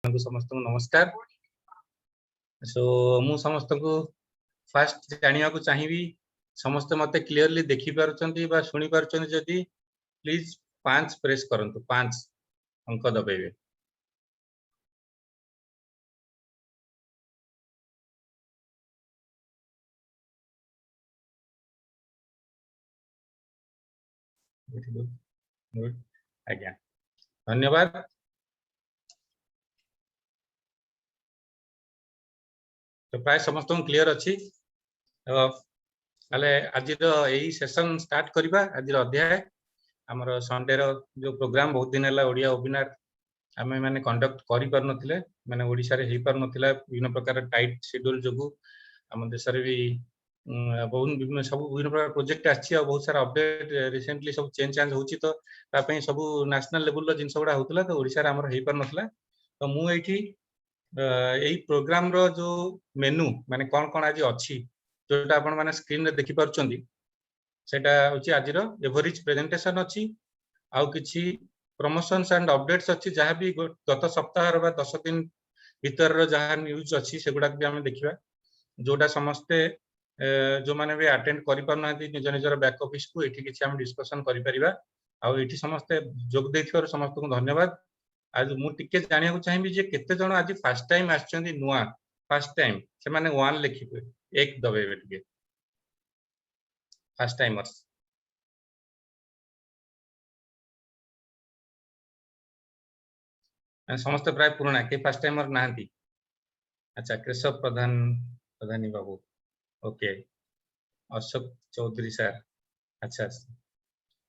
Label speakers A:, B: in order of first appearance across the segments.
A: समस्त नमस्कार। सो मु समस्त को फास्ट जानिया को चाहिए समस्त मते क्लियरली देखि पारुचंती बा सुनी पारुचंती जदी प्लीज 5 प्रेस करंतु 5 अंक दबेबे। आज्ञा धन्यवाद। तो प्राय समस्त क्लियर अच्छी आज यही सेशन स्टार्ट करवा। आज अध्याय आमर संडे जो प्रोग्राम बहुत दिन है ओडिया वेबिनार आम मैंने कंडक्ट कर पार नथिले माने ओडिशा रे हो पार नथिला विभिन्न प्रकार टाइट शेड्यूल जो आम देश रे भी बहुत विभिन्न सब विभिन्न प्रकार प्रोजेक्ट आछि और बहुत सारा अपडेट रिसेंटली सब चेंज होची तो तापई सब नेशनल लेवल जिन गुड़ा होतला तो ओडिशा रे हमर हो पार नथिला। तो मु एठी यही प्रोग्राम रो जो मेनू माने कौन कौन आज अच्छी जोटा आपण माने स्क्रीन रे देखि पारुचंदी सेटा होची आज रो एवरेज प्रेजेंटेशन अच्छी आउ किछि प्रमोशंस एंड अपडेट्स अच्छी जहाँ भी गत सप्ताह बा 10 दिन भीतर जहाँ न्यूज अच्छी सेगुड़ा भी आम देखा जोटा समस्ते जो मैंने भी अटेंड कर पारना निज निजर बैक ऑफिस को ये किसी आम डिस्कशन करिपरिबा आउ एठी समस्ते जोग देथिबार समस्त को धन्यवाद। आज मु टिके जानिया को चाहिए जे केते जण आज फर्स्ट टाइम आछचंदी नुआ फर्स्ट टाइम से माने 1 लिखिबे 1 दबेबे टिके फर्स्ट टाइमर्स। समस्त प्राय पुराना के फर्स्ट टाइमर नाहंती। अच्छा केशव प्रधान प्रधानी बाबू ओके अशोक चौधरी सर अच्छा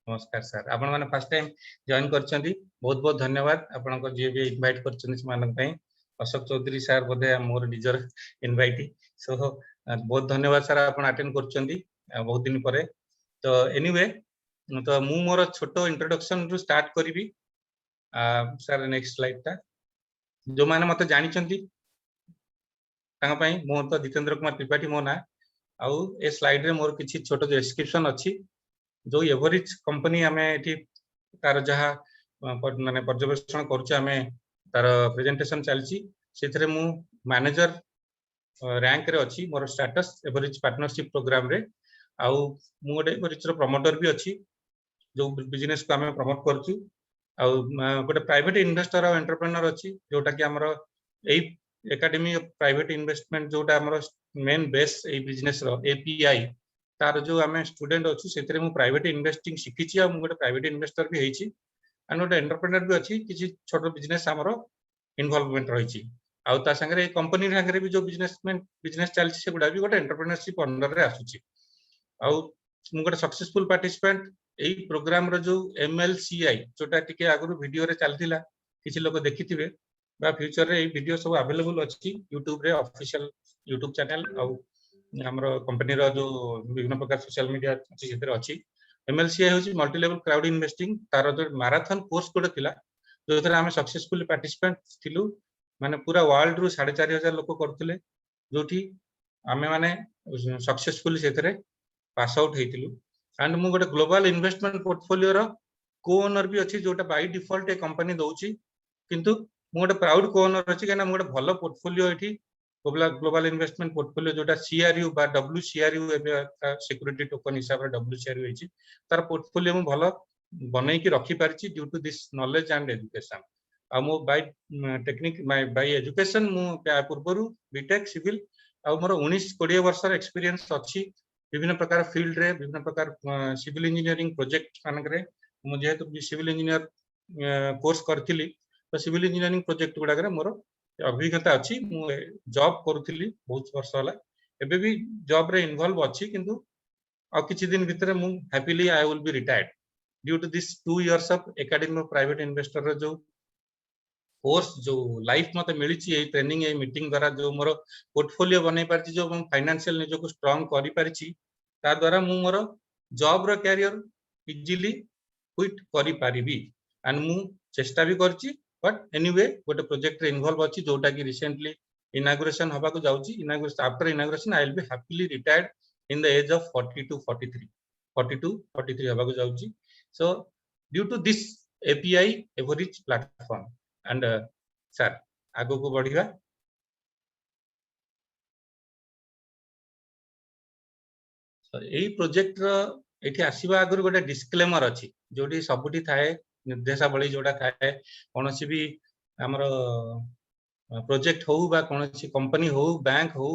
A: नमस्कार सर आपण माने फर्स्ट टाइम जॉइन करछंती बहुत बहुत धन्यवाद आपण को जे भी इनवाइट करछंती मानन पई अशोक चौधरी सर बोधे मोर डिजर इनवाइटी सो बहुत धन्यवाद सर आपण अटेंड करछंती बहुत दिन परे। तो एनीवे तो मु मोर छोटो इंट्रोडक्शन रु स्टार्ट करिवि सर नेक्स्ट स्लाइड ता जो माने मते जानिछंती मोर तो जितेंद्र कुमार त्रिपाठी मो ना आउ ए स्लाइड रे मोर किछि छोटो डिस्क्रिप्शन अच्छी जो एवरेज कंपनी आमे एठी तार जहा माने पर्यवेक्षण करछु आमे तार प्रेजेंटेशन चलची सेथरे मु मैनेजर रैंक रे अछि मोर स्टेटस एवरेज पार्टनरशिप प्रोग्राम रे आउ मु गोटे एवरेज रो प्रमोटर भी अछि जो बिजनेस को आमे प्रमोट करछु आउ गोटे प्राइवेट इन्वेस्टर और एंटरप्रेन्योर अछि जोटा कि हमरो एई एकेडमी ऑफ प्राइवेट इन्वेस्टमेंट जोटा हमरो मेन बेस ए बिजनेस रो एपीआई तार जो आमे स्टूडेंट अछि सेतरे मु प्राइवेट इन्वेस्टिंग शिखिछि आ मु गोटे प्राइवेट इन्वेस्टर भी हेछि एंड गोटे एंटरप्रेन्योर भी अछि किछि छोटो बिजनेस हमरो इन्वॉल्वमेंट रहिछि आउ ता संगे कंपनी संगे भी जो बिजनेस चलछि सेगुडा भी गोटे एंटरप्रेन्योरशिप अंडर रे आसुछि आउ मु गोटे सक्सेसफुल पार्टिसिपेंट एई प्रोग्राम रो जो एमएलसीआई जोटा टिके आगु वीडियो रे चलतिला किछि लोक देखिथिबे बा फ्यूचर रे ए वीडियो सब अवेलेबल अछि YouTube रे ऑफिशियल YouTube चैनल आउ हमरो कंपनी रो जो विभिन्न प्रकार सोशल मीडिया अछि सेतरे अछि। एमएलसीआई होछि मल्टी लेवल क्राउड इन्वेस्टिंग तार जो मैराथन कोर्स कोड थिला जोथरे हम सक्सेसफुल पार्टिसिपेंट थिलु माने पूरा वर्ल्ड रु 4500 लोक करथिले जोठी आमे माने सक्सेसफुल सेतरे पास आउट हेतिलु एंड मु गोटे ग्लोबल इन्वेस्टमेंट पोर्टफोलियो रो को ओनर भी अछि जोटा बाय डिफॉल्ट ए कंपनी दउची किंतु मु गोटे प्राउड को ओनर अछि केना मु गोटे भलो पोर्टफोलियो एठी ग्लोबल इन्वेस्टमेंट पोर्टफोलियो जोटा सीआरयू बा डब्ल्यूसीआरयू एबे सिक्योरिटी टोकन हिसाब रे डब्ल्यूसीआरयू हेछि तार पोर्टफोलियो मु भलो बनै कि रखि पारछि due to this knowledge and education आ मो बाय टेक्निक बाय एजुकेशन मु पूर्वरु बीटेक सिविल आ मोर 19-20 वर्ष एक्सपीरियंस अछि विभिन्न प्रकार फील्ड रे विभिन्न प्रकार सिविल इंजीनियरिंग प्रोजेक्ट मानकरे मु जेहेतु सिविल इंजीनियर कोर्स करथिली तो सिविल इंजीनियरिंग प्रोजेक्ट गुडा मोर अभिज्ञता अच्छी मु जॉब करूथिली बहुत वर्ष होला एबे भी जॉब रे इन्वॉल्व अच्छी किंतु आ किछि दिन भितर मु happily I will be retired due to this 2 years of academy of private investor रो जो कोर्स जो लाइफ मते मिलिछि ए ट्रेनिंग ए मीटिंग द्वारा जो मोर पोर्टफोलियो बनै परछि जो फाइनेंशियल निजो को स्ट्रांग करि परिछि ता द्वारा मु मोर जॉब रो कैरियर इजीली क्विट करि परिबी एंड मु चेष्टा भी करछि बट एनीवे गोटे प्रोजेक्ट रे इन्वॉल्व अछि जोटा कि रिसेंटली इनॉग्रेशन हबा को जाउछि inauguration after inauguration I will be happily retired in the age of 42-43 हबा को जाउछि so due to this API average platform and sir आगो को बढ़िया। यही प्रोजेक्ट रो एठी आसीबा आगुर गोटे डिस्क्लेमर अछि जोडी सबुठी थाए निर्देशावली जोडा थाए कोनोसी भी हमर प्रोजेक्ट हो बा कोनोसी कंपनी हो बैंक हो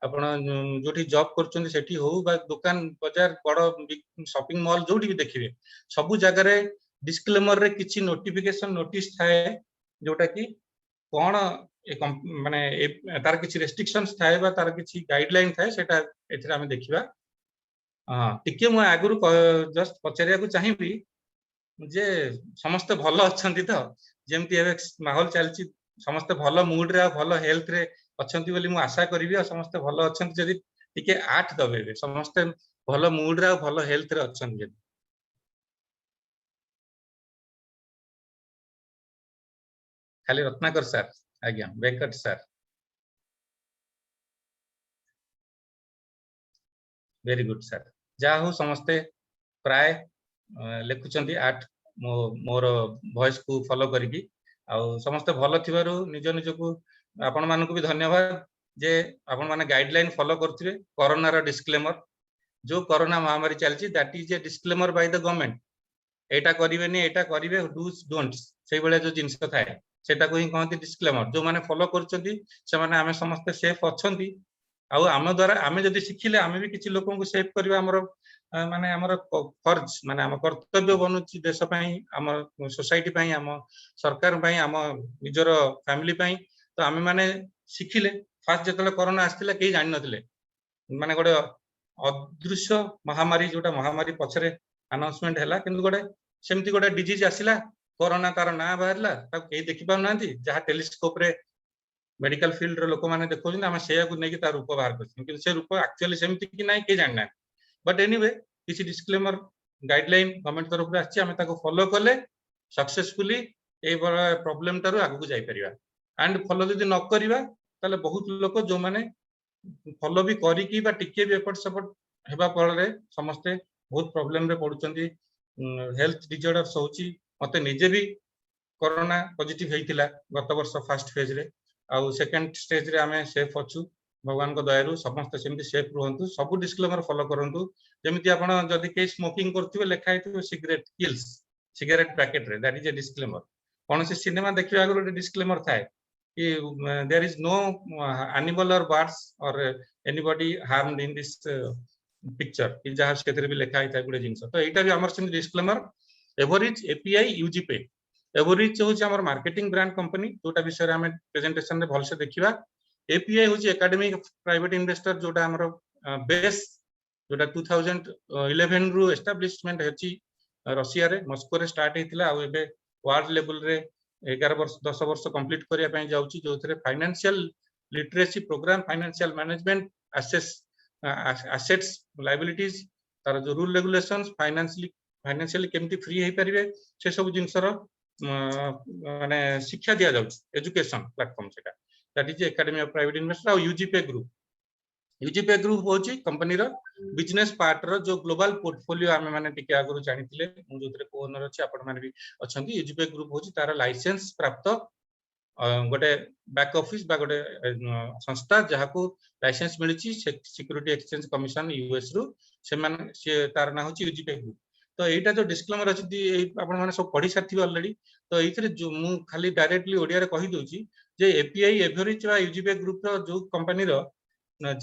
A: आपण जोठी जॉब करचोंदी सेठी हो बा दुकान बाजार बड़ शॉपिंग मॉल जोडी भी देखिबे सब जगह रे डिस्क्लेमर रे किछि नोटिफिकेशन नोटिस थाए जोटा कि कोन माने तार किछि रेस्ट्रिक्शंस थाए बा तार किछि गाइडलाइन थाए सेटा एथिरा हम देखिबा। हां टिके मु आगुरु जस्ट पचारिया को चाहिबी जे समस्त भलो अछंती तो जेमती एबे माहौल चलची समस्त भलो मूड रे भलो हेल्थ रे अछंती बोली मु आशा करबी समस्त भलो अछंती जदी टिके 8 दबेबे समस्त भलो मूड रे भलो हेल्थ रे अछंती जदी। खाली रत्नाकर सर आज्ञा Venkat sir very good sir जा हो समस्ते प्राय लेखुचंती 8 मोर वॉइस को फॉलो करिकी आ समस्त भलो थिबारु निज निज को आपण मानको भी धन्यवाद जे आपण माने गाइडलाइन फॉलो करथिबे कोरोना रो डिस्क्लेमर जो कोरोना महामारी चलची that is a disclaimer by the government एटा करिवेनी एटा करिवे डूज डोंट्स सेई बेले जो जिंस थाए सेटा को ही कहंती डिस्क्लेमर जो माने फॉलो करचंती से माने हमें समस्त सेफ अछंती आ आम द्वारा आमे जदी सिखिले आमे भी किछि लोकन को सेफ करबा हमर माने हमर फर्ज माने हम कर्तव्य बनुची देश पई हमर सोसाइटी पई हम सरकार पई हम निजर फैमिली पई तो आमे माने सिखिले फास्ट जतले कोरोना आस्तिले केही जानि नथिले माने गोटे अदृश्य महामारी जोटा महामारी पछरे अनाउंसमेंट हैला किंतु गोटे सेमती गोटे डिजीज आसिला कोरोना तार ना बाहरला ता केही देखि पाउ नांती जहा टेलीस्कोप रे मेडिकल फील्ड रे लोक माने देखौ हम सेया को नेकी तार रूप बाहर करछन कि से रूप एक्चुअली सेमती कि नाही के जानना बट एनीवे किसी डिस्क्लेमर गाइडलाइन गवर्नमेंट तरफ रे आछि हम ताको फॉलो करले सक्सेसफुली ए प्रॉब्लम तारु आगु को जाई परिबा एंड फॉलो जदी न करिबा ताले बहुत लोक जो माने फॉलो भी करी की बा टिके भी एफर्ट सपोर्ट हेबा पड़े समस्ते बहुत प्रॉब्लम रे पडुचंदी हेल्थ डिजॉर्डर्स होची मते निजे भी कोरोना पॉजिटिव हेतिला गत वर्ष फर्स्ट फेज रे आ सेकंड स्टेज रे हमें सेफ अछु भगवान को दयारु समस्त सेमती सेफ रहंतु सब डिस्क्लेमर फॉलो करंतु जेमिति आपण जदी के स्मोकिंग करथिबे लेखा हेतिबे सिगरेट किल्स सिगरेट पैकेट रे दैट इज ए डिस्क्लेमर कोन से सिनेमा देखिबा आगु डिस्क्लेमर थाए कि देयर इज नो एनिमल और बर्ड्स और anybody harmed in this picture कि जहां क्षेत्र भी लिखा है गुडे जिंस तो एटा भी हमर सिम disclaimer average API UGPay average होची हमर मार्केटिंग ब्रांड कंपनी जोटा विषय हम प्रेजेंटेशन रे भल से देखिबा एपीआई होची एकेडमिक प्राइवेट इन्वेस्टर जोटा हमर बेस जोटा 2011 रु एस्टैब्लिशमेंट हेची रशिया रे मॉस्को रे स्टार्ट हेतिला आ एबे वर्ल्ड लेवल रे 11 वर्ष 10 वर्ष कंप्लीट करिया पय जाउची जोथरे financial literacy programme financial management assets liabilities तार जो रूल रेगुलेशंस फाइनेंशियली केमती फ्री हे परिबे से सब जिंसर माने शिक्षा दिया जाउची एजुकेशन प्लेटफॉर्म सेटा that is academy of private investor और यूजीपे ग्रुप होची कंपनी रो बिजनेस पार्ट रो जो ग्लोबल पोर्टफोलियो आमे माने टिके आगुरु जानिथिले मु जोतरे कोनर अछि आपण माने भी अछंती यूजीपे ग्रुप होची तार लाइसेंस प्राप्त गोटे बैक ऑफिस बा गोटे संस्था जहा को लाइसेंस मिलिची सिक्योरिटी एक्सचेंज कमिशन यूएस रु से माने से तार ना होची यूजीपे ग्रुप तो एटा जो डिस्क्लेमर अछि आपण माने सब पढी साथि ऑलरेडी तो एथरे जो मु खाली डायरेक्टली ओडिया रे कहि दोची जे एपीआई एवरेज बा यूजीपे ग्रुप रो जो कंपनी रो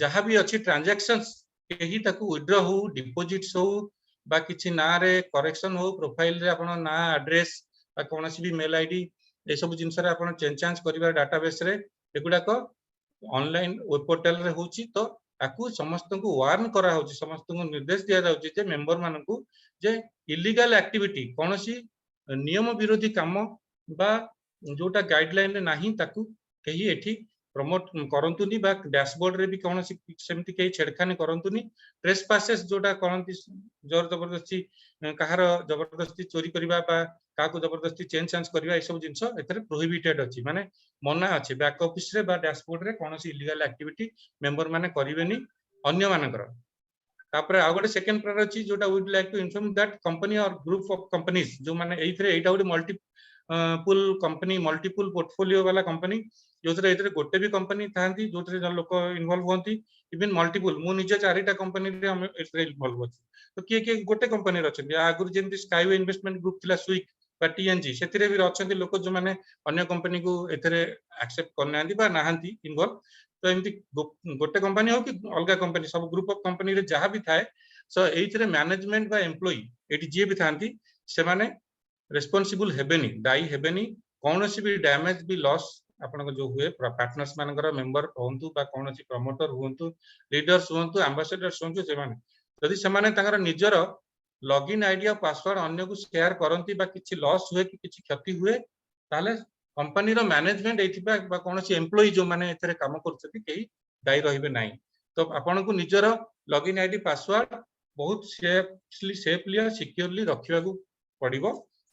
A: जहां भी अछि ट्रांजैक्शंस केही ताकू विथड्रॉ हो डिपॉजिट्स हो बा किछि ना रे करेक्शन हो प्रोफाइल रे आपण ना एड्रेस बा कोनोसी भी मेल आईडी ए सब जिंस रे आपण चेंज करिबा डाटाबेस रे एगुडा को ऑनलाइन वेब पोर्टल रे होची तो ताकू समस्त को वार्न करा होची समस्त को निर्देश दिया जाउची जे मेंबर मानन को जे इलीगल एक्टिविटी कोनोसी नियम विरोधी काम बा जोटा गाइडलाइन रे नाही ताकू केही एठी प्रमोट करंतुनी बा डैशबोर्ड रे भी कोनोसी सेमती केही छेड़खानी करंतुनी ट्रेस पासेस जोटा करंती जोर जबरदस्ती कहार जबरदस्ती चोरी करबा बा काकू जबरदस्ती चेंज करबा ए सब जिंस एथरे प्रोहिबिटेड अछि माने मना अछि बैक ऑफिस रे बा डैशबोर्ड रे कोनोसी इलीगल एक्टिविटी मेंबर माने करिवेनी अन्य मानकर तापर आ गोटे सेकंड प्रायर अछि जोटा we would like to inform that company or group of companies जो माने एथरे एटा गोटे multiple company multiple portfolio वाला कंपनी जो गोटे भी कंपनी था जो लोक इनवॉल्व होती इवन मल्टीपुल मु निजे 4टा कंपनी रे हम इनवॉल्व अछि तो किए किए गोटे कंपनी रे अछन आगुर जेंति स्काईवे इन्वेस्टमेंट ग्रुप थिला स्विक बा टीएनजी सेथिरे भी अछन लोक जो माने अन्य कंपनी को एथरे एक्सेप्ट करनांती बा नाहंती इनवॉल्व तो एमती गोटे कंपनी हो कि अलगा कंपनी सब ग्रुप ऑफ कंपनी रे जहां भी थाए सो एइथरे मैनेजमेंट बा एम्प्लॉई एटी जे भी थांती से माने रेस्पोंसिबल हेबेनी दायी हेबेनी कौनसी भी डैमेज भी लॉस आपन जो हुए पार्टनर्स मानकर मेंबर होंतु बा कौनसी प्रमोटर होंतु लीडर्स होंतु एम्बेसडर्स होंतु से माने यदि से माने तांकर निजर लॉगिन आईडी और पासवर्ड अन्य को शेयर करंती बा किछि लॉस हुए कि किछि क्षति हुए ताले कंपनी रो मैनेजमेंट एथिबा बा कौनसी एम्प्लॉई जो माने एथरे काम करछथि केही दायी रहिबे नाही तो आपन को निजर लॉगिन आईडी पासवर्ड बहुत सेफली और सिक्योरली रखिबा को पड़िबो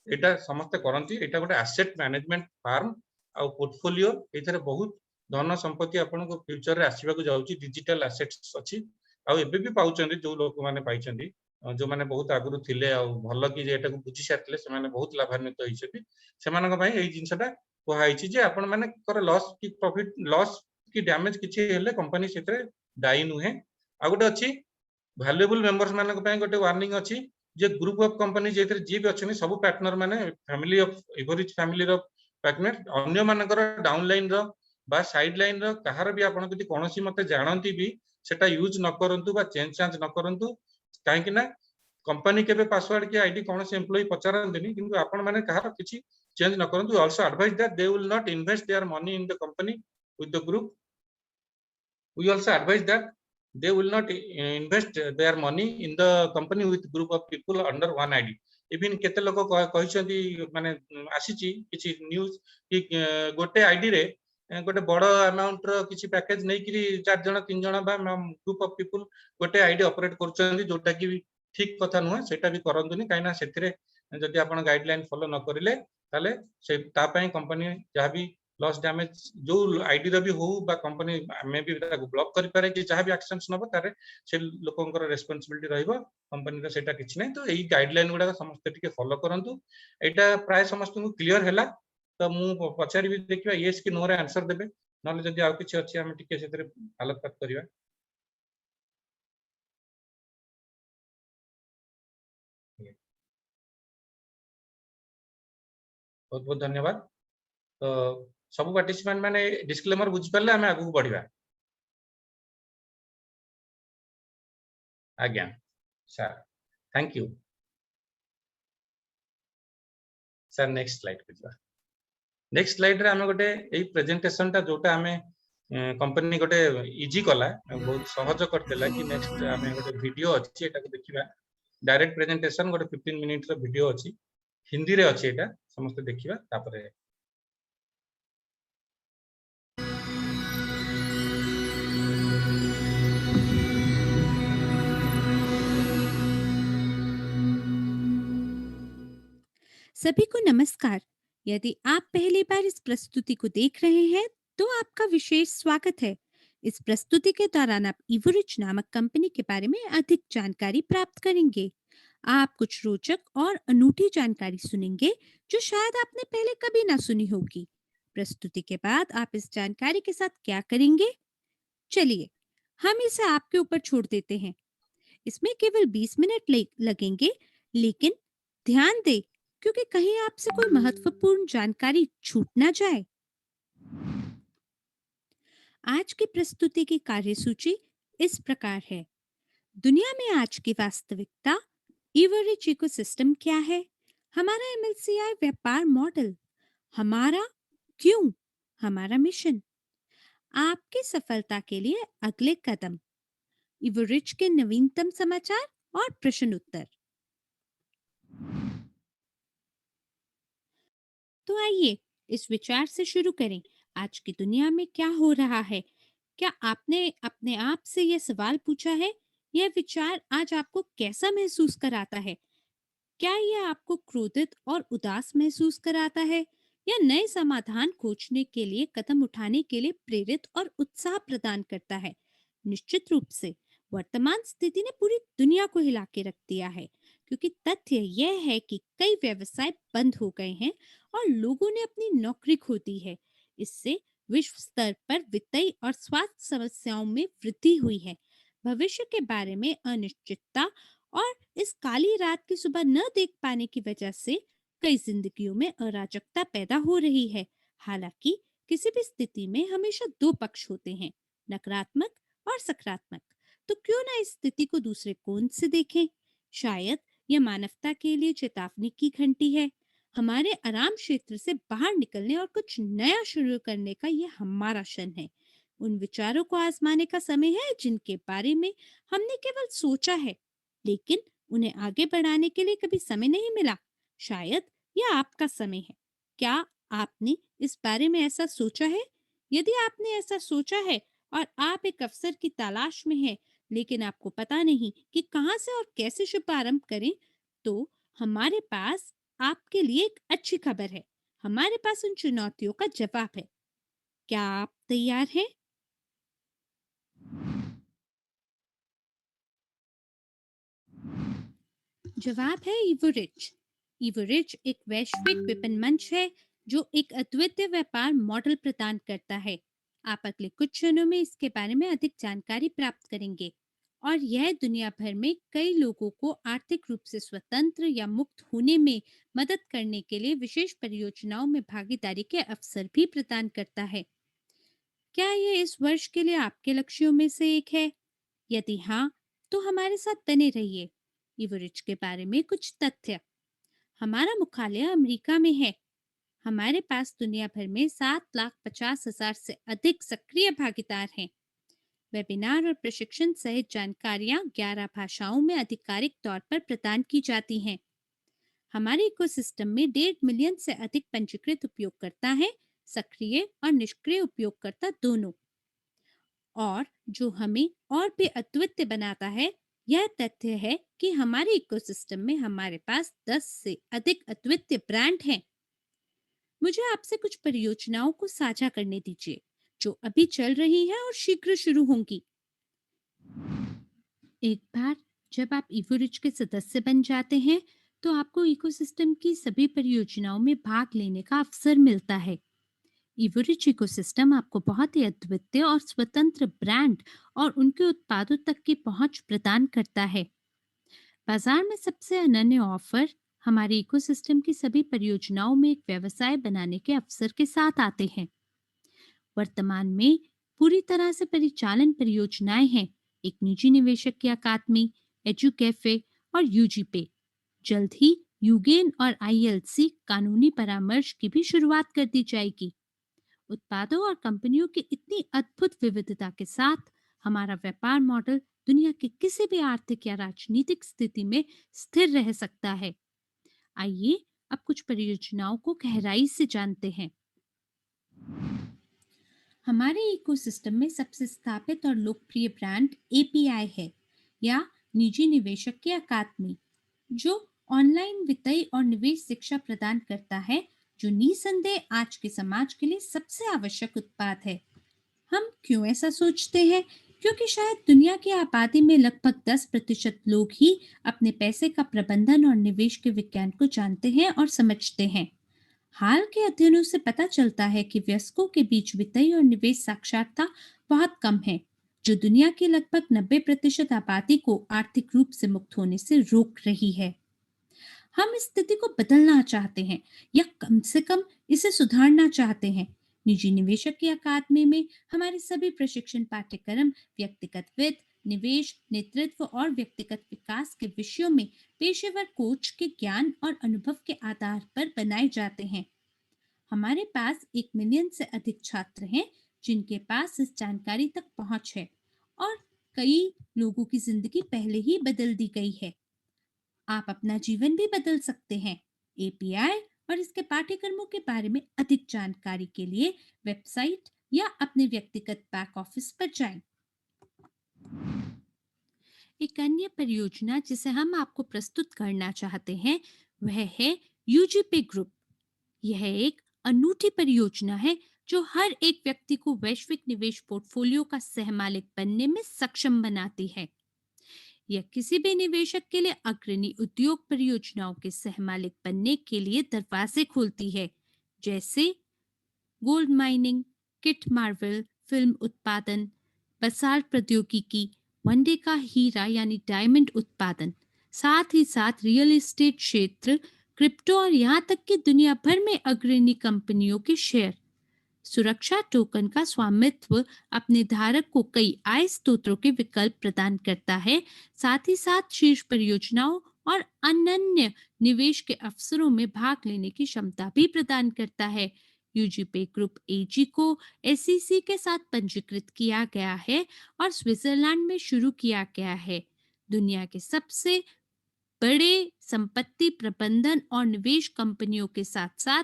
A: एटा समस्त करंती एटा गोटे एसेट मैनेजमेंट फार्म आ पोर्टफोलियो एथरे बहुत धन संपत्ति आपन को फ्यूचर रे आसीबा को जाउची डिजिटल एसेट्स अछि आ एबे भी पाउचंदी जो लोक माने पाइचंदी जो माने बहुत आगुरु थिले आ भल कि जे एटा को बुझी सारथिले से माने बहुत लाभान्वित होइछथि सेमानक पई एई जिंसटा कोहाइछि जे आपन माने कर लॉस की प्रॉफिट लॉस की डैमेज किछि हेले कंपनी सेतरे दायी नुहे आ गोटे अछि वैल्यूएबल मेंबर्स मानक पई गोटे वार्निंग अछि जे ग्रुप ऑफ कंपनी जेथरे जी भी अछनी सब पार्टनर माने फैमिली ऑफ एवरेज फैमिली रो पार्टनर अन्य मानकर डाउनलाइन रो बा साइड लाइन रो कहार भी आपण जदि कोनोसी मते जानंती भी सेटा यूज न करंतु बा चेंज चांज न करंतु काहे कि ना कंपनी केबे पासवर्ड की आईडी कोनोसी एम्प्लॉई पचारंतनी किंतु आपण माने कहार किछि चेंज न करंतु also advice that they will not invest their money in the company with the group we also advise that they will not invest their money in the company with group of people under one id even केते लोक कहिसंती माने आसीची किछि news कि गोटे ID रे गोटे बड़ amount रो किछि पैकेज नै कि 4 जण 3 जण बा ग्रुप ऑफ पीपल गोटे आईडी ऑपरेट करचंदी जोटा कि ठीक कथा नुह सेटा भी करंतुनी काइना सेथिरे जदि आपण गाइडलाइन फॉलो न करिले ताले से ता पई कंपनी जहां भी लॉस डैमेज जो आईडी रो भी हो बा कंपनी मे भी ताको ब्लॉक करि पारे कि जहां भी एक्शंस नबो तारे से लोकंकर रेस्पोंसिबिलिटी रहइबो कंपनी रो सेटा किछ नै तो एई गाइडलाइन गुडा समस्त टिके फॉलो करंतु एटा प्राय समस्त को क्लियर हैला तो मु पचारि भी देखिबा यस कि नो रे आंसर देबे नले जदि आ किछ अछि हम टिके सेतरे आलोकपात करिवा बहुत बहुत धन्यवाद तो सब पार्टिसिपेंट माने डिस्क्लेमर बुझ परले हमें आगु बढ़िबा आज्ञा sir thank you sir next slide बुझबा नेक्स्ट स्लाइड रे हमें गोटे एई प्रेजेंटेशन ता जोटा हमें कंपनी गोटे इजी कला बहुत सहज करतेला कि नेक्स्ट हमें गोटे वीडियो अछि एटा को देखिबा डायरेक्ट प्रेजेंटेशन गोटे 15 मिनिट रो वीडियो अछि हिंदी रे अछि एटा समस्त देखिबा तापरे
B: सभी को नमस्कार। यदि आप पहली बार इस प्रस्तुति को देख रहे हैं तो आपका विशेष स्वागत है। इस प्रस्तुति के दौरान आप इवरिच नामक कंपनी के बारे में अधिक जानकारी प्राप्त करेंगे। आप कुछ रोचक और अनूठी जानकारी सुनेंगे जो शायद आपने पहले कभी ना सुनी होगी। प्रस्तुति के बाद आप इस जानकारी के साथ क्या करेंगे? चलिए, हम इसे आपके ऊपर छोड़ देते हैं। इसमें केवल 20 मिनट लगेंगे, लेकिन ध्यान दें क्योंकि कहीं आपसे कोई महत्वपूर्ण जानकारी छूट ना जाए। आज की प्रस्तुति की कार्यसूची इस प्रकार है। दुनिया में आज की वास्तविकता, इवरिच इकोसिस्टम क्या है, हमारा एमएलसीआई व्यापार मॉडल, हमारा क्यों, हमारा मिशन, आपकी सफलता के लिए अगले कदम, इवरिच के नवीनतम समाचार और प्रश्न उत्तर। तो आइए इस विचार से शुरू करें। आज की दुनिया में क्या हो रहा है? क्या आपने अपने आप से यह सवाल पूछा है? यह विचार आज आपको कैसा महसूस कराता है? क्या यह आपको क्रोधित और उदास महसूस कराता है या नए समाधान खोजने के लिए कदम उठाने के लिए प्रेरित और उत्साह प्रदान करता है? निश्चित रूप से वर्तमान स्थिति ने पूरी दुनिया को हिला के रख दिया है, क्योंकि तथ्य यह है कि कई व्यवसाय बंद हो गए हैं और लोगों ने अपनी नौकरी खो दी है। इससे विश्व स्तर पर वित्तीय और स्वास्थ्य समस्याओं में वृद्धि हुई है। भविष्य के बारे में अनिश्चितता और इस काली रात की सुबह न देख पाने की वजह से कई जिंदगियों में अराजकता पैदा हो रही है। हालांकि किसी भी स्थिति में हमेशा दो पक्ष होते हैं, नकारात्मक और सकारात्मक। तो क्यों ना इस स्थिति को दूसरे कोण से देखें। शायद यह मानवता के लिए चेतावनी की घंटी है। हमारे आराम क्षेत्र से बाहर निकलने और कुछ नया शुरू करने का यह हमारा क्षण है। उन विचारों को आजमाने का समय है जिनके बारे में हमने केवल सोचा है, लेकिन उन्हें आगे बढ़ाने के लिए कभी समय नहीं मिला। शायद यह आपका समय है। क्या आपने इस बारे में ऐसा सोचा है? यदि आपने ऐसा सोचा है और आप एक अवसर की तलाश में हैं, लेकिन आपको पता नहीं कि कहां से और कैसे शुभारंभ करें, तो हमारे पास आपके लिए एक अच्छी खबर है। हमारे पास उन चुनौतियों का जवाब है। क्या आप तैयार हैं? जवाब है इवोरिच। इवोरिच एक वैश्विक विपणन मंच है जो एक अद्वितीय व्यापार मॉडल प्रदान करता है। आप अगले कुछ क्षणों में इसके बारे में अधिक जानकारी प्राप्त करेंगे और यह दुनिया भर में कई लोगों को आर्थिक रूप से स्वतंत्र या मुक्त होने में मदद करने के लिए विशेष परियोजनाओं में भागीदारी के अवसर भी प्रदान करता है। क्या यह इस वर्ष के लिए आपके लक्ष्यों में से एक है? यदि हाँ, तो हमारे साथ बने रहिए। इवरिच के बारे में कुछ तथ्य। हमारा मुख्यालय अमेरिका में है। हमारे पास दुनिया भर में 7,50,000 से अधिक सक्रिय भागीदार हैं। वेबिनार और प्रशिक्षण सहित जानकारियां 11 भाषाओं में आधिकारिक तौर पर प्रदान की जाती हैं। हमारे इकोसिस्टम में 1.5 मिलियन से अधिक पंजीकृत उपयोगकर्ता हैं, सक्रिय और निष्क्रिय उपयोगकर्ता दोनों। और जो हमें और भी अद्वितीय बनाता है, यह तथ्य है कि हमारे इकोसिस्टम में हमारे पास 10 से अधिक अद्वितीय ब्रांड हैं। मुझे आपसे कुछ परियोजनाओं को साझा करने दीजिए जो अभी चल रही हैं और शीघ्र शुरू होंगी। एक बार जब आप इवोरिच के सदस्य बन जाते हैं, तो आपको इकोसिस्टम की सभी परियोजनाओं में भाग लेने का अवसर मिलता है। इवोरिच इकोसिस्टम आपको बहुत ही अद्वितीय और स्वतंत्र ब्रांड और उनके उत्पादों तक की पहुंच प्रदान करता है। बाजार में सबसे अनन्य ऑफर हमारे इकोसिस्टम की सभी परियोजनाओं में एक व्यवसाय बनाने के अवसर के साथ आते हैं। वर्तमान में पूरी तरह से परिचालन परियोजनाएं हैं, एक निजी निवेशक की अकादमी, एजू कैफे और यूजीपे। जल्द ही यूगेन और आईएलसी कानूनी परामर्श की भी शुरुआत कर दी जाएगी। उत्पादों और कंपनियों की इतनी अद्भुत विविधता के साथ हमारा व्यापार मॉडल दुनिया की किसी भी आर्थिक या राजनीतिक स्थिति में स्थिर रह सकता है। आइए अब कुछ परियोजनाओं को गहराई से जानते हैं। हमारे इकोसिस्टम में सबसे स्थापित और लोकप्रिय ब्रांड एपीआई है, या निजी निवेशक की अकादमी, जो ऑनलाइन वित्तीय और निवेश शिक्षा प्रदान करता है, जो निसंदेह आज के समाज के लिए सबसे आवश्यक उत्पाद है। हम क्यों ऐसा सोचते हैं? क्योंकि शायद दुनिया की आबादी में लगभग 10% लोग ही अपने पैसे का प्रबंधन और निवेश के विज्ञान को जानते हैं और समझते हैं। हाल के अध्ययनों से पता चलता है कि वयस्कों के बीच वित्तीय और निवेश साक्षरता बहुत कम है, जो दुनिया की लगभग 90% आबादी को आर्थिक रूप से मुक्त होने से रोक रही है। हम इस स्थिति को बदलना चाहते हैं, या कम से कम इसे सुधारना चाहते हैं। निजी निवेशक की अकादमी में हमारे सभी प्रशिक्षण पाठ्यक्रम व्यक्तिगत वित्त, निवेश, नेतृत्व और व्यक्तिगत विकास के विषयों में पेशेवर कोच के ज्ञान और अनुभव के आधार पर बनाए जाते हैं। हमारे पास 1 मिलियन से अधिक छात्र हैं जिनके पास इस जानकारी तक पहुंच है, और कई लोगों की जिंदगी पहले ही बदल दी गई है। आप अपना जीवन भी बदल सकते हैं। एपीआई और इसके पाठ्यक्रमों के बारे में अधिक जानकारी के लिए वेबसाइट या अपने व्यक्तिगत बैक ऑफिस पर जाएं। एक अन्य परियोजना जिसे हम आपको प्रस्तुत करना चाहते हैं, वह है यूजीपी ग्रुप। यह एक अनूठी परियोजना है जो हर एक व्यक्ति को वैश्विक निवेश पोर्टफोलियो का सहमालिक बनने में सक्षम बनाती है। यह किसी भी निवेशक के लिए अग्रणी उद्योग परियोजनाओं के सहमालिक बनने के लिए दरवाजे खोलती है, जैसे gold mining, kit Marvel, film उत्पादन, बसाल्ट प्रौद्योगिकी, वनडे का हीरा यानी डायमंड उत्पादन, साथ ही साथ रियल एस्टेट क्षेत्र, क्रिप्टो और यहाँ तक कि दुनिया भर में अग्रणी कंपनियों के शेयर। सुरक्षा टोकन का स्वामित्व अपने धारक को कई आय स्रोतों के विकल्प प्रदान करता है, साथ ही साथ शीर्ष परियोजनाओं और अनन्य निवेश के अवसरों में भाग लेने की क्षमता भी प्रदान करता है। यूजीपे ग्रुप एजी को एसईसी के साथ पंजीकृत किया गया है और स्विट्जरलैंड में शुरू किया गया है। दुनिया के सबसे बड़े संपत्ति प्रबंधन और निवेश कंपनियों के साथ साथ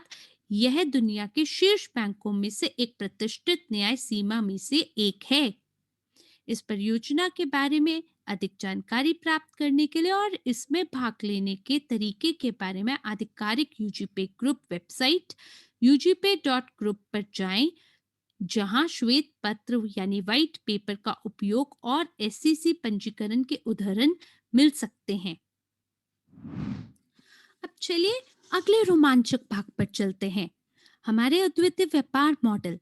B: यह दुनिया के शीर्ष बैंकों में से एक प्रतिष्ठित न्याय सीमा में से एक है। इस परियोजना के बारे में अधिक जानकारी प्राप्त करने के लिए और इसमें भाग लेने के तरीके के बारे में आधिकारिक यूजीपे ग्रुप वेबसाइट ugpay.group पर जाएं, जहां श्वेत पत्र यानी व्हाइट पेपर का उपयोग और एससीसी पंजीकरण के उदाहरण मिल सकते हैं। अब चलिए अगले रोमांचक भाग पर चलते हैं, हमारे अद्वितीय व्यापार मॉडल।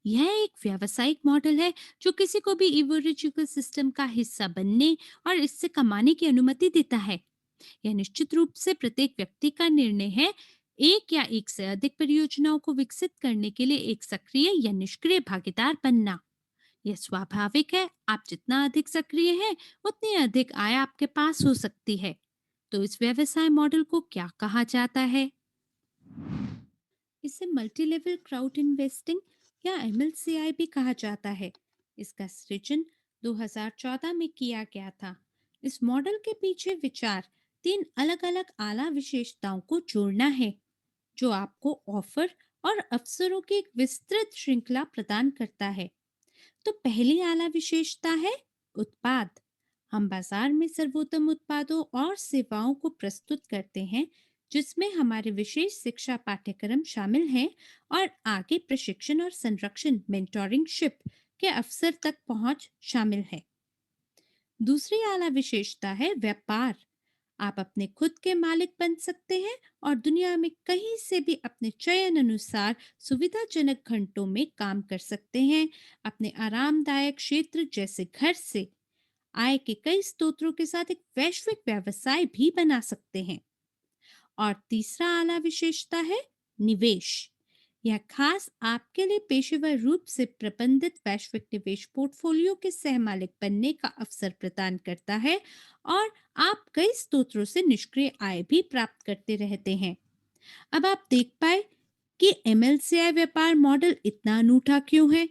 B: यह एक व्यावसायिक मॉडल है जो किसी को भी इवोरिच इकोसिस्टम का हिस्सा बनने और इससे कमाने की अनुमति देता है। यह निश्चित रूप से प्रत्येक व्यक्ति का निर्णय है, एक या एक से अधिक परियोजनाओं को विकसित करने के लिए एक सक्रिय या निष्क्रिय भागीदार बनना। यह स्वाभाविक है, आप जितना अधिक सक्रिय हैं उतनी अधिक आय आपके पास हो सकती है। तो इस व्यवसाय मॉडल को क्या कहा जाता है? इसे मल्टी लेवल क्राउड इन्वेस्टिंग या एमएलसीआई भी कहा जाता है। इसका सृजन 2014 में किया गया था। इस मॉडल के पीछे विचार तीन अलग अलग आला विशेषताओं को जोड़ना है, जो आपको ऑफर और अवसरों की एक विस्तृत श्रृंखला प्रदान करता है। तो पहली आला विशेषता है उत्पाद। हम बाजार में सर्वोत्तम उत्पादों और सेवाओं को प्रस्तुत करते हैं, जिसमें हमारे विशेष शिक्षा पाठ्यक्रम शामिल हैं और आगे प्रशिक्षण और संरक्षण मेंटोरिंगशिप के अवसर तक पहुंच शामिल है। दूसरी आला विशेषता है व्यापार। आप अपने खुद के मालिक बन सकते हैं और दुनिया में कहीं से भी अपने चयन अनुसार सुविधाजनक घंटों में काम कर सकते हैं, अपने आरामदायक क्षेत्र जैसे घर से आय के कई स्रोतों के साथ एक वैश्विक व्यवसाय भी बना सकते हैं। और तीसरा आला विशेषता है निवेश। यह खास आपके लिए पेशेवर रूप से प्रबंधित वैश्विक निवेश पोर्टफोलियो के सहमालिक बनने का अवसर प्रदान करता है और आप कई स्रोतों से निष्क्रिय आय भी प्राप्त करते रहते हैं। अब आप देख पाए कि एमएलसीआई व्यापार मॉडल इतना अनूठा क्यों है।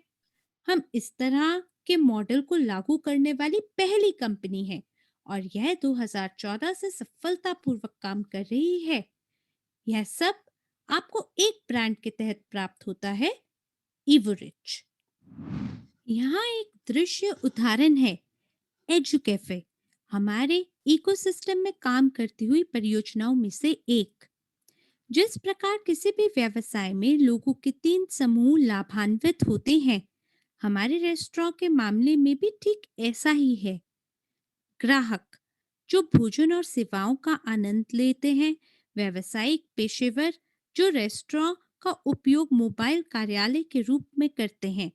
B: हम इस तरह के मॉडल को लागू करने वाली पहली कंपनी है और यह 2014 से सफलतापूर्वक काम कर रही है। यह सब आपको एक ब्रांड के तहत प्राप्त होता है, इवोरिच। यहाँ एक दृश्य उदाहरण है, एजुकेफे, हमारे इकोसिस्टम में काम करती हुई परियोजनाओं में से एक। जिस प्रकार किसी भी व्यवसाय में लोगों के तीन समूह लाभान्वित होते हैं, हमारे रेस्टोरेंट के मामले में भी ठीक ऐसा ही है। ग्राहक जो भोजन और सेवाओं का आनंद लेते हैं, व्यावसायिक पेशेवर जो रेस्टोरेंट का उपयोग मोबाइल कार्यालय के रूप में करते हैं,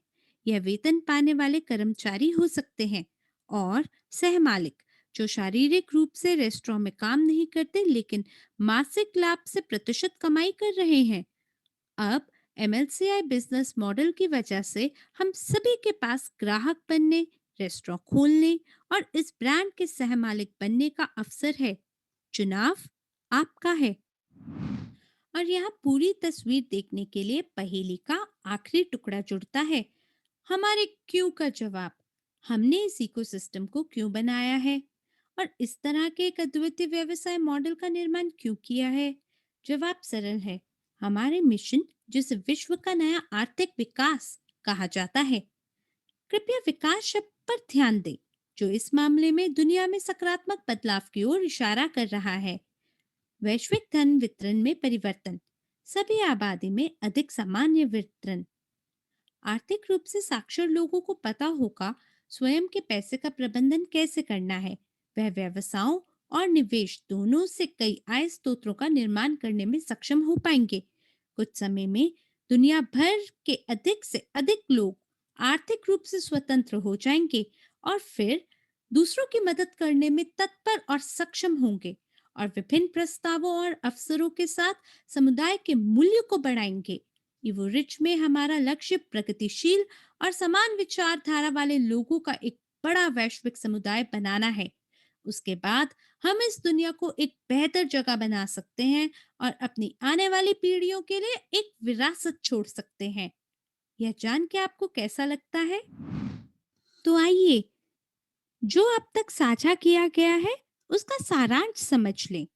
B: यह वेतन पाने वाले कर्मचारी हो सकते हैं, और सहमालिक जो शारीरिक रूप से रेस्टोरेंट में काम नहीं करते लेकिन मासिक लाभ से प्रतिशत कमाई कर रहे हैं। अब एमएलसीआई बिजनेस मॉडल की वजह से हम सभी के पास ग्राहक बनने, रेस्टोरेंट खोलने और इस ब्रांड के सहमालिक बनने का अवसर है। चुनाव आपका है। और यहाँ पूरी तस्वीर देखने के लिए पहेली का आखिरी टुकड़ा जुड़ता है, हमारे क्यों का जवाब। हमने इस इकोसिस्टम को क्यों बनाया है और इस तरह के एक अद्वितीय व्यवसाय मॉडल का निर्माण क्यों किया है। जवाब सरल है, हमारे मिशन, जिसे विश्व का नया आर्थिक विकास कहा जाता है। कृपया विकास शब्द पर ध्यान दें, जो इस मामले में दुनिया में सकारात्मक बदलाव की ओर इशारा कर रहा है। वैश्विक धन वितरण में परिवर्तन, सभी आबादी में अधिक सामान्य वितरण। आर्थिक रूप से साक्षर लोगों को पता होगा स्वयं के पैसे का प्रबंधन कैसे करना है, वह व्यवसायों और निवेश दोनों से कई आय स्रोतों का निर्माण करने में सक्षम हो पाएंगे। कुछ समय में दुनिया भर के अधिक से अधिक लोग आर्थिक रूप से स्वतंत्र हो जाएंगे और फिर दूसरों की मदद करने में तत्पर और सक्षम होंगे और विभिन्न प्रस्तावों और अवसरों के साथ समुदाय के मूल्य को बढ़ाएंगे। इवो रिच में हमारा लक्ष्य प्रगतिशील और समान विचारधारा वाले लोगों का एक बड़ा वैश्विक समुदाय बनाना है। उसके बाद हम इस दुनिया को एक बेहतर जगह बना सकते हैं और अपनी आने वाली पीढ़ियों के लिए एक विरासत छोड़ सकते हैं। यह जान के आपको कैसा लगता है? तो आइए, जो अब तक साझा किया गया है उसका सारांश समझ लें।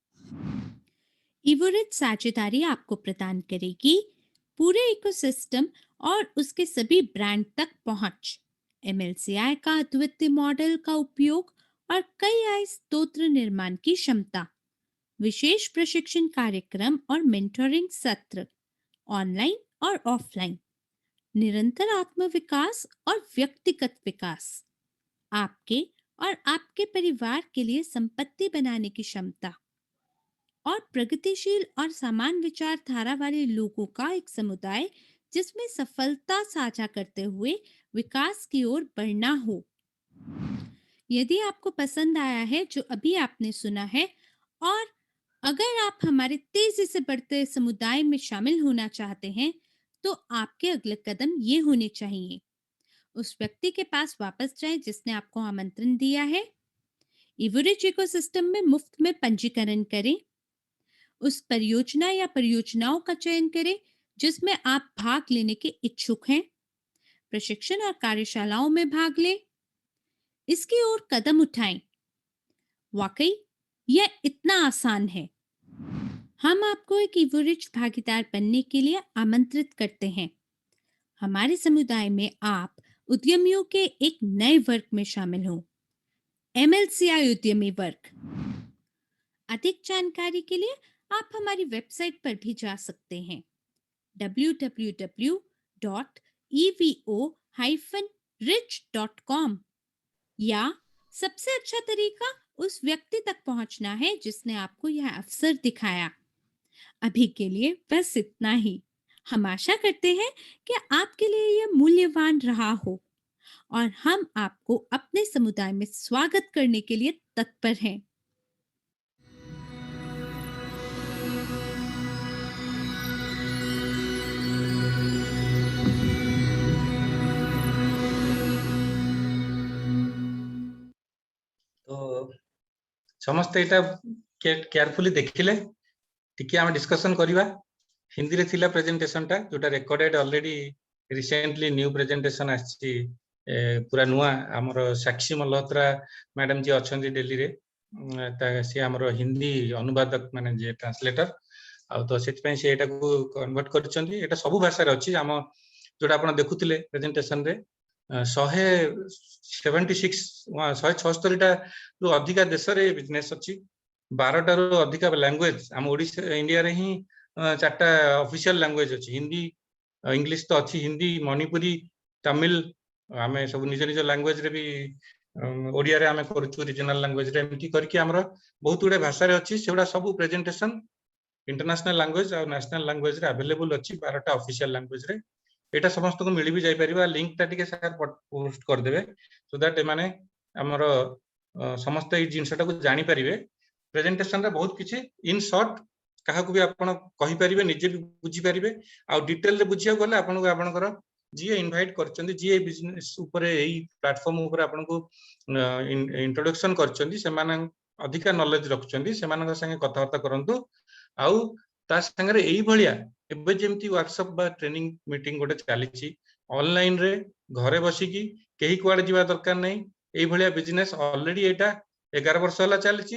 B: इवोरिच साझेदारी आपको प्रदान करेगी पूरे इकोसिस्टम और उसके सभी ब्रांड तक पहुंच, एमएलसीआई का अद्वितीय मॉडल का उपयोग और कई आय स्रोत निर्माण की क्षमता, विशेष प्रशिक्षण कार्यक्रम और मेंटोरिंग सत्र, ऑनलाइन और ऑफलाइन, निरंतर आत्म विकास और व्यक्तिगत विकास, आपके और आपके परिवार के लिए संपत्ति बनाने की क्षमता और प्रगतिशील और समान विचारधारा वाले लोगों का एक समुदाय जिसमें सफलता साझा करते हुए विकास की ओर बढ़ना हो। यदि आपको पसंद आया है जो अभी आपने सुना है और अगर आप हमारे तेजी से बढ़ते समुदाय में शामिल होना चाहते हैं, तो आपके अगले कदम ये होने चाहिए। उस व्यक्ति के पास वापस जाएं जिसने आपको आमंत्रण दिया है। इवोरिच इकोसिस्टम में मुफ्त में पंजीकरण करें। उस परियोजना या परियोजनाओं का चयन करें जिसमें आप भाग लेने के इच्छुक हैं। प्रशिक्षण और कार्यशालाओं में भाग लें। इसकी ओर कदम उठाएं। वाकई यह इतना आसान है। हम आपको एक इवोरिच भागीदार बनने के लिए आमंत्रित करते हैं। हमारे समुदाय में आप उद्यमियों के एक नए वर्ग में शामिल हों, एमएलसीआई उद्यमी वर्ग। अधिक जानकारी के लिए आप हमारी वेबसाइट पर भी जा सकते हैं, www.evo-rich.com। या सबसे अच्छा तरीका उस व्यक्ति तक पहुंचना है जिसने आपको यह अवसर दिखाया। अभी के लिए बस इतना ही। हम आशा करते हैं कि आपके लिए यह मूल्यवान रहा हो और हम आपको अपने समुदाय में स्वागत करने के लिए तत्पर हैं।
A: तो समस्त एटा केयरफुली देखिले टिके हम डिस्कशन करिवा। हिंदी रे थिला प्रेजेंटेशन टा जोटा recorded already recently new presentation आछि पूरा नुआ हमर साक्षी मल्होत्रा मैडम जी अछंती दिल्ली रे से हमर हिंदी अनुवादक माने जे ट्रांसलेटर आ तो सेट पे से एटा को कन्वर्ट करछंती। एटा सब भाषा रे अछि। हम जोटा आपण देखुतिले प्रेजेंटेशन रे 176 176 टा जो अधिका देश रे बिजनेस अछि। 12 टा रो अधिका लैंग्वेज हम ओडिसा इंडिया रे ही 4टा ऑफिशियल लैंग्वेज अछि। हिंदी इंग्लिश तो अछि, हिंदी मणिपुरी तमिल आमे सब निज निज लैंग्वेज रे भी ओडिया रे आमे करछु, रीजनल लैंग्वेज रे एमती करके हमरा बहुत गुडे भाषा रे अछि। सेउडा सब प्रेजेंटेशन इंटरनेशनल लैंग्वेज और नेशनल लैंग्वेज रे अवेलेबल अछि। 12टा ऑफिशियल लैंग्वेज रे एटा समस्त को मिली भी जाई परिबा। लिंक ता टिके सर पोस्ट कर देबे सो दैट माने हमर समस्त ए जिंसटा को जानि परिबे। प्रेजेंटेशन रे बहुत किछि इन शॉर्ट कहा को भी आपण कहि परिबे, निजे भी बुझी परिबे। आ डिटेल रे बुझिया गले आपण को आपणकर जी इनवाइट करचंदी, जी बिजनेस ऊपर एई प्लेटफॉर्म ऊपर आपण को इंट्रोडक्शन करचंदी, से माने अधिका नॉलेज रखचंदी, से मानक संगे कथावार्ता करंतु। आउ ता संगे एई भलिया एबे जेमती वर्कशॉप बा ट्रेनिंग मीटिंग गोटे चलीची ऑनलाइन रे घरे बसी की केही कुआडे जीवा दरकार नै। एई भलिया बिजनेस ऑलरेडी एटा 11 वर्ष होला चलीची।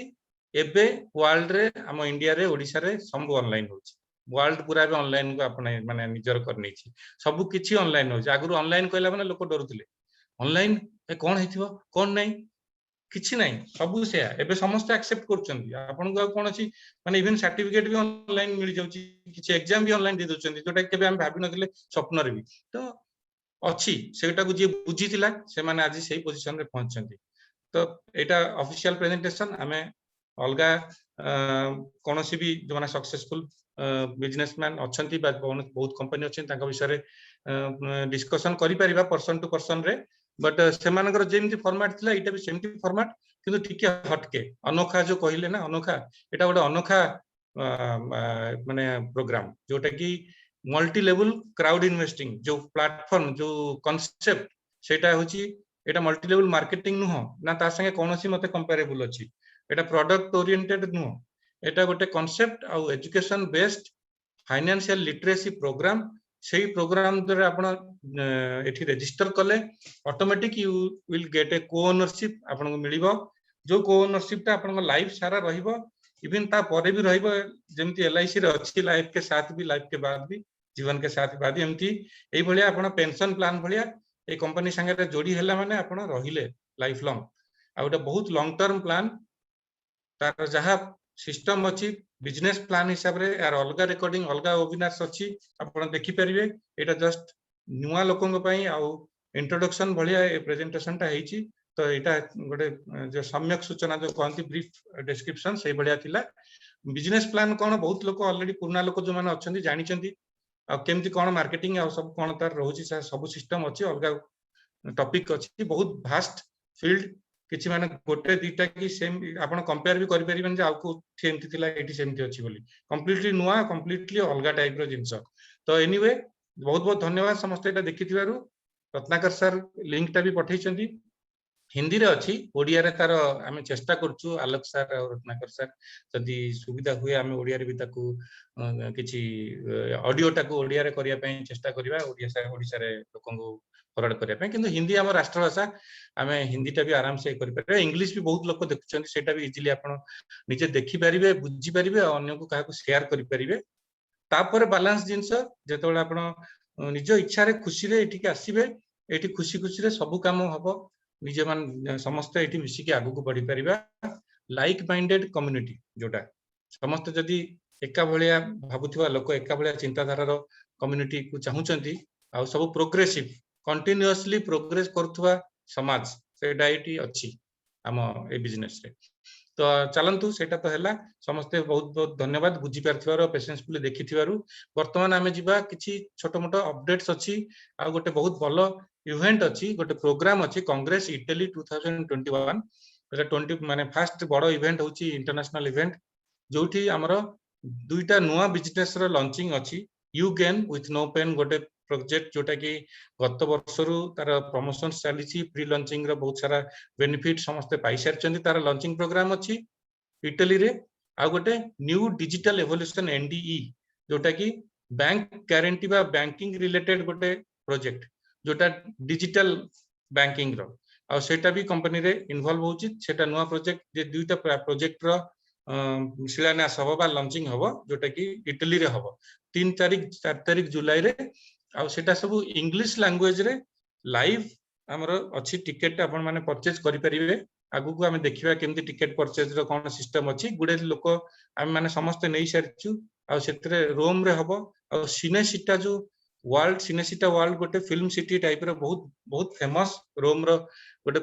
A: एबे वर्ल्ड रे हम इंडिया रे ओडिसा रे सब ऑनलाइन होची। वर्ल्ड पूरा भी ऑनलाइन को आपने माने निजर करनी छी। सब किछि ऑनलाइन होची। आगु ऑनलाइन कहला माने लोक डरुतिले, ऑनलाइन ए कोन हेतिबो कोन नै किछि नै, सब से एबे समस्त एक्सेप्ट करचंदी। आपन को कोन अछि माने इवन सर्टिफिकेट भी ऑनलाइन मिल जाउची, किछि एग्जाम भी ऑनलाइन दे दोचंदी, जोटा केबे हम भाबी नथिले स्वप्न रे भी। तो अछि सेटा को जे बुझितिला से माने आज सही पोजीशन रे पहुंचचंदी। तो एटा ऑफिशियल प्रेजेंटेशन आमे अलगा कौन सी भी जो माने सक्सेसफुल बिजनेसमैन अच्छी बहुत कंपनी अच्छी विषय डिस्कसन करिपरिबा पर्सन टू पर्सन रे बट सेमानकर जेमती फॉर्मेट थिला एटा भी सेमती फॉर्मेट किंतु टिके हटके अनोखा जो कहिले ना अनोखा एटा गोटे अनोखा माने प्रोग्राम जोटा कि मल्टी लेवल क्राउड इन्वेस्टिंग जो प्लेटफॉर्म जो कांसेप्ट सेटा होची एटा मल्टी लेवल मार्केटिंग नुह ना ता संगे कोनोसी मते कंपेरेबल अछि एटा प्रोडक्ट ओरिएंटेड नुह एटा गोटे कांसेप्ट आ education based financial literacy programme सेही प्रोग्राम द्वारा आपण एठी रजिस्टर कले automatic you will get a को ओनरशिप आपण को मिलिबो जो को ओनरशिप ता आपण लाइफ सारा रहिबो इवन ता परे भी रहिबो जेमती एलआईसी रे अछि लाइफ के साथ भी लाइफ के बाद भी जीवन के साथ बाद एमती एई भलिया आपण पेंशन प्लान भलिया ए कंपनी संगे रे जोडी हैला माने आपण रहिले लाइफ लॉन्ग आ ओटा बहुत लॉन्ग टर्म प्लान तार जहा सिस्टम अछि बिजनेस प्लान हिसाब रे यार अलगा रिकॉर्डिंग अलगा वेबिनार्स अछि आपण देखि परिबे एटा जस्ट नुवा लोकन पई आ इंट्रोडक्शन भलिया ए प्रेजेंटेशन ता हेची तो एटा गोटे जो सम्यक सूचना जो कहंती ब्रीफ डिस्क्रिप्शन से भलिया थिला बिजनेस प्लान कोन बहुत लोक ऑलरेडी पुराना लोक जो माने अछंती जानि चंती आ केमती कोन मार्केटिंग आ सब कोन तार रहउची सब सिस्टम अछि अलगा टॉपिक अछि बहुत वास्ट फील्ड किछि माने गोटे दीटा की सेम आपण कंपेयर भी करि परिबेन जे आउको सेमती थिला एटी सेमती अछि बोली कंप्लीटली नुवा कंप्लीटली अलगा टाइप रो जिंस तो एनीवे बहुत बहुत धन्यवाद समस्त एटा देखिथिबारु रत्नाकर सर लिंक टा भी पठै चंती हिंदी रे अछि ओडिया रे तार आमे चेष्टा करछु आलोक सर और रत्नाकर सर जदी सुविधा हुए आमे ओडिया रे भी ताकू किछि ऑडियो टाकू ओडिया रे करिया पई चेष्टा करिबा ओडिसा रे लोकन को फॉरवर्ड करिया पई किंतु हिंदी हमर राष्ट्रभाषा आमे हिंदी टा भी आराम से करि परिबे इंग्लिश भी बहुत लोक देखुचंती सेटा भी इजीली आपण निजे देखि परिबे बुझी परिबे और अन्य को काहा को शेयर करि परिबे तापर बैलेंस जिंस जेतोळे आपण निज इच्छा रे खुशी रे एठी के आसीबे एठी खुशी खुशी रे सब काम हबो निजे मान समस्त एठी मिसी के आगु को बढ़ी परिबा लाइक माइंडेड कम्युनिटी जोटा समस्त जदी एका भलिया भाबुथिबा लोक एका भलिया चिंताधारा रो कम्युनिटी को चाहुचंती आ सब प्रोग्रेसिव कंटीन्यूअसली प्रोग्रेस करथुवा समाज सेटा एठी अछि हम ए बिजनेस रे तो चलंतु सेटा तो हैला समस्त बहुत बहुत धन्यवाद बुझी परथिवारो पेशेंसफुली देखिथिवारु वर्तमान आमे जिबा किछि छोटो मोटो अपडेट्स अछि आ गोटे बहुत भलो इवेंट अछि गोटे प्रोग्राम अछि कांग्रेस इटली 2021 एटा 20 माने फर्स्ट बडो इवेंट होछि इंटरनेशनल इवेंट जोठी हमरो दुईटा नुवा बिजनेस रो लॉन्चिंग अछि you gain with no pain गोटे प्रोजेक्ट जोटा कि गत वर्षरु तार प्रमोशन चली प्री लॉन्चिंग रो बहुत सारा बेनिफिट समस्त पाई सारचंती तार लॉन्चिंग प्रोग्राम अछि इटली रे आ गोटे न्यू डिजिटल एवोल्यूशन एनडीई जोटा कि बैंक गारंटी बा बैंकिंग रिलेटेड गोटे प्रोजेक्ट जोटा डिजिटल बैंकिंग रो आ सेटा भी कंपनी रे इन्वॉल्व होछि सेटा नुवा प्रोजेक्ट जे दुईटा प्रोजेक्ट रो शिलान्यास हबो बा लॉन्चिंग हबो जोटा कि इटली रे हबो 3 तारिख 4 तारिख जुलाई रे आ सेटा सब इंग्लिश लैंग्वेज रे लाइव हमरो अछि टिकट आपण माने परचेज करि परिबे आगु को हमें देखिबा केमती टिकट परचेज रो कोन सिस्टम अछि गुडे लोक हम माने समस्त नै सारछु आ सेतरे रोम रे हबो आ सिनेसिटा जो वर्ल्ड सिनेसिटा वर्ल्ड गोटे फिल्म सिटी टाइप रो बहुत बहुत फेमस रोम रो गोटे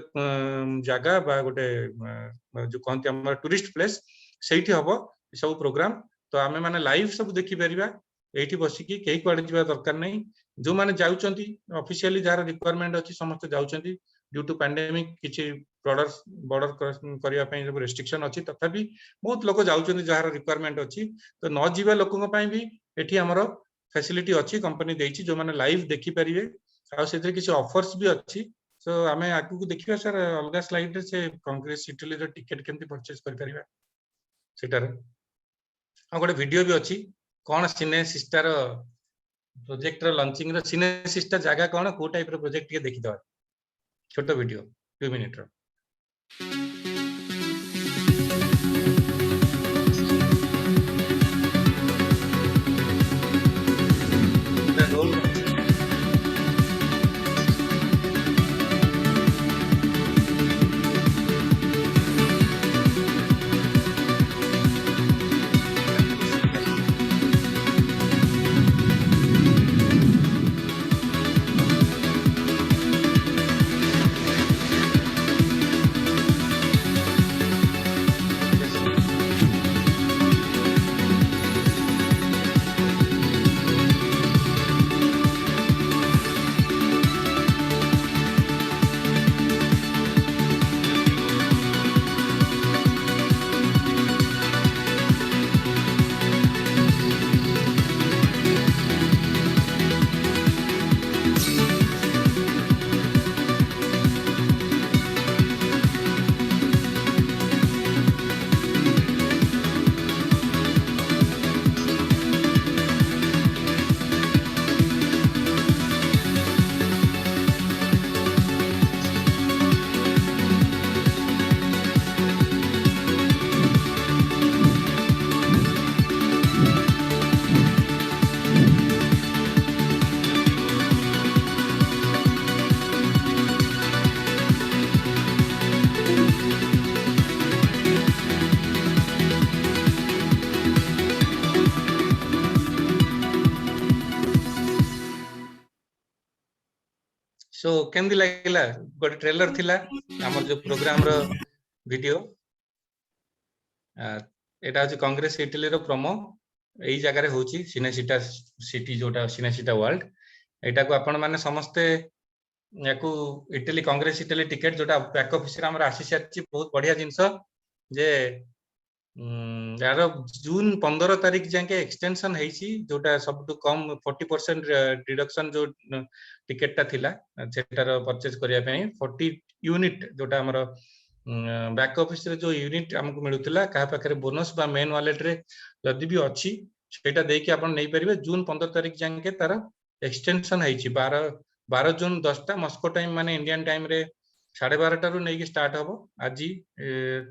A: जगह बा गोटे जो कोनते हमर टूरिस्ट प्लेस सेठी हबो सब प्रोग्राम तो हमें माने लाइव सब देखि परिबा एठी बसी की केही कोड जिबा दरकार नै जो माने जाउचंती ऑफिशियली जार रिक्वायरमेंट अछि समस्त जाउचंती ड्यू टू पैंडेमिक किछि बॉर्डर करिया पई सब रेस्ट्रिक्शन अछि तथापि बहुत लोक जाउचंती जार रिक्वायरमेंट अछि तो न जिबा लोकन पई भी एठी हमरो फैसिलिटी अछि कंपनी देछि जो माने लाइव देखि परिबे आ सेते किछि ऑफर्स भी अछि सो हमें आगु को देखिबा सर अलगा स्लाइड रे से कांग्रेस इटली रो टिकट केमती परचेज कर परिबा सेटार आ गोटे वीडियो भी अछि कोन सिनेसिस्टा रो प्रोजेक्ट रो लॉन्चिंग रो सिनेसिस्टा जगह कोन को टाइप रो प्रोजेक्ट के देखि दवा छोटो वीडियो 2 मिनिट रो सो केमती लागला गोटे ट्रेलर थिला हमर जो प्रोग्राम रो वीडियो एटा अछि कांग्रेस इटली रो प्रोमो एई जगह रे होची सिनेसिटा सिटी जोटा सिनेसिटा वर्ल्ड एटा को आपण माने समस्ते याकू इटली कांग्रेस इटली टिकेट जोटा बैक ऑफिस रे हमर आसी साची बहुत बढ़िया जिंस जे यार जून 15 तारीख जाके एक्सटेंशन हेची जोटा सब कम 40% रिडक्शन जो टिकेट ता थिला सेटार परचेज करिया पई 40 यूनिट जोटा हमर बैक ऑफिस रे जो यूनिट हमको मिलुतला का पाखरे बोनस बा मेन वॉलेट रे जदी भी अछि सेटा देकी आपण नै परिबे जून 15 तारीख जाके तार एक्सटेंशन हेची 12 जून 10 टा मस्को टाइम माने इंडियन टाइम रे 12:30 टारू नै की स्टार्ट हबो आजी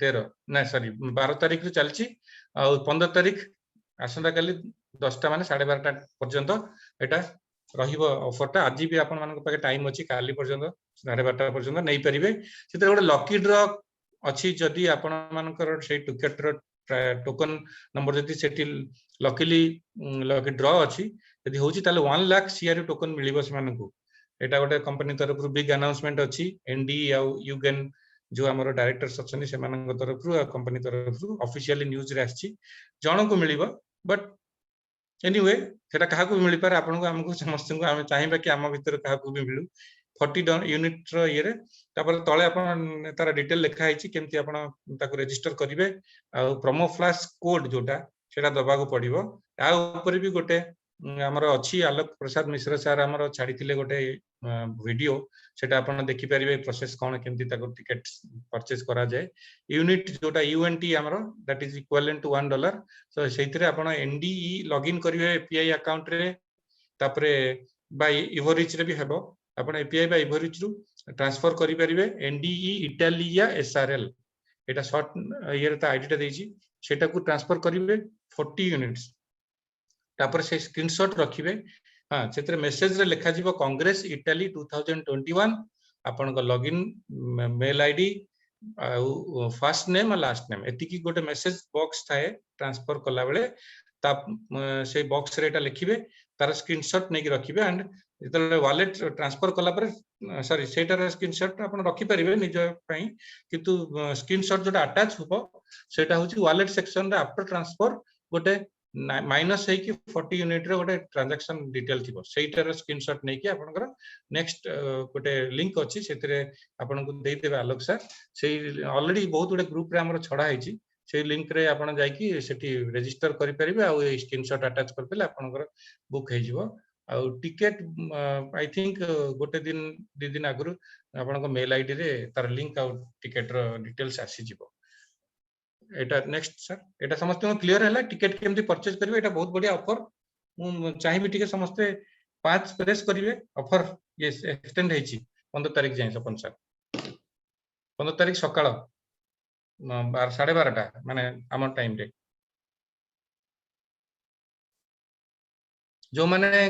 A: 13 ना सॉरी 12 तारीख रे चलची आ 15 तारीख आसंता काली 10 टा माने 12:30 टा पर्यंत एटा रहिबो ऑफर टा आजी भी आपण मानक पाके टाइम अछि काली पर्यंत 12:30 टा पर्यंत नै परिबे सेते गोटे लकी ड्रॉ अछि जदी आपण मानकर से टिकट रो टोकन नंबर जदी सेटी लकीली लकी ड्रॉ अछि जदी होची ताले 1 लाख सीआर टोकन मिलिबो से मानकू एटा गोटे कंपनी तरफ बिग अनाउंसमेंट अछि एनडी आ युगन जो हमर डायरेक्टर्स अछनी से मानक तरफ कंपनी तरफ ऑफिशियली न्यूज रे आछि जण को मिलिबो बट एनीवे सेटा काहा को मिलि पारे आपन को हमको समस्त को हम चाहिबा कि हम भीतर काहा को भी मिलु 40 यूनिट रो ये रे तापर तळे आपन तार डिटेल लिखा हिची केमती आपन ताको रजिस्टर करिवे आ प्रोमो फ्लैश कोड जोटा सेटा दबा को पड़िबो आ ऊपर भी गोटे हमर अछि आलोक प्रसाद मिश्र सर हमर छाडी थिले गोटे वीडियो सेटा आपण देखि परिबे प्रोसेस कोन केमती ताको टिकट परचेज करा जाय यूनिट जोटा यूएनटी हमर दैट इज इक्विवेलेंट टू $1 सो सेइतरे आपण एनडीई लॉगिन करिवे एपीआई अकाउंट रे तापरे बाय इवोरिच रे भी हेबो आपण एपीआई बाय इवोरिच रु ट्रांसफर करि परिबे एनडीई इटालिया एसआरएल एटा शॉर्ट ईयर ता आईडी ता देछि सेटा को ट्रांसफर करिवे 40 यूनिट्स तापर से स्क्रीनशॉट रखिबे हां सेतरे मेसेज रे लिखा जिवो कांग्रेस इटाली 2021 आपन को login mail ID first name और लास्ट नेम एति की गोटे मेसेज बॉक्स थाए ट्रांसफर कला बेले ता से बॉक्स रे एटा लिखिबे तार स्क्रीनशॉट नै की रखिबे एंड जेतले वॉलेट ट्रांसफर कला पर सॉरी सेटार स्क्रीनशॉट आपन रखि परिबे निज पई किंतु स्क्रीनशॉट जोटा अटैच होबो सेटा होची वॉलेट सेक्शन रे आफ्टर ट्रांसफर गोटे माइनस है कि 40 यूनिट रे गोटे ट्रांजैक्शन डिटेल थिबो सेटार स्क्रीनशॉट नै कि आपनकर नेक्स्ट गोटे लिंक अछि सेतरे आपन को देइ देबे आलोक सर से ऑलरेडी बहुत गोटे ग्रुप रे हमर छडा हैछि से लिंक रे आपन जाय कि सेठी रजिस्टर करि परिबे आ ए स्क्रीनशॉट अटैच कर देले आपनकर बुक हे जिवो आ टिकट आई थिंक गोटे दिन दि दिन आगरु आपन को मेल आईडी रे तार लिंक आ टिकट रो डिटेल्स आसी जिवो एटा नेक्स्ट सर एटा समस्त क्लियर हैला टिकट केमती परचेज करिवे एटा बहुत बढ़िया ऑफर मु चाहिबी टिके समस्त 5 प्रेस करिवे ऑफर ये एक्सटेंड हेची 15 तारिख जाय सपन सर 15 तारिख सकाळ 12:30 टा माने हमर टाइम रे जो माने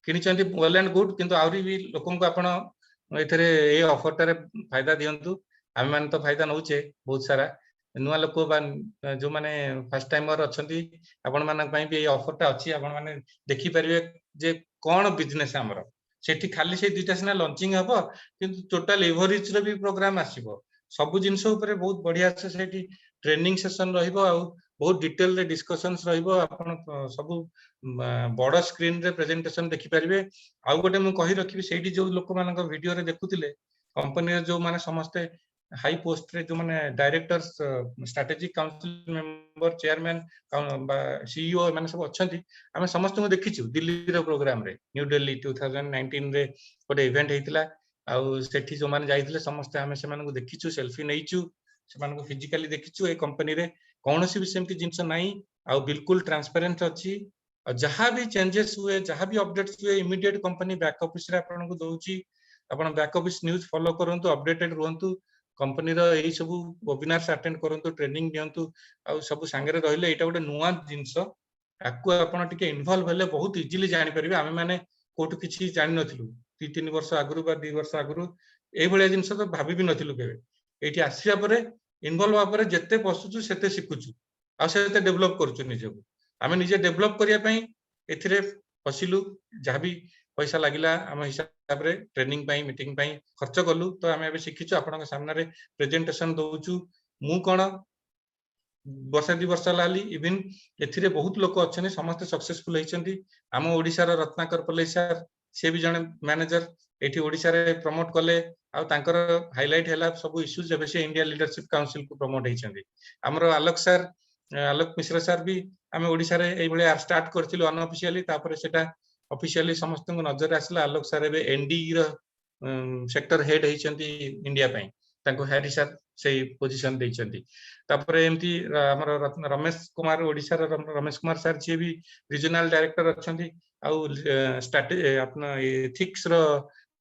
A: किनि चंती वेल एंड गुड किंतु आउरी भी लोकन को आपण एथरे ए ऑफर टारे फायदा दियंतु हम मान तो फायदा नउचे बहुत सारा नुआ लोक जो माने फर्स्ट टाइमर अछंती आपण मानक पई भी ए ऑफर ता अछि आपण माने देखि परिवे जे कोन बिजनेस हमर सेठी खाली से दुटा सिना लॉन्चिंग हबो किंतु टोटल एवरेज रे भी प्रोग्राम आसीबो सब जिंस ऊपर बहुत बढ़िया से सेठी ट्रेनिंग सेशन रहिबो आ बहुत डिटेल रे डिस्कशंस रहिबो आपण सब बड़ स्क्रीन रे प्रेजेंटेशन देखि परिवे आ गोटे मु कहि रखिबी सेठी जो लोक मानक वीडियो रे देखुतिले कंपनी रे जो माने समस्त हाई पोस्ट रे जो माने directors strategic council member chairman CEO माने सब अछंती हमें समस्त को देखिछु दिल्ली रो प्रोग्राम रे न्यू दिल्ली 2019 रे गोटे इवेंट हेतिला आ सेठी जो माने जाइतिले समस्त हमें से माने को देखिछु सेल्फी नैछु से माने को फिजिकली देखिछु ए कंपनी रे कोनोसी भी सेमती जिंस नाही आ बिल्कुल ट्रांसपेरेंट अछि जहां भी चेंजेस हुए जहां भी अपडेट्स हुए इमीडिएट कंपनी बैक ऑफिस रे आपन को दोउची आपन बैक ऑफिस न्यूज़ फॉलो करंतु अपडेटेड रहंतु कंपनी रो एई सब वेबिनार्स अटेंड करंतु ट्रेनिंग दियंतु आ सब संगे रहिले एटा गोटे नुवा जिंस आकु आपन टिके इन्वॉल्व भेले बहुत इजीली जानि परिबे आमे माने कोट किछि जानि नथिलु 3 वर्ष आगरु बा 2 वर्ष आगरु एई भले जिंस तो भाबी भी नथिलु केबे एठी आसिया परे इन्वॉल्व आपरे जत्ते पसुचु सेते सिकुचु आ सेते डेवलप करचु निजेको आमे निजे डेवलप करिया पई एथिरे फसिलु जाबी पैसा लागिला आम हिसाब रे ट्रेनिंग पाई मीटिंग पाई खर्च कलु तो आम ए शिखिछु आपन सामने प्रेजेंटेशन दउछु मु कोन वर्ष 2 वर्ष लाली इवन एथिरे बहुत लोक अच्छे समस्त सक्सेसफुल होइछंती आम ओडिसा रो रत्नाकर पल्लई सर से भी जने मैनेजर एठी ओडिसा रे प्रमोट कले आ तांकर हाइलाइट हैला सब इश्यूज जबे से इंडिया लीडरशिप काउंसिल को प्रमोट होइछंती हमरो आलोक सर आलोक मिश्र सर भी आम ओडिसा रे एई बळे स्टार्ट करथिलु अनऑफिशियली तापर सेटा ऑफिशियली समस्त को नजर आसला आलोक सर एबे एनडी रो सेक्टर हेड होइछंती इंडिया पई तांको हैरी सर से पोजीशन देइछंती तापर एमती हमर रमेश कुमार ओडिसा रो रमेश कुमार सर जे भी रीजनल डायरेक्टर अछंती आउ स्ट्रेटजी अपना एथिक्स रो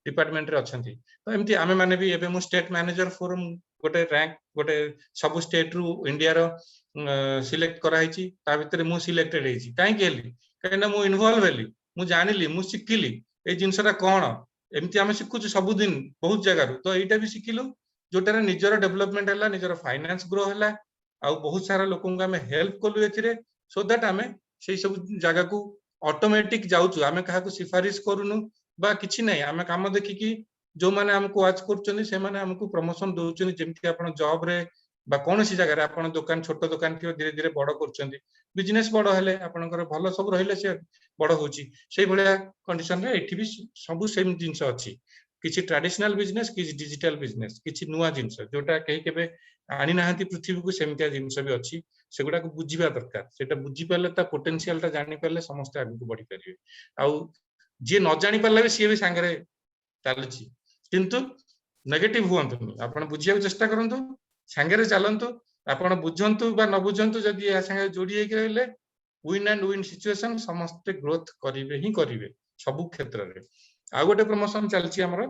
A: डिपार्टमेंट रे अछंती तो एमती आमे माने भी एबे मु स्टेट मैनेजर फोरम गोटे रैंक गोटे सब स्टेट रु इंडिया रो सिलेक्ट करा हिची ता भितरे मु सिलेक्टेड हिची काई केली काईना मु इन्वॉल्व हेली मु जानिली मु सिखिली ए जिंसटा कोन एमती आमे सिखुछु सब दिन बहुत जगह रु तो एटा भी सिखिलु जोटारे निजर डेवलपमेंट हैला निजर फाइनेंस ग्रो हैला आ बहुत सारा लोकन को आमे हेल्प कलु एथिरे सो दैट आमे सेई सब जगह को ऑटोमेटिक जाउछु आमे काहा को सिफारिश करूनु बा किछि नै आमे काम देखि कि जो माने हमको वाच करचनी से माने हमको प्रमोशन दोचनी जेमति आपण जॉब रे बा कोनोसी जगह रे आपण दुकान छोटो दुकान थियो धीरे धीरे बड़ करचंती बिजनेस बड़ हेले आपणकर भलो सब रहिले से बड़ होची सेई भलिया कंडीशन रे एठी भी सब सेम जिंस अछि किछि ट्रेडिशनल बिजनेस किछि डिजिटल बिजनेस किछि नुवा जिंस जोटा कहि केबे आनी नाहंती पृथ्वी को सेमतिया जिंस भी अछि सेगुडा को बुझिबा दरकार सेटा बुझि पाले ता पोटेंशियल ता जानि पाले समस्त आगु को बढ़ी परिबे आउ जे न जानि पाले भी सी भी संगरे चालुची किंतु नेगेटिव हुअंतु आपण बुझिया चेष्टा करंतु संगरे चलंतु आपण बुझंतु बा न बुझंतु जदी या संगे जोडी हेक रहले विन एंड विन सिचुएशन समस्त ग्रोथ करिवे ही करिवे सब क्षेत्र रे आ गोटे प्रमोशन चलची हमरो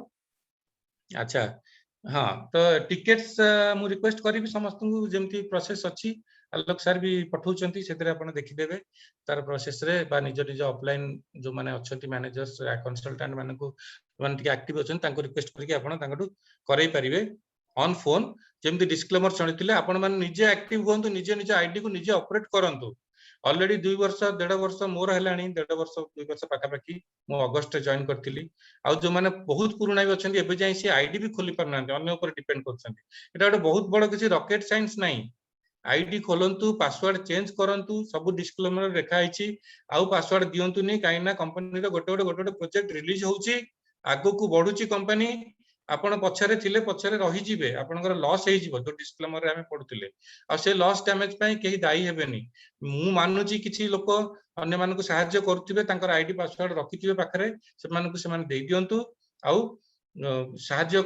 A: अच्छा हाँ तो टिकेट्स मु रिक्वेस्ट करी समस्त को जेमती प्रोसेस अछि आलोक सर भी पठौचंती सेतरे आपण देखि देबे तार प्रोसेस रे बा निज निज ऑफलाइन जो माने अछंती मैनेजर्स या कंसल्टेंट माने को माने टिके एक्टिव अछन तांको रिक्वेस्ट करके आपण तांकटू करई परिबे ऑन फोन जेमती डिस्क्लेमर चणितिले आपण माने निजे एक्टिव होंतु निजे निजे आईडी को निजे ऑपरेट करंतु ऑलरेडी 2 वर्ष 1.5 वर्ष मोर हेलानी 1.5 वर्ष 2 वर्ष पाका पाकी मो अगस्त जॉइन करथिली आ जो माने बहुत पुराना भी अछंती एबे जाई से आईडी भी खोली परना अन्य ऊपर डिपेंड करछंती एटा ଗୋଟେ बहुत बड़ किछि रॉकेट साइंस नाही आईडी खोलंतु पासवर्ड चेंज करंतु सब डिस्क्लेमर रेखा आइछि आउ पासवर्ड दियंतु नै काइना कंपनी रो गोटे प्रोजेक्ट रिलीज होउछि आगो को बढ़ुछि कंपनी आपण पछरे थिले पछरे रहि जिवे आपनकर लॉस हेइ जिवो जो डिस्क्लेमर रे हमें पढुतिले आ से लॉस डैमेज पई केही दाई हेबेनी मु मानुची किछि लोक अन्य मानको सहाय्य करथिबे तांकर आईडी पासवर्ड रखिथिबे पाखरे से मानको से माने देई दियंतु आउ सहाय्य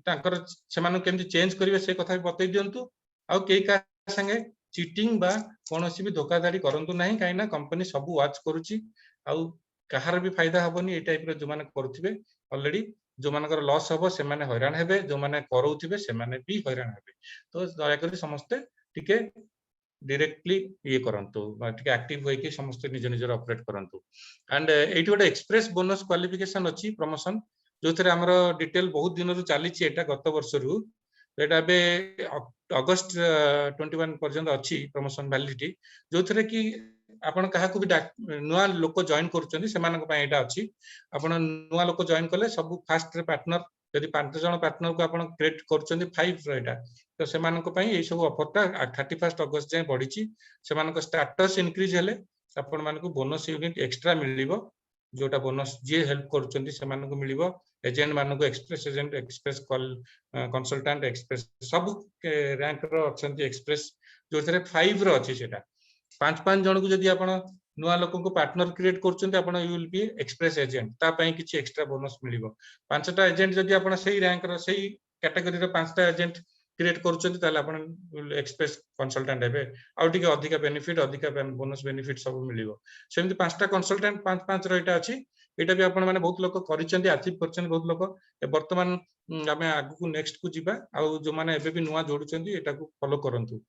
A: तांकर से मानको केमति चेंज करिवे से कथा बतै दियंतु आउ केही का संगे चीटिंग बा कोनोसी भी धोखाधड़ी करंतु नाही काइना कंपनी सब वाच करूची आउ कहार भी फायदा हबनी ए टाइप रो जो माने करथिबे ऑलरेडी जो मानकर लॉस हबो से माने हैरान हेबे जो माने करौथिबे से माने भी हैरान हेबे तो दया करी समस्त टिके डायरेक्टली ये करंतु बा टिके एक्टिव होई कि समस्त निज निजर ऑपरेट करंतु एंड एठी गोटे एक्सप्रेस बोनस क्वालिफिकेशन अछि प्रमोशन जो थरे हमरो डिटेल बहुत दिन रु चाली छि एटा गत वर्ष रु एटा बे अगस्त 21 पर्यंत अछि प्रमोशन वैलिडिटी जो थरे कि आपण काहा को भी नुआ लोक जॉइन करचंदी सेमानक पय एटा अछि आपण नुआ लोक जॉइन कले सब फास्ट रे पार्टनर यदि 5 जण पार्टनर को आपण क्रिएट करचंदी 5 रो एटा तो सेमानक पय ए सब ऑफर ता 31 अगस्त जे बढ़ी छि सेमानक स्टेटस इंक्रीज हेले आपण मानको बोनस यूनिट एक्स्ट्रा मिलिबो जोटा बोनस जे हेल्प करचंदी सेमानक मिलिबो एजेंट मानको express agent express call consultant express सब रैंक रो अछंती एक्सप्रेस जो थरे 5 रो अछि सेटा 5 जण को जदी आपण नुआ लोक को पार्टनर क्रिएट करचंती आपण you will be express agent ता पय किछि एक्स्ट्रा बोनस मिलिबो 5टा एजेंट जदी आपण सेही रैंक रो सेही कैटेगरी रो 5टा एजेंट क्रिएट करचंती ताले आपण एक्सप्रेस कंसल्टेंट हेबे आ टिके अधिका बेनिफिट अधिका बोनस बेनिफिट सब मिलिबो सेमति 5टा कंसल्टेंट 5 रो एटा अछि एटा भी आपण माने बहुत लोक करिसंती अचीव करछन बहुत लोक वर्तमान हमें आगु को नेक्स्ट को जिबा आ जो माने एबे भी नुआ जोडुचंती एटा को फॉलो करंतु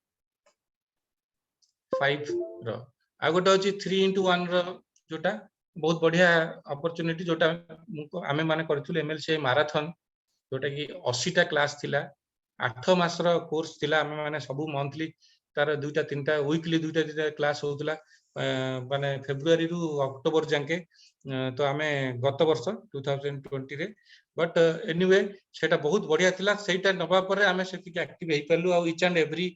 A: 5 रो आ गोटे अछि 3x1 रो जोटा बहुत बढ़िया अपॉर्चुनिटी जोटा आमे माने करथुले एमएलसी मैराथन जोटा कि 80टा क्लास थिला 8 मास रो कोर्स थिला आमे माने सब मंथली तार दुईटा तीनटा वीकली दुईटा तीनटा क्लास होतला माने फेब्रुआरी रु अक्टोबर जाके तो आमे गत वर्ष 2020 रे बट एनीवे सेटा बहुत बढ़िया थिला सेटा नबा परे आमे सेति एक्टिव हेई परलु आ ईच एंड एवरी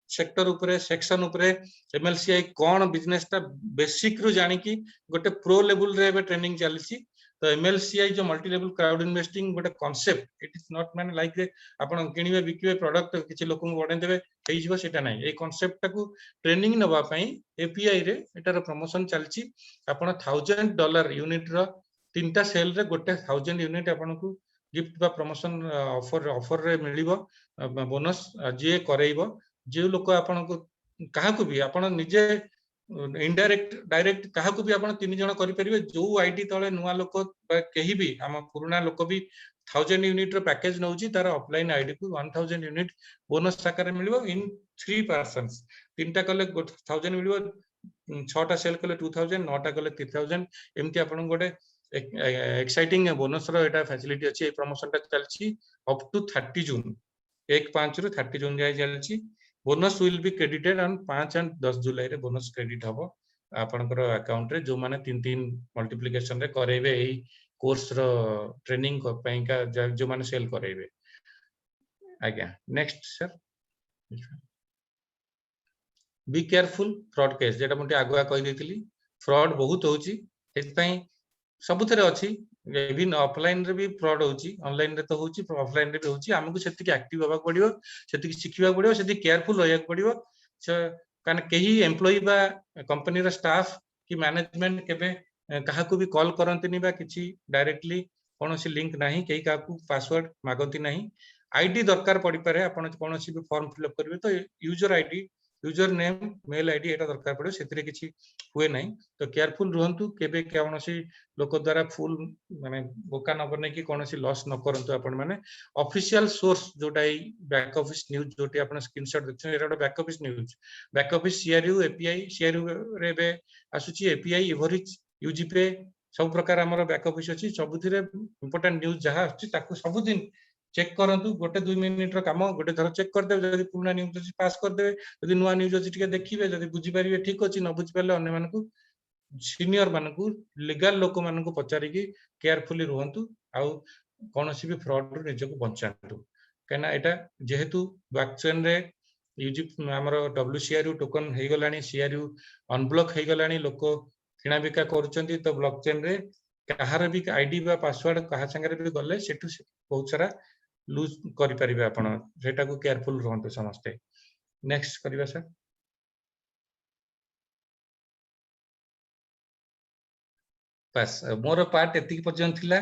A: सेक्टर उपरे सेक्शन उपरे एमएलसीआई कोन बिजनेस ता बेसिक रु जानि कि गोटे प्रो लेवल रे बे ट्रेनिंग चलिछि तो एमएलसीआई जो मल्टी लेवल क्राउड इन्वेस्टिंग गोटे कांसेप्ट इट इज नॉट माने लाइक आपण किनिबे बिकिबे प्रोडक्ट किछि लोकन बडे देबे हेइ जिवो सेटा नै ए कांसेप्ट टाकू ट्रेनिंग नबा पई एपीआई रे एटार प्रमोशन चलछि आपण $1000 यूनिट रो तीनटा सेल रे गोटे 1000 यूनिट आपण को गिफ्ट बा प्रमोशन ऑफर रे मिलिबो बोनस जे करैबो जे लोक आपण को काहा को भी आपण निजे इनडायरेक्ट डायरेक्ट काहा को भी आपण तीन जण करि परिबे जो आईडी तळे नुवा लोक केही भी हम पुराना लोक भी 1000 यूनिट रो पैकेज नउची तार ऑफलाइन आईडी को 1000 यूनिट बोनस साकार मिलिबो इन 3 पर्सन्स तीनटा कले 1000 मिलिबो 6टा सेल कले 2000 9टा कले 3000 एमती आपण गोटे एक्साइटिंग बोनस रो एटा फैसिलिटी अछि ए प्रमोशन ता चलछि अप टू 30 जून 1-5 रु 30 जून जाय चलछि bonus will be credited on 5 and 10 July रे बोनस क्रेडिट हबो आपनकर अकाउंट रे जो माने 3 मल्टीप्लिकेशन रे करेबे एई कोर्स रो ट्रेनिंग को पैका जो माने सेल करेबे आज्ञा next sir be careful fraud case जेटा मोटे आगुआ कहि देतिली फ्रॉड बहुत होची एत पई सबुथरे अछि इवन ऑफलाइन रे भी फ्रॉड होची ऑनलाइन रे तो होची ऑफलाइन रे भी होची हमकु सेति के एक्टिव होबा पड़ियो सेति के सिखिबा पड़ियो सेति केयरफुल रहया पड़ियो कान केही एम्प्लॉय बा कंपनी रा स्टाफ कि मैनेजमेंट केबे काहा को भी कॉल करंतनी बा किछि डायरेक्टली कोनोसी लिंक नाही केही का को पासवर्ड मागंती नाही आईडी दरकार पड़ी पारे आपण कोनोसी भी फॉर्म फिल अप करबे तो user ID user name mail ID एटा दरकार पड़े सेतिरे किछि हुए नाही तो केयरफुल रहंतु केबे कोनोसी लोक द्वारा फुल माने बोका न बने कि कोनोसी लॉस न करंतु आपण माने ऑफिशियल सोर्स जोटा बैक ऑफिस न्यूज जोटी आपण स्क्रीनशॉट देखछन एटा back office news back office CRU API CRU रे बे आसुची एपीआई एवरेज यूजीपे सब प्रकार हमर बैक ऑफिस अछि सबुथिरे इंपोर्टेंट न्यूज जहा अछि ताकू सब दिन चेक करंतु गोटे 2 मिनिट रो काम गोटे थर चेक कर देबे जदी पुराना न्यूज अछि पास कर देबे जदी नुवा न्यूज अछि टिके देखिबे जदी बुझी परिबे ठीक अछि न बुझी परले अन्य मानकू सीनियर मानकू लीगल लोक मानकू पचारि की केयरफुली रहंतु आ कोनोसी भी फ्रॉड रो निजको बंचांतु केना एटा जेहेतु ब्लॉकचेन रे यूजी हमर डब्ल्यूसीआरयू टोकन हे गलानी सीआरयू अनब्लॉक हे गलानी लोक किना बिका करचंती तो ब्लॉकचेन रे कहार भी आईडी बा पासवर्ड कहा संगे भी गले सेटु बहुत सारा लूज करि परिबे आपण सेटा को केयरफुल रहंतु समस्ते नेक्स्ट करिबा सर बस मोर पार्ट एतिक पर्यंत थिला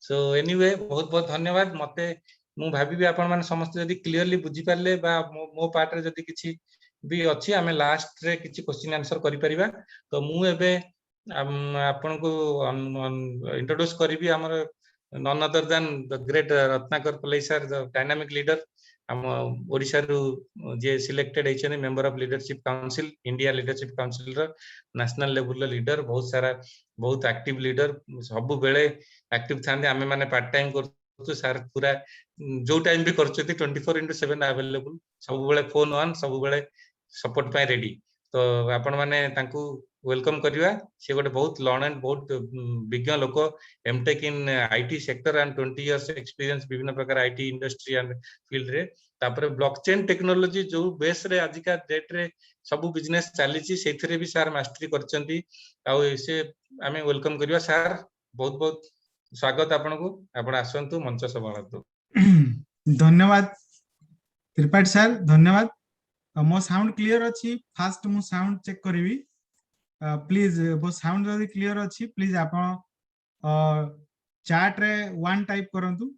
A: सो एनीवे बहुत बहुत धन्यवाद मते मु भाबी आपण माने समस्त जदी क्लियरली बुझी पारले बा मो पार्ट रे जदी किछि भी अछि हमें लास्ट रे किछि क्वेश्चन आंसर करि परिबा तो मु एबे आपण को इंट्रोड्यूस करिबी हमर none other than the great Ratnakar Pallai sir the dynamic leader हम ओडिशा रु जे सिलेक्टेड एचने member of leadership council India leadership council रो नेशनल लेवल लीडर बहुत सारा बहुत एक्टिव लीडर सब बेले एक्टिव थांदे हमें माने पार्ट टाइम करछु सर पूरा जो टाइम भी करछथि 24/7 अवेलेबल सब बेले फोन ऑन सब बेले सपोर्ट पाए रेडी तो आपण माने तांकू वेलकम करिवा से गोटे बहुत लर्न एंड बहुत विज्ञ लोक MTech in IT sector and 20 years experience विभिन्न प्रकार आईटी इंडस्ट्री एंड फील्ड रे तापर ब्लॉकचेन टेक्नोलॉजी जो बेस रे आजिका डेट रे सब बिजनेस चली से भी सर मास्टरी करचंती आ से आमे वेलकम करिवा सर बहुत बहुत स्वागत आपन को आपण आसंतु मंच संभालतु
C: धन्यवाद त्रिपाठी सर धन्यवाद मो साउंड क्लियर अछि फास्ट मु साउंड चेक करिवि प्लीज वो साउंड जदी क्लियर अछि प्लीज आपण चैट रे 1 टाइप करंतु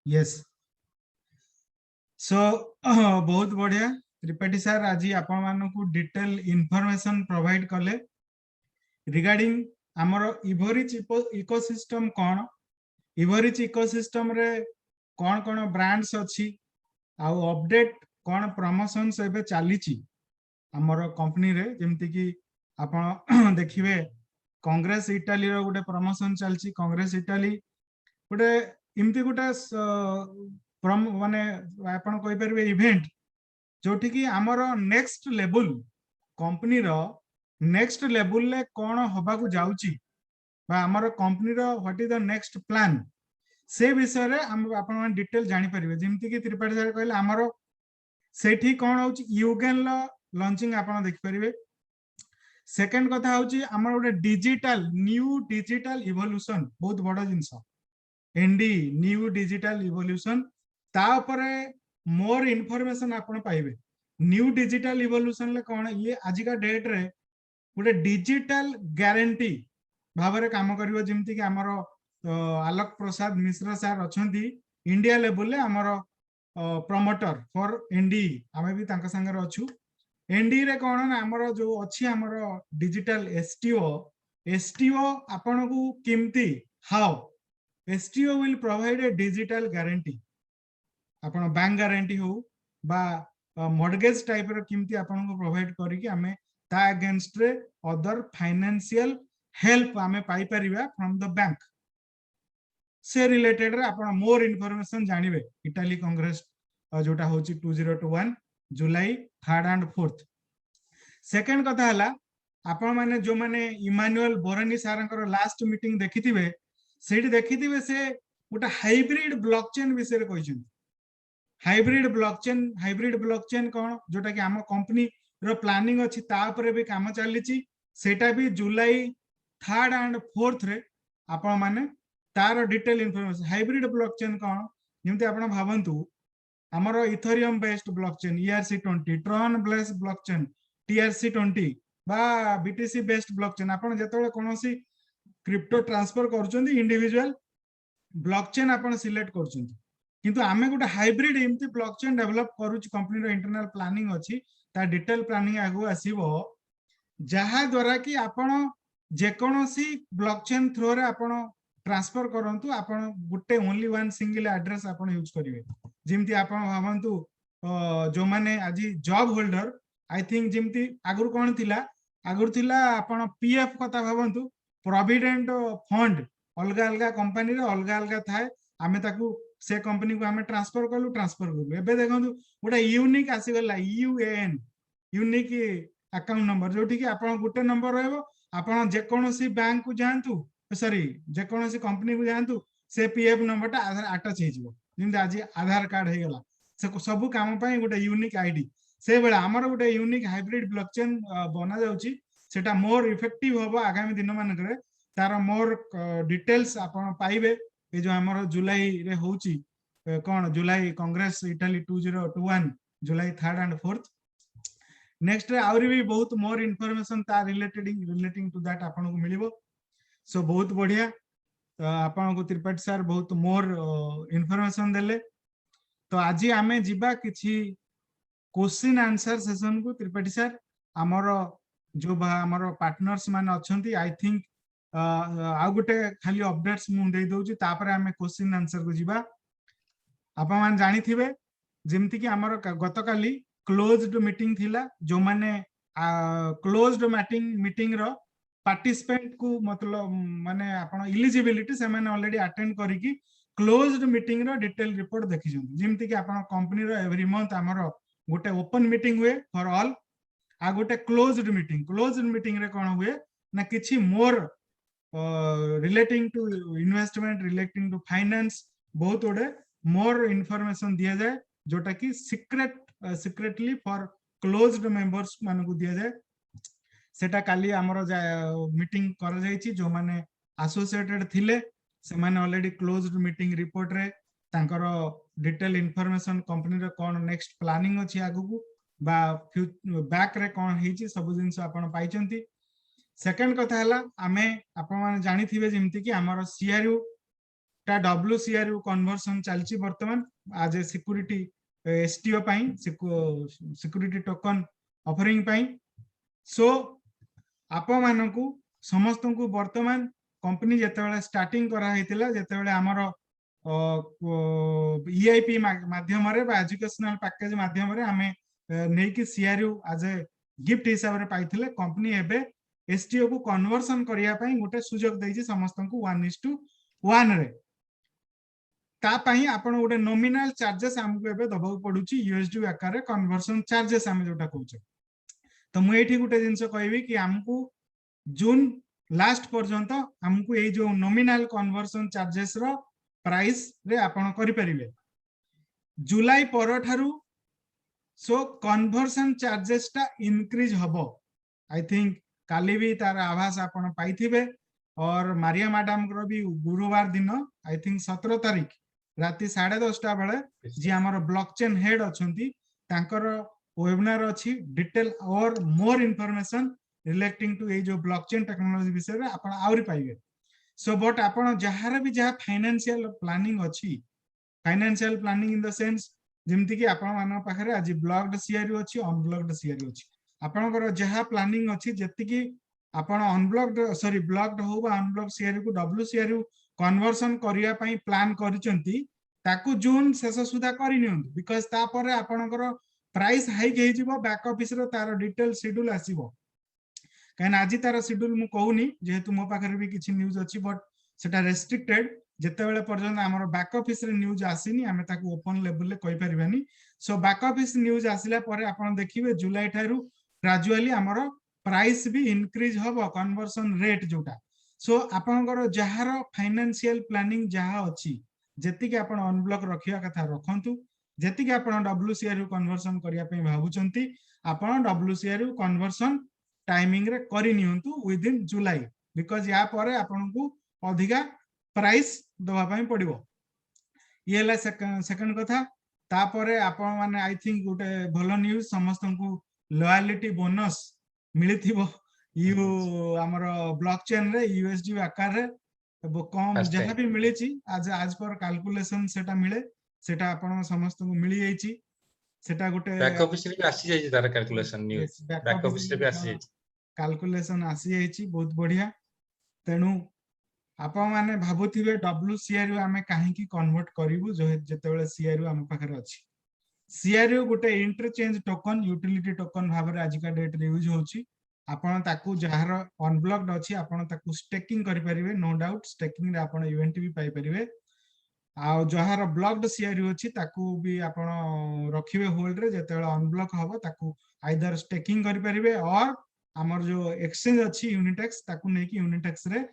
C: यस सो बहुत बढ़िया त्रिपाठी सर आज आपण मानकू डिटेल इंफॉर्मेशन प्रोवाइड कले रिगार्डिंग हमर इवोरिच इकोसिस्टम कोन इवोरिच इकोसिस्टम रे कोन कोन ब्रांड्स अछि आ अपडेट कोन प्रमोशंस एबे चाली छि हमर कंपनी रे जेमति कि आपण देखिबे कांग्रेस इटाली रो गुटे प्रमोशन चलछि कांग्रेस इटाली गुटे इमती गोटे माने आपण कहि परबे इवेंट जोठी कि हमर नेक्स्ट लेवल कंपनी रो नेक्स्ट लेवल ले कोन होबा को जाउची बा हमर कंपनी रो what is the next plan से विषय रे हम आपण मन डिटेल जानि परिबे जेमति कि त्रिपाठी सर कहले हमर सेठी कोन होउची युगेन लो लॉन्चिंग आपण देख परिबे सेकंड कथा होउची हमर गोटे डिजिटल न्यू डिजिटल इवोल्यूशन बहुत बड़ जिंस एनडी न्यू डिजिटल इवोल्यूशन ता ऊपर मोर इन्फॉर्मेशन आपण पाइबे न्यू डिजिटल इवोल्यूशन ले कोन ये आज का डेट रे गोटे डिजिटल गारंटी भाबरे काम करिवो जेमति कि हमर आलोक Prasad Mishra sir अछंती India level ले हमर प्रमोटर फॉर एनडी आमे भी तांका संगे अछु एनडी रे कोन ना हमर जो अछि हमर डिजिटल एसटीओ आपण को किमती how STO will provide a digital guarantee आपण बैंक गारंटी हो बा मॉर्गेज टाइप रो किमती आपण को प्रोवाइड करी कि हमें ता अगेंस्ट रे अदर फाइनेंशियल हेल्प हमें पाई परिबा फ्रॉम द बैंक से रिलेटेड रे आपण मोर इन्फॉर्मेशन जानिबे इटाली कांग्रेस जोटा होची 2021 July 3rd and 4th second कथा हला आपण माने जो माने इमानुएल बोरानी सारंकर लास्ट मीटिंग देखिथिबे सेठी देखिथिबे से गोटा हाइब्रिड ब्लॉकचेन विषय रे कहिसथि हाइब्रिड ब्लॉकचेन कोन जोटा कि हम कंपनी रो प्लानिंग अछि ता ऊपर भी काम चलीची सेटा भी जुलाई 3rd and 4th रे आपण माने तार डिटेल इन्फॉर्मेशन हाइब्रिड ब्लॉकचेन कोन जेमते आपण भाबंतु हमर Ethereum based blockchain ERC20 Tron based blockchain TRC20 बा BTC बेस्ड ब्लॉकचेन आपण जेतोले कोनोसी क्रिप्टो ट्रांसफर करचोंदी इंडिविजुअल ब्लॉकचेन आपण सिलेक्ट करचोंदी किंतु आमे गोटे हाइब्रिड एमती ब्लॉकचेन डेवलप करूची कंपनी रो इंटरनल प्लानिंग अछि ता डिटेल प्लानिंग आगु आसीबो जहा द्वारा कि आपण जे कोनोसी ब्लॉकचेन थ्रू रे आपण ट्रांसफर करंतु आपण गुटे ओनली वन सिंगल एड्रेस आपण यूज करिवे जेमती आपण भावंतु जो माने आजि जॉब होल्डर आई थिंक जेमती आगुर कोन थिला आपण पीएफ कथा भावंतु प्रोविडेंट फंड अलगा अलगा कंपनी रे अलगा अलगा थाए आमे ताकू से कंपनी को हमें ट्रांसफर कलु एबे देखंतु गोटे यूनिक आसी गला यूएएन यूनिक अकाउंट नंबर जोठी कि आपण गुटे नंबर रहबो आपण जे कोनोसी बैंक को जानतु सॉरी जे कोनोसी कंपनी को जानतु से पीएफ नंबर ता आधार अटैच हे जिवो जिंदा आज आधार कार्ड हे गला से सब काम पई गोटे यूनिक आईडी से बेला हमर गोटे यूनिक हाइब्रिड ब्लॉकचेन बना जाउची सेटा मोर इफेक्टिव होबो आगामी दिन मान करे तार मोर डिटेल्स आपण पाइबे ए जो हमर जुलाई रे होउची कोन July congress Italy 2021 July 3rd and 4th next रे आउरी भी बहुत मोर इन्फॉर्मेशन ता रिलेटिंग टू दैट आपन को मिलिबो सो बहुत बढ़िया आपन को त्रिपाठी सर बहुत मोर इन्फॉर्मेशन देले तो आज आमे जिबा किछि क्वेश्चन आंसर सेशन को त्रिपाठी सर हमर जो हमर पार्टनर्स मान अछंती आई थिंक आ गुटे खाली अपडेट्स मु दे दोची तापर हमें क्वेश्चन आंसर को जिबा आपन मान जानि थिबे जेमति कि हमर गतकाली क्लोज्ड मीटिंग थिला जो माने क्लोज्ड मीटिंग रो पार्टिसिपेंट को मतलब माने आपण एलिजिबिलिटी से माने ऑलरेडी अटेंड करी कि क्लोज्ड मीटिंग रो डिटेल रिपोर्ट देखि जंती जेमति कि आपण कंपनी रो एवरी मंथ हमर गोटे ओपन मीटिंग हुए फॉर ऑल आ गोटे क्लोज्ड मीटिंग रे कोन हुए ना किछि more relating to investment relating to finance बहुत ओडे मोर इन्फॉर्मेशन दिया जाए जोटा कि सीक्रेटली फॉर क्लोज्ड मेंबर्स मान को दिया जाए सेटा काली हमर मीटिंग कर जायछि जो माने एसोसिएटेड थिले से माने ऑलरेडी क्लोज्ड मीटिंग रिपोर्ट रे तांकर डिटेल इन्फॉर्मेशन कंपनी रे कोन नेक्स्ट प्लानिंग अछि आगु को बा बैक रे कोन हेछि सब जिंस आपण पाइचंती सेकंड कथा हला आमे आपण माने जानि थिबे जेमति कि हमर सीआरयू ता WCRU कन्वर्सन चलछि वर्तमान आज ए सिक्योरिटी एसटीओ पाई सिक्योरिटी टोकन ऑफरिंग पाई सो आपण मानकू समस्त को वर्तमान कंपनी जेतेबेले स्टार्टिंग करा हेतिला जेतेबेले हमर EIP माध्यम रे बा एजुकेशनल पैकेज माध्यम रे हमें नै कि सीआरयू आज ए गिफ्ट हिसाब रे पाइथिले कंपनी एबे एसटीओ को कन्वर्सन करिया पई गोटे सुजोग दैछि समस्त को 1:1 रे ता पई आपण गोटे नॉमिनल चार्जेस हमको एबे दबाउ पडुची यूएसडी आकार रे कन्वर्सन चार्जेस हम जोटा कहउचे। तो मु एठी गोटे जिंस कहबी कि हमको जून लास्ट पर्यंत हमको ये जो नॉमिनल कन्वर्सन चार्जेस रो प्राइस रे आपण करि परिबे। जुलाई पर ठारू सो कन्वर्सन चार्जेस टा इंक्रीज हबो। आई थिंक काली भी तार आभास आपण पाइथिबे और मारिया मैडम को भी गुरुवार दिन आई थिंक 17 तारीख राति 10:30 बेले जी हमर ब्लॉकचेन हेड अछंती तांकर वेबिनार अछि डिटेल और मोर इन्फॉर्मेशन रिलेटिंग टू ए जो ब्लॉकचेन टेक्नोलॉजी विषय रे आपण आउरी पाइबे। सो बट आपण जहार भी जहा फाइनेंशियल प्लानिंग अछि financial planning in the sense जेमति कि आपण मान पाखरे आज ब्लॉक्ड सीआरयू अछि अनब्लॉक्ड सीआरयू अछि आपणकर जहा प्लानिंग अछि जेति कि आपण अनब्लॉक्ड सॉरी ब्लॉक्ड हो बा अनब्लॉक सीआरयू को डब्ल्यूसीआरयू कन्वर्सन करिया पई प्लान करिसंती ताकू जून शेष सुधा करि नियंतु बिकॉज़ ता परे आपणकर प्राइस हाइक हे जिवो बैक ऑफिस रो तार डिटेल शेड्यूल आसीबो कान आज तार शेड्यूल मु कहूनी जेहेतु मो पाखरे भी किछि न्यूज अछि बट सेटा रेस्ट्रिक्टेड जेते बेले पर्यंत हमर बैक ऑफिस रे न्यूज आसीनी हमें ताकू ओपन लेवल ले कहि परिबानी। सो बैक ऑफिस न्यूज आसिला परे आपण देखिबे जुलाई ठारू ग्रेजुअली हमर प्राइस भी इंक्रीज हबो कन्वर्सन रेट जोटा। सो आपनकर जहार फाइनेंशियल प्लानिंग जहा अछि जेति कि आपण अनब्लॉक रखिया कथा रखंतु जेति कि आपण डब्ल्यूसीआरयू कन्वर्सन करिया पे भाबुचंती आपण डब्ल्यूसीआरयू कन्वर्सन टाइमिंग रे करि नियंतु विद इन जुलाई बिकॉज़ या परे आपण को अधिका प्राइस दवा पई पड़िबो। ये ला सेकंड कथा तापरे आपण माने आई थिंक गोटे भलो न्यूज समस्त को लॉयल्टी बोनस मिलिथिबो यू हमर ब्लॉकचेन रे यूएसडी आकार रे कम जहां भी मिले छी आज पर कैलकुलेशन सेटा मिले सेटा आपण समस्त को मिली जाई छी सेटा गोटे
A: बैक ऑफिस रे भी आसी जाई छी तार कैलकुलेशन न्यूज बैक ऑफिस रे भी आसी जाई छी
C: कैलकुलेशन आसी जाई छी बहुत बढ़िया। तेनु आपण माने भाबुथिबे डब्ल्यूसीआरयू हमें काहे की कन्वर्ट करिवु जो जेतेबेले सीआरयू हम पाखरे अछि सीआरयू गोटे इंटरचेंज टोकन यूटिलिटी टोकन भाबरे आज का डेट रे यूज होची आपण ताकू जहार अनब्लॉक्ड अछि आपण ताकू स्टेकिंग करि परिबे नो डाउट स्टेकिंग रे आपण इवेंट भी पाई परिबे आ जहार ब्लॉक्ड सीआरयू अछि ताकू भी आपण रखिबे होल्ड रे जेतेबेले अनब्लॉक हबो ताकू आइदर स्टेकिंग करि परिबे और हमर जो एक्सचेंज अछि यूनिटेक्स ताकू नै कि यूनिटेक्स रे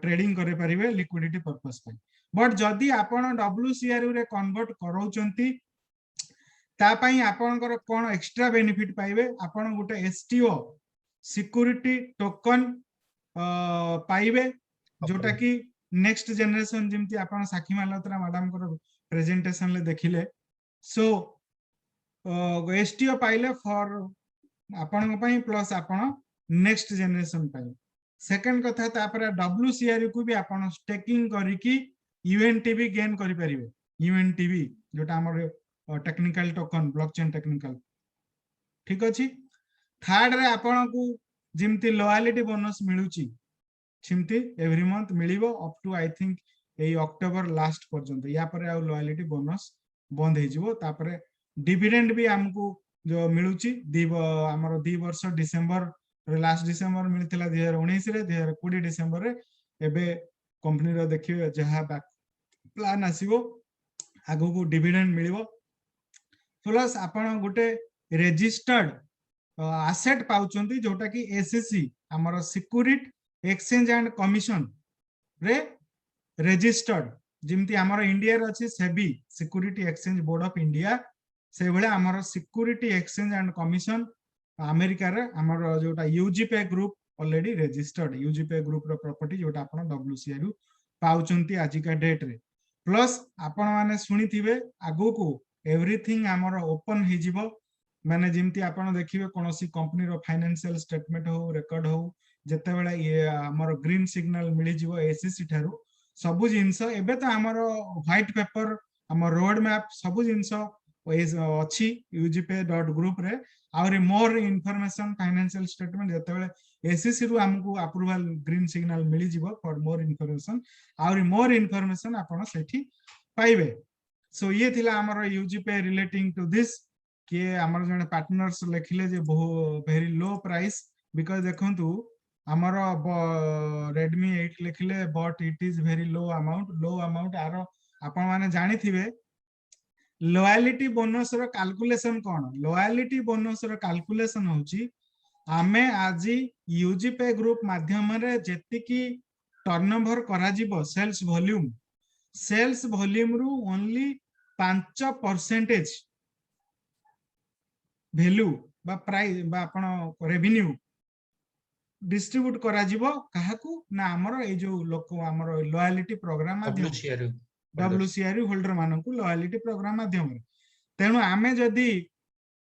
C: ट्रेडिंग करे परिबे लिक्विडिटी पर्पस पे। बट जदी आपण डब्ल्यूसीआरयू रे कन्वर्ट करौचंती ता पई आपनकर कोन एक्स्ट्रा बेनिफिट पाइबे आपण गोटे एसटीओ सिक्योरिटी टोकन पाइबे जोटा कि नेक्स्ट जनरेशन जेमती आपण साखी मालत्रा मैडम को प्रेजेंटेशन ले देखिले। सो एसटीओ पाइले फॉर आपण पई प्लस आपण नेक्स्ट जनरेशन पई। सेकंड कथा तापर डब्ल्यूसीआरयू को भी आपण स्टेकिंग करिकी यूएनटीबी गेन करि परिबे यूएनटीबी जोटा हमर टेक्निकल टोकन ब्लॉकचेन टेक्निकल ठीक अछि। थर्ड रे आपण को जिमती लॉयल्टी बोनस मिलुची छिमती एवरी मंथ मिलिबो up to I think a October last पर्यंत या पर आ लॉयल्टी बोनस बंद हे जिवो तापर डिविडेंड भी हमको जो मिलुची हमर 2 वर्ष डिसेंबर लास्ट डिसेंबर मिलथिला 2019 रे 2020 डिसेंबर रे एबे कंपनी रो देखियो जहा प्लान आसीबो आगो को डिविडेंड मिलिबो प्लस आपण गोटे रजिस्टर्ड एसेट पाउचंती जोटा कि एससीसी हमर सिक्योरिटी एक्सचेंज एंड कमीशन रे रजिस्टर्ड जिमती हमर इंडिया रे अछि SEBI security exchange board of India से भले हमर security exchange and commission America रे हमर जोटा यूजीपे ग्रुप ऑलरेडी रजिस्टर्ड यूजीपे ग्रुप रो प्रॉपर्टी जोटा आपण डब्ल्यूसीआरयू पाउचंती आज का डेट रे प्लस आपण माने सुनिथिबे आगो को एवरीथिंग हमर ओपन हे जिवो माने जिमती आपण देखिबे कोनोसी कंपनी रो फाइनेंशियल स्टेटमेंट हो रेकॉर्ड हो जते बेला ये हमर ग्रीन सिग्नल मिली जिवो एससीसी थारू सबु जिंस एबे तो हमर व्हाइट पेपर हमर रोड मैप सबु जिंस अछि ugp.group रे और मोर इन्फॉर्मेशन फाइनेंशियल स्टेटमेंट जते बेले एससीसी रु हमकु अप्रूवल ग्रीन सिग्नल मिली जिवो फॉर मोर इन्फॉर्मेशन और मोर इन्फॉर्मेशन आपण सेठी पाइबे। सो ये थिला हमर यूजीपे रिलेटिंग टू दिस कि हमर जने पार्टनर्स लेखिले जे वेरी लो प्राइस बिकॉज़ देखंतु हमर Redmi 8 लेखिले but it is very low amount आरो आपण माने जानि थिबे लॉयल्टी बोनस रो कैलकुलेशन कोन लॉयल्टी बोनस रो कैलकुलेशन होची आमे आज यूजीपे ग्रुप माध्यम रे जेति की टर्नओवर करा जीवो सेल्स वॉल्यूम रु ओनली 5% वैल्यू बा प्राइस बा आपण रेवेन्यू डिस्ट्रीब्यूट करा जीवो काहाकू ना हमर ए जो लोक हमर लॉयल्टी प्रोग्राम माध्यम WCRU होल्डर मानकू लॉयल्टी प्रोग्राम माध्यम तेणु आमे जदी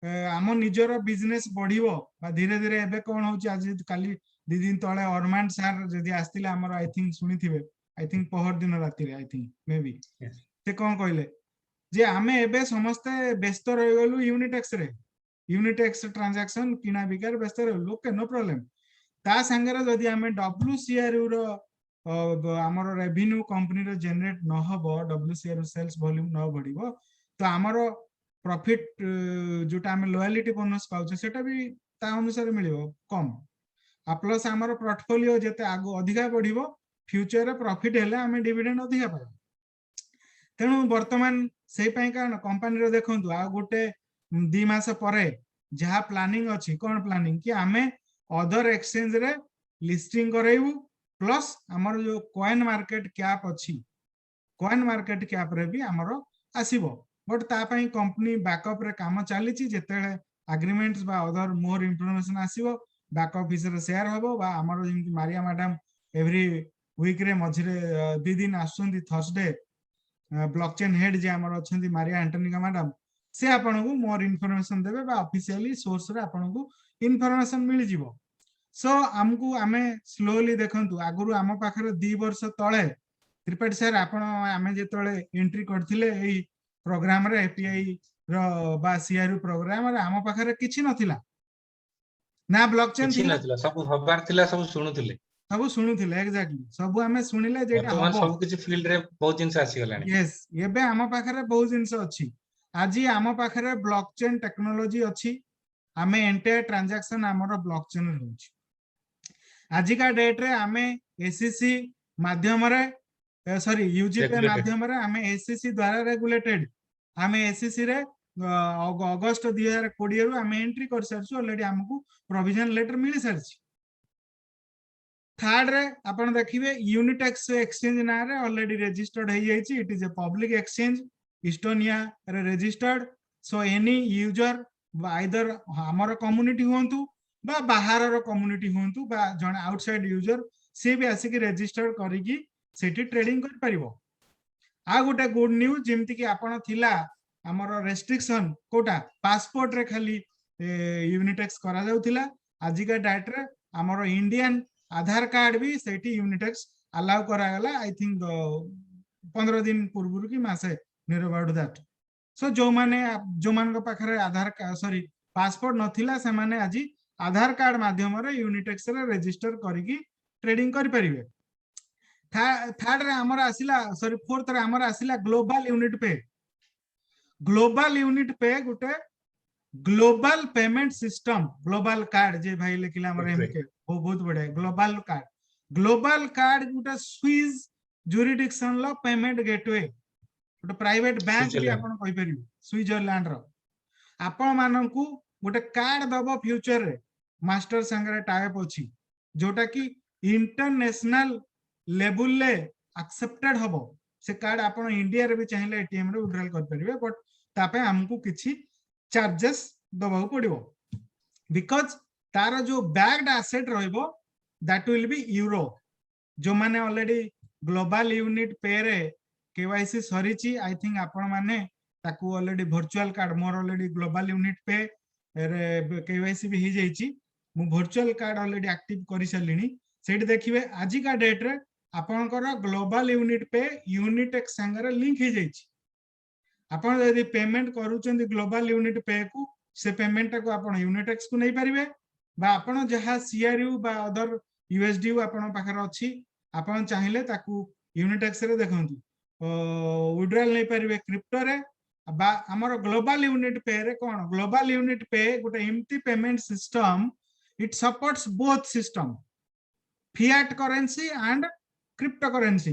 C: आम निजर बिजनेस बढ़िबो बा धीरे धीरे एबे कोन होची आज काली दी दिन तळे अरमान सर जदी आस्तिले हमर आई थिंक सुनिथिबे आई थिंक पहर दिन राती रे आई थिंक मे बी से कोन कहले जे आमे एबे समस्त व्यस्त रहि गलु यूनिटेक्स ट्रांजैक्शन किना बिकार व्यस्त रहलु ओके नो प्रॉब्लम ता संगे जदी आमे WCRU रो हमर रेवेन्यू कंपनी रो जनरेट न हबो WCRU सेल्स वॉल्यूम न बढ़िबो तो हमर प्रॉफिट जोटा हम लॉयल्टी बोनस पाउछ सेटा भी ता अनुसार मिलिबो कम आ प्लस हमर पोर्टफोलियो जेते आगो अधिका बढ़िबो फ्यूचर रे प्रॉफिट हेले हमें डिविडेंड अधिका पाबो तेणु वर्तमान से पई का कंपनी रो देखंतु आ गोटे 2 मास परे जहा प्लानिंग अछि कोन प्लानिंग कि हमें अदर एक्सचेंज रे लिस्टिंग करैबु प्लस हमर जो कॉइन मार्केट कैप अछि कॉइन मार्केट कैप रे भी हमर आसीबो बट ता पई कंपनी बैकअप रे काम चली जेते एग्रीमेंट्स बा अदर मोर इंफॉर्मेशन आसीबो बैक ऑफिस रे शेयर हबो बा हमर जिंति मारिया मैडम एवरी वीक रे मझरे 2 दिन आसुंदी थर्सडे ब्लॉकचेन हेड जे हमर अछंती मारिया एंटोनिका मैडम से आपन को मोर इंफॉर्मेशन देबे बा ऑफिशियली सोर्स रे आपन को इंफॉर्मेशन मिल जिवो सो हमकू आमे स्लोली देखंतु आगुरु आम पाखरे 2 वर्ष तळे त्रिपाठी सर आपण आमे जेतळे एंट्री करथिले एई प्रोग्राम रे एपीआई रो बा सीआरयू प्रोग्राम रे आम पाखरे किछि नथिला ना ब्लॉकचेन
A: थिला सब हबार थिला सब
C: सुनुथिले एग्जैक्टली सब आमे सुनिले जेटा
A: वर्तमान सब किछि फील्ड रे बहुत जिंस आसी गलानी
C: यस एबे आम पाखरे बहुत जिंस अछि आजी आम पाखरे ब्लॉकचेन टेक्नोलॉजी अछि आमे एंटायर ट्रांजैक्शन हमरो ब्लॉकचेन रे होछि आजी का डेट रे आमे एससीसी माध्यम रे सॉरी यूजीपे माध्यम रे आमे एससीसी द्वारा रेगुलेटेड आमे एससीसी रे अगस्त 2020 रु आमे एंट्री कर सरछु ऑलरेडी हमकू प्रोविजन लेटर मिल सरछि थर्ड रे आपण देखिबे यूनिटेक्स एक्सचेंज ना रे ऑलरेडी रजिस्टर्ड हे जाईछि it is a public exchange Estonia रे registered so any user either हमर कम्युनिटी होंतु बा बाहर रो कम्युनिटी होंतु बा जण आउटसाइड यूजर से भी आसी के रजिस्टर करिकि सेठी ट्रेडिंग कर परिबो आ गोटे गुड न्यूज जेमति कि आपण थिला हमर रेस्ट्रिक्शन कोटा पासपोर्ट रे खाली यूनिटेक्स करा जाउथिला आजि का डाट रे हमर इंडियन आधार कार्ड भी सेठी यूनिटेक्स अलाउ करा गला आई थिंक 15 दिन पूर्व की मासे नियर अबाउट दैट सो जो मान पाखरे आधार सॉरी पासपोर्ट नथिला से माने आजि आधार कार्ड माध्यम रे यूनिटेक्स रे रजिस्टर करिकि ट्रेडिंग करि परिबे थर्ड रे हमर आसिला सॉरी फोर्थ रे हमर आसिला ग्लोबल यूनिट पे गुटे global payment system global card जे भाई लेकिला हमर एमके बहुत बढ़िया ग्लोबल कार्ड गुटे स्विस जुरिडिक्शन लो पेमेंट गेटवे गोटे प्राइवेट बैंक भी आपण कहि परिबो स्विट्जरलैंड रो आपण माननकू गोटे कार्ड दबो फ्यूचर रे मास्टर संगे टाइप अछि जोटा कि इंटरनेशनल लेवल ले एक्सेप्टेड हबो से कार्ड आपण इंडिया रे भी चाहिले एटीएम रे विड्रॉल कर परिबे बट तापे हमकू किछि चार्जेस दबाउ पड़िबो बिकॉज तार जो बैक्ड एसेट रहइबो दैट विल बी यूरो जो माने ऑलरेडी ग्लोबल यूनिट पे रे केवाईसी सरीची आई थिंक आपण माने ताकू ऑलरेडी वर्चुअल कार्ड मोर ऑलरेडी ग्लोबल यूनिट पे रे केवाईसी भी ही जाईची मु वर्चुअल कार्ड ऑलरेडी एक्टिव करि सलिनी सेठी देखिबे आजि का डेट रे आपनकर ग्लोबल यूनिट पे यूनिटेक्स संगे लिंक ही जाईची आपण यदि पेमेंट करूचंदी ग्लोबल यूनिट पे को से पेमेंट को आपण यूनिटेक्स को नहीं परिबे बा आपण जहा सीआरयू बा अदर यूएसडी आपण पाखर अछि आपण चाहिले ताकू यूनिटेक्स रे देखंतु विड्रॉल नहीं परिबे क्रिप्टो रे बा हमर ग्लोबल यूनिट पे रे कोन ग्लोबल यूनिट पे गोटे empty payment system it supports both system fiat currency and crypto currency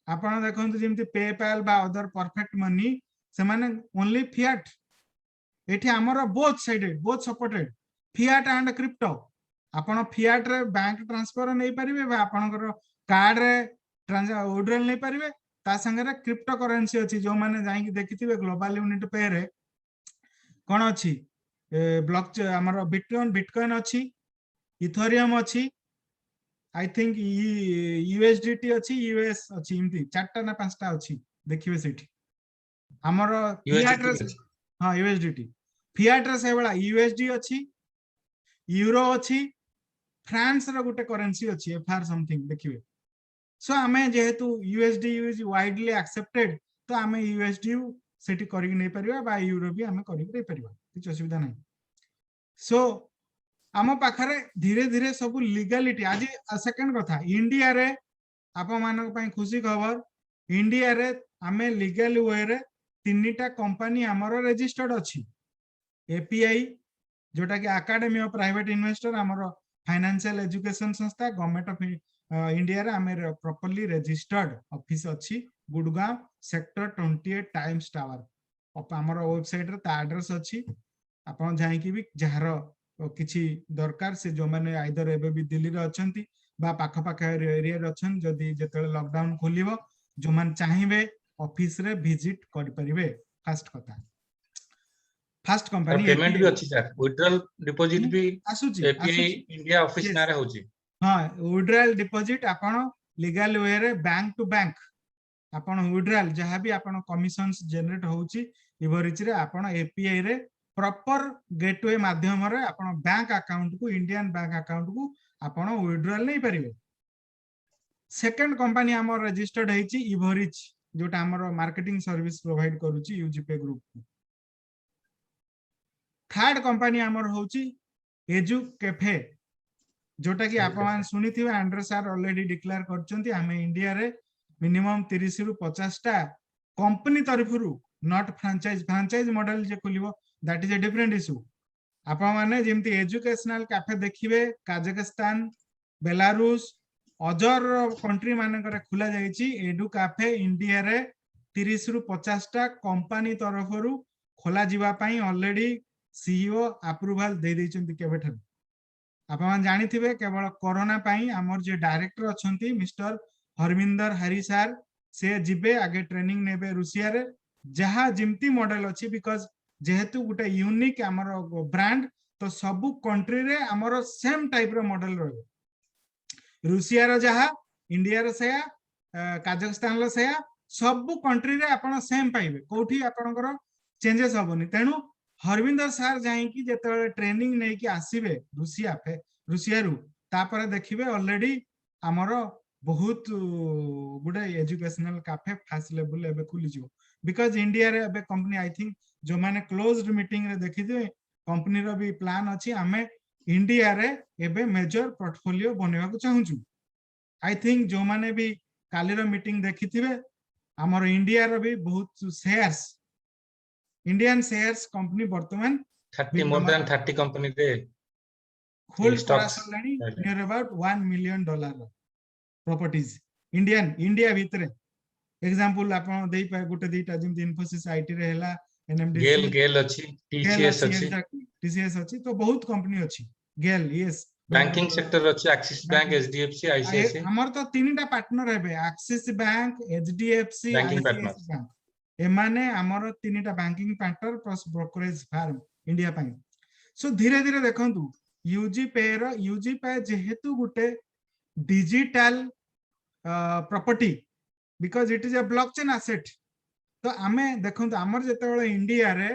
C: आपण देखंतु जेमति पेपाल बा अदर परफेक्ट मनी से माने ओनली फिएट एठी हमर both sided both supported fiat and crypto आपण फिएट रे बैंक ट्रांसफर नै परिबे बा आपनकर कार्ड रे विड्रॉल नै परिबे ता संगे रे क्रिप्टो करेंसी अछि जो माने जाई कि देखिथिबे ग्लोबल यूनिट पे रे कोन अछि ब्लॉकचेन हमर बिटकॉइन अछि इथेरियम अछि आई थिंक यूएसडीटी अछि यूएस अछि इमती चारटा ना पांचटा अछि देखिबे सेठी हमर फिएट रे
A: USDT
C: हां यूएसडीटी फिएट रे से बला यूएसडी अछि यूरो अछि फ्रांस रो गुटे करेंसी अछि एफआर समथिंग देखिबे सो आमे जेहेतु यूएसडी इज वाइडली एक्सेप्टेड तो आमे यूएसडी सेठी करि नै परिबा बा यूरो भी आमे करि नै परिबा किछ असुविधा नै सो आम पाखरे धीरे धीरे सब लीगलिटी आज सेकंड कथा इंडिया रे आप मानक पई खुशी खबर इंडिया रे आमे लीगल वे रे तीनटा कंपनी हमरो रजिस्टर्ड अछि एपीआई जोटा कि एकेडमी ऑफ प्राइवेट इन्वेस्टर हमरो फाइनेंशियल एजुकेशन संस्था गवर्नमेंट ऑफ इंडिया रे आमे प्रॉपर्ली रजिस्टर्ड ऑफिस अछि गुड़गांव सेक्टर 28 टाइम्स टावर हमरो वेबसाइट रे ता एड्रेस अछि आपण जाई कि भी जहार किछि दरकार से जो माने आइदर एबे भी दिल्ली रे अछंती बा पाख पाख एरिया रे अछन जदी जेतले लॉकडाउन खोलिबो जो मान चाहिबे ऑफिस रे विजिट करि परिबे फर्स्ट कथा फर्स्ट कंपनी
A: पेमेंट भी अछि सर विड्रॉल डिपॉजिट भी
C: आसुची
A: एपीआई इंडिया ऑफिस
C: Yes.
A: नारे होची
C: हां विड्रॉल डिपॉजिट आपण लीगल वे रे बैंक टू बैंक आपण विड्रॉल जहां भी आपण कमिशंस जनरेट होउची इवरिच रे आपण एपीआई रे प्रॉपर गेटवे माध्यम रे आपण बैंक अकाउंट को इंडियन बैंक अकाउंट को आपण विड्रॉल नै परिबे सेकंड कंपनी हमर रजिस्टर्ड हेची इवरिच जोटा हमर मार्केटिंग सर्विस प्रोवाइड करूची यूजीपे ग्रुप को थर्ड कंपनी हमर होची एजु कैफे जोटा कि आपण सुनिथिबे एंड्रे सर ऑलरेडी डिक्लेयर करचंती हमें इंडिया रे मिनिमम 30 रु 50 टा कंपनी तरफरु नॉट फ्रांचाइज मॉडल जे खोलिबो that is a different issue आपण माने जेमति एजुकेशनल कैफे देखिबे काजाकिस्तान बेलारूस अदर कंट्री माने करे खुला जाईची एडु कैफे इंडिया रे 30 रु 50 टा कंपनी तरफरु खोला जीवा पई ऑलरेडी सीईओ अप्रूवल दे दैचंती केबेठन आपण जानि थिबे केवल कोरोना पई हमर जे डायरेक्टर अछंती मिस्टर हरमिंदर हरि सर से जिबे आगे ट्रेनिंग नेबे रूसिया रे जहा जिमती मॉडल अछि बिकॉज जेहेतु गुटे यूनिक हमर ब्रांड तो सब कंट्री रे हमर सेम टाइप रो मॉडल रहबो रूसिया रो जहा इंडिया रो सेया काजाकिस्तान रो सेया सब कंट्री रे आपण सेम पाइबे कोठी आपणकर चेंजेस होबनी तेनु हरविंदर सर जाई कि जेते ट्रेनिंग नै कि आसीबे रूसिया रु तापर देखिबे ऑलरेडी हमरो बहुत गुडे एजुकेशनल कैफे फास्ट लेवल एबे खुली जो बिकॉज इंडिया रे एबे कंपनी आई थिंक जो माने क्लोज्ड मीटिंग रे देखि दे कंपनी रो भी प्लान अछि हमें इंडिया रे एबे मेजर पोर्टफोलियो बनेवा को चाहूछु आई थिंक जो माने भी काली रो मीटिंग देखिथिबे हमर इंडिया रो भी बहुत शेयर्स इंडियन शेयर्स कंपनी वर्तमान
A: 30 मोर देन 30 कंपनी रे
C: होल्ड
A: stocks
C: करासलानी near about $1 million properties India भितरे एग्जांपल आपण देई पाए गुटे दीटा जिम इन्फोसिस आईटी रे हेला एनएमडीसी
A: गेल अछि टीसीएस अछि
C: टीसीएस अछि तो बहुत कंपनी अछि गेल यस
A: बैंकिंग सेक्टर अछि एक्सिस बैंक एचडीएफसी आईसीआईसी
C: हमर तो तीनटा पार्टनर हेबे Axis bank HDFC
A: banking
C: ICICI bank एमाने हमर तीनटा banking partner plus brokerage firm India पई सो धीरे धीरे देखंतु यूजी पे जेहेतु गुटे digital property because it is a blockchain asset तो आमे देखंतु हमर जेतेबेले इंडिया रे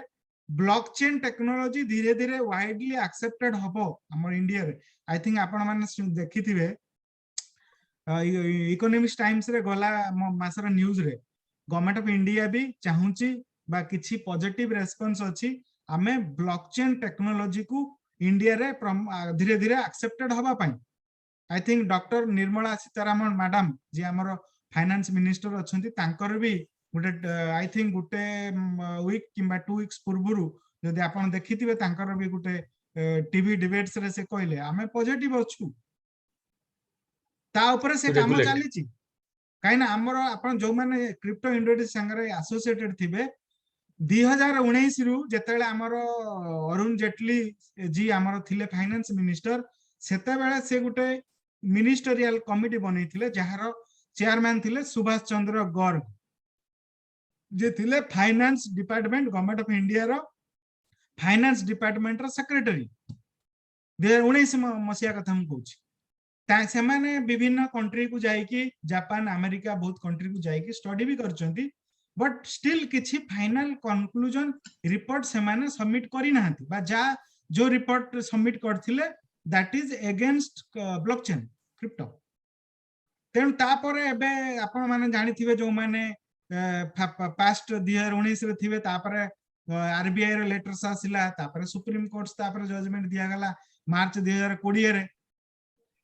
C: ब्लॉकचेन टेक्नोलॉजी धीरे धीरे वाइडली एक्सेप्टेड हबो हमर इंडिया रे आई थिंक आपण माने देखिथिबे इकोनॉमिक्स टाइम्स रे गला मासर न्यूज रे गवर्नमेंट ऑफ इंडिया भी चाहूची बा किछि पॉजिटिव रेस्पॉन्स अछि आमे ब्लॉकचेन टेक्नोलॉजी को इंडिया रे धीरे धीरे एक्सेप्टेड हबा पई I think doctor Nirmala Sitharaman madam जे हमर फाइनेंस मिनिस्टर अछंती तांकर भी गुटे आई थिंक गुटे वीक किंबा 2 वीक्स पूर्वरु जदि आपण देखिथिबे तांकर भी गुटे टीवी डिबेट्स रे से कहले आमे पॉजिटिव अछु ता ऊपर से काम चलीची कहीं आमर आपण जो माने क्रिप्टो इंडस्ट्री संगे एसोसिएटेड थिबे 2019 रु जेतेबेले आमर अरुण जेटली जी आमर थिले फाइनेंस मिनिस्टर सेते बेले से गुटे मिनिस्टरियल कमिटी बनैथिले जहार चेयरमैन थिले सुभाष चंद्र गर्ग जे थिले finance department government of India रो फाइनेंस डिपार्टमेंट रो सेक्रेटरी 2019 मसिया कथा हम कहूँ से माने विभिन्न कंट्री को जाइकी जापान अमेरिका बहुत कंट्री को जाइकी स्टडी भी करछंती बट स्टिल किछि फाइनल कंक्लूजन रिपोर्ट से माने सबमिट करी नाहंती बा जा जो रिपोर्ट सबमिट करथिले that is against blockchain crypto तेन तापर एबे आपण माने जानिथिबे जो माने पास्ट 2019 रे थिबे तापर आरबीआई रे लेटर्स आसिला तापर सुप्रीम कोर्ट तापर जजमेंट दिया गला मार्च 2020 रे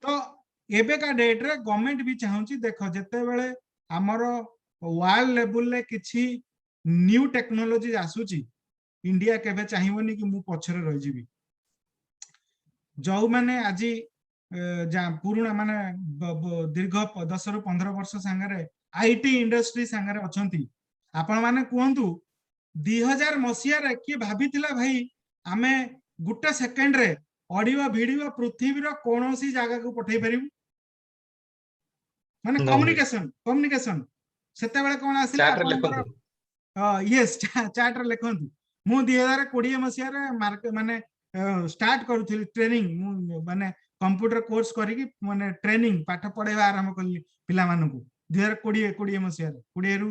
C: तो एबे का डेट रे गवर्नमेंट भी चाहूची देखो जते बेले हमरो वर्ल्ड लेवल ले किछि न्यू टेक्नोलॉजी आसुची इंडिया केबे चाहिबोनी कि मु पछरे रह जीवी जो माने आजी पुराना माने दीर्घ 10 रु 15 वर्ष संगे आईटी इंडस्ट्री संगे अछंती आपण माने कहंतु 2000 मसिया रे कि भाबितिला भाई आमे गुटे सेकंड रे ऑडियो वीडियो पृथ्वी रो कोनोसी जगह को पठै परिबु माने कम्युनिकेशन सेते बेले कोन आसिला यस चैट रे लिखंतु मु 2020 मसिया रे मार्केट माने स्टार्ट करूथिली ट्रेनिंग मु माने कंप्यूटर कोर्स करिकी माने ट्रेनिंग पाठ पढेबा आरंभ करली पिला मानकु 2020 मसिया रे 20 रु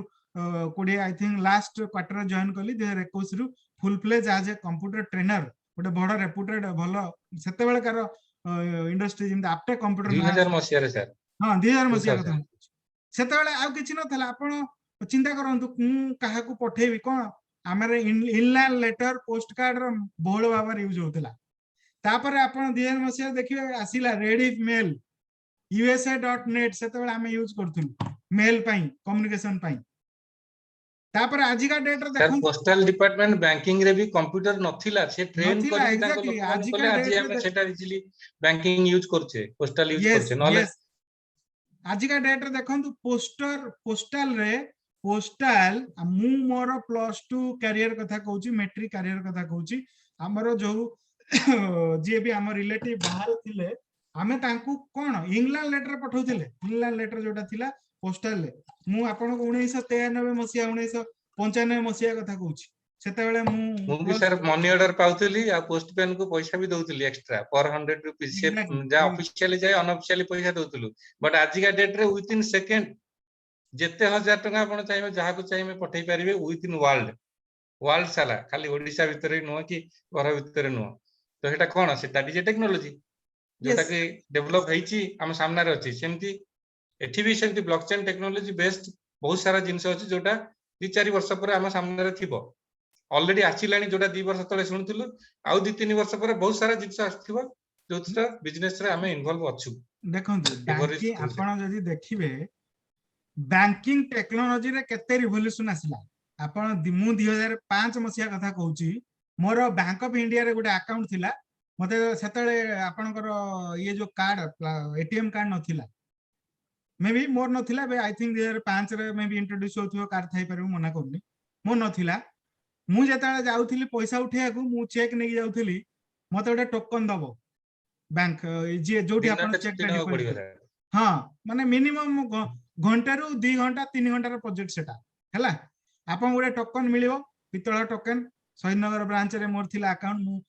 C: 20 I think last quarter join करली 2021 रु full fledge as a computer trainer गोटे बड़ रेपुटेड भलो सेते बेले कार इंडस्ट्री जिंदा आपटे कंप्यूटर
A: 2000 मसिया रे सर
C: हां 2000 मसिया कथा सेते बेले आ किछि नथला आपण चिंता करंतु काहा को पठेबी कोन हमरे इनलैंड लेटर पोस्ट कार्ड रो बहुल भाबर यूज होतला तापर आपण 2000 मसिया देखिबे आसिला रेडिफ मेल usa.net सेते बेले हम यूज करथुल मेल पई कम्युनिकेशन पई तापर आज का डेट रे देखो
A: पोस्टल डिपार्टमेंट बैंकिंग रे भी कंप्यूटर नथिला से ट्रेन करी ताको लोक
C: आज
A: कोले आज हम सेटा इजीली बैंकिंग यूज करछे पोस्टल यूज करछे नले
C: आज का डेट रे देखंतु पोस्टल रे पोस्टल मु मोर +2 कैरियर कथा कहूची मैट्रिक कैरियर कथा कहूची हमरो जो जे भी हम रिलेटिव बाहर थिले हमें तांकू कोन इंग्लैंड लेटर पठौथिले इंग्लैंड लेटर जोटा थिला पोस्टल ले मु आपन को 1993 मसिया 1995 मसिया कथा कहूची सेते बेले मु
A: भी सर मनी ऑर्डर पाउतली आ पोस्ट पेन को पैसा भी दउतली एक्स्ट्रा पर 100 रुपीस से जा ऑफिशियली जाय अनऑफिशियली पैसा दउतलु बट आज का डेट रे विथ इन सेकंड जेते 1000 टका आपण चाहिबे जहा को चाहिबे पठै परिबे विथ इन वर्ल्ड साला खाली ओडिसा भीतर नो कि घर भीतर नो तो हेटा कोन सेटा डीजे टेक्नोलॉजी जोटा कि डेवलप हेची हम सामने रे अछि सेमती एठी भी सेमती ब्लॉकचेन टेक्नोलॉजी बेस्ड बहुत सारा जिंस अछि जोटा 2-4 वर्ष पर हम सामने रे थिबो ऑलरेडी आछिलानी जोटा 2 वर्ष तले सुनथुलु आउ 2-3 वर्ष पर बहुत सारा जिंस आछथिबो जोटा बिजनेस रे हम इन्वॉल्व अछु
C: देखंतु बैंकिंग आपण जदी देखिबे बैंकिंग टेक्नोलॉजी रे केते रिवोल्यूशन आसिला आपण मु 2005 मसिया कथा कहूची मोर बैंक ऑफ इंडिया रे गोटे अकाउंट थिला मते सेतळे आपनकर ये जो कार्ड एटीएम कार्ड नथिला मे बी मोर नथिला बे आई थिंक 2005 रे मे बी इंट्रोड्यूस होथियो कार्ड थाई परबो मना करनी मोर नथिला मु जेताळे जाउथिली पैसा उठेया को मु चेक नै जाउथिली मते गोटे टोकन दबो बैंक जे जोठी आपन चेक डिपॉजिट हां माने मिनिमम घंटा रु 2 घंटा 3 घंटा रो प्रोजेक्ट सेटा हैला आपन गोटे टोकन मिलियो पितळ टोकन सहीनगर ब्रांच रे मोर थिला अकाउंट मु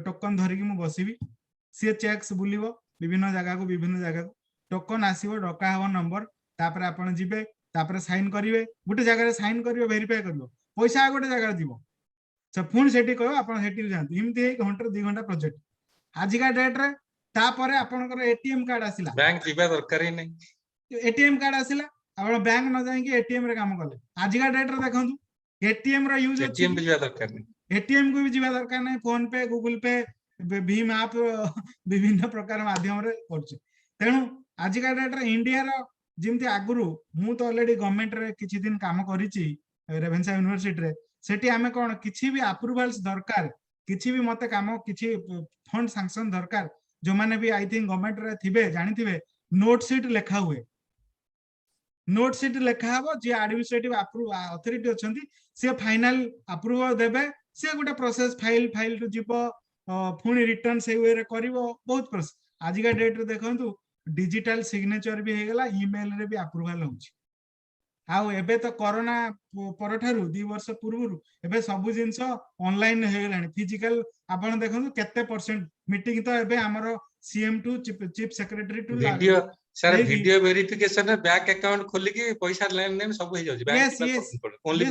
C: टोकन धरि कि मु बसिबी से चेक्स बुलिबो विभिन्न जगह को टोकन आसीबो डका हबो नंबर तापर आपण जिबे तापर साइन करिवे गुटे जगह रे साइन करिवे वेरीफाई करिवो पैसा गुटे जगह रे दिबो से फोन सेठी कहबो आपण सेठी जानती हिमती घंटा 2 घंटा प्रोजेक्ट आज का डेट रे तापर आपनकर एटीएम कार्ड आसिला
A: बैंक जिबा दरकार ही नै
C: एटीएम कार्ड आसिला आपण बैंक न जाई कि एटीएम रे काम करले आज का डेट रे देखंतु एटीएम रो यूज
A: एटीएम भी जिबा दरकार नै
C: एटीएम को भी जिबा दरकार नै फोन पे गूगल पे भीम ऐप विभिन्न प्रकार माध्यम रे करछ तेनु आज का डेट रे इंडिया रो जिमती आगुरु मु तो ऑलरेडी गवर्नमेंट रे किछि दिन काम करिछि रेवेन्सा यूनिवर्सिटी रे सेठी हमें कोन किछि भी अप्रूवल्स दरकार किछि भी मते काम किछि फंड सैंक्शन दरकार जो माने भी आई थिंक गवर्नमेंट रे थिबे जानि थिबे नोट शीट लेखा हुए नोट सीट लेखा हबो जे एडमिनिस्ट्रेटिव अथॉरिटी अछंती से फाइनल अप्रूवल देबे से गोटे प्रोसेस फाइल टू जीवो पुणी रिटर्न से वे रे करिवो बहुत प्रोसेस आज का डेट रे देखंतु डिजिटल सिग्नेचर भी हे गेला ईमेल रे भी अप्रूवल होउची आउ एबे तो कोरोना परठारु 2 वर्ष पूर्वरु एबे सब जिंस ऑनलाइन हे गेलानी फिजिकल आपण देखंतु केते परसेंट मीटिंग तो एबे हमरो CM to chief secretary to
A: video sir video verification रे बैंक अकाउंट खोली के पैसा लेन देन सब हो जाउची बैंक ओनली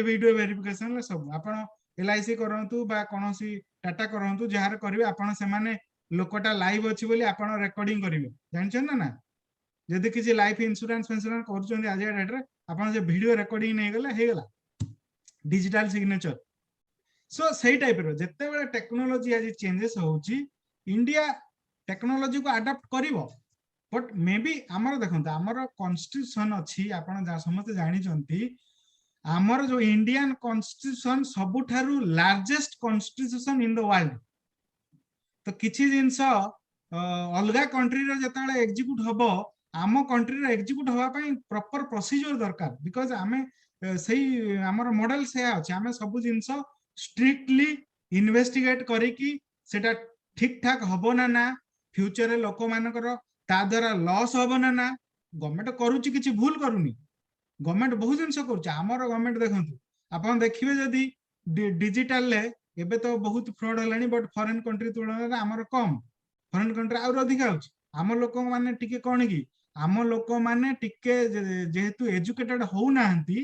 A: वीडियो
C: वेरिफिकेशन ले सब आपण एलआईसी करंतु बा कोनोसी टाटा करंतु जहार करिवे आपण से माने लोकटा लाइव अछि बोली आपण रेकॉर्डिंग करिवे जानछन ना जदि किसी लाइफ इंश्योरेंस कर आज डेट रे आपण जे वीडियो रेकॉर्डिंग नहीं गले हे गला डिजिटल सिग्नेचर सो सही टाइप रो जत्ते बेले टेक्नोलॉजी आज चेंजेस होउची इंडिया टेक्नोलॉजी को अडॉप्ट करिवो बट मे बी हमर देखंत हमर कॉन्स्टिट्यूशन अछि आपण जा समस्त जानि चंती हमर जो इंडियन कॉन्स्टिट्यूशन सबुठारु largest constitution in the world तो किछि जिंस अलगा कंट्री रे जताले एग्जीक्यूट हबो आम कंट्री रे एग्जीक्यूट हवा पई प्रॉपर प्रोसीजर दरकार बिकॉज़ आमे सही हमर मॉडल से अछि आमे सब जिंस स्ट्रिक्टली इन्वेस्टिगेट करी कि सेटा ठीक ठाक हबो ना फ्यूचर रे लोक मानकर ता द्वारा लॉस हबो ना गवर्नमेंट करूची किछि भूल करूनी गवर्नमेंट बहुत जिंस करूची हमर गवर्नमेंट देखंतु आपण देखिबे जदी डिजिटल ले एबे तो बहुत फ्रॉड हलानी बट फॉरेन कंट्री तुलना रे हमर कम फॉरेन कंट्री और अधिक होची हम लोक माने टिके कोन की आम लोक माने टिके जेहेतु एजुकेटेड हो नाहंती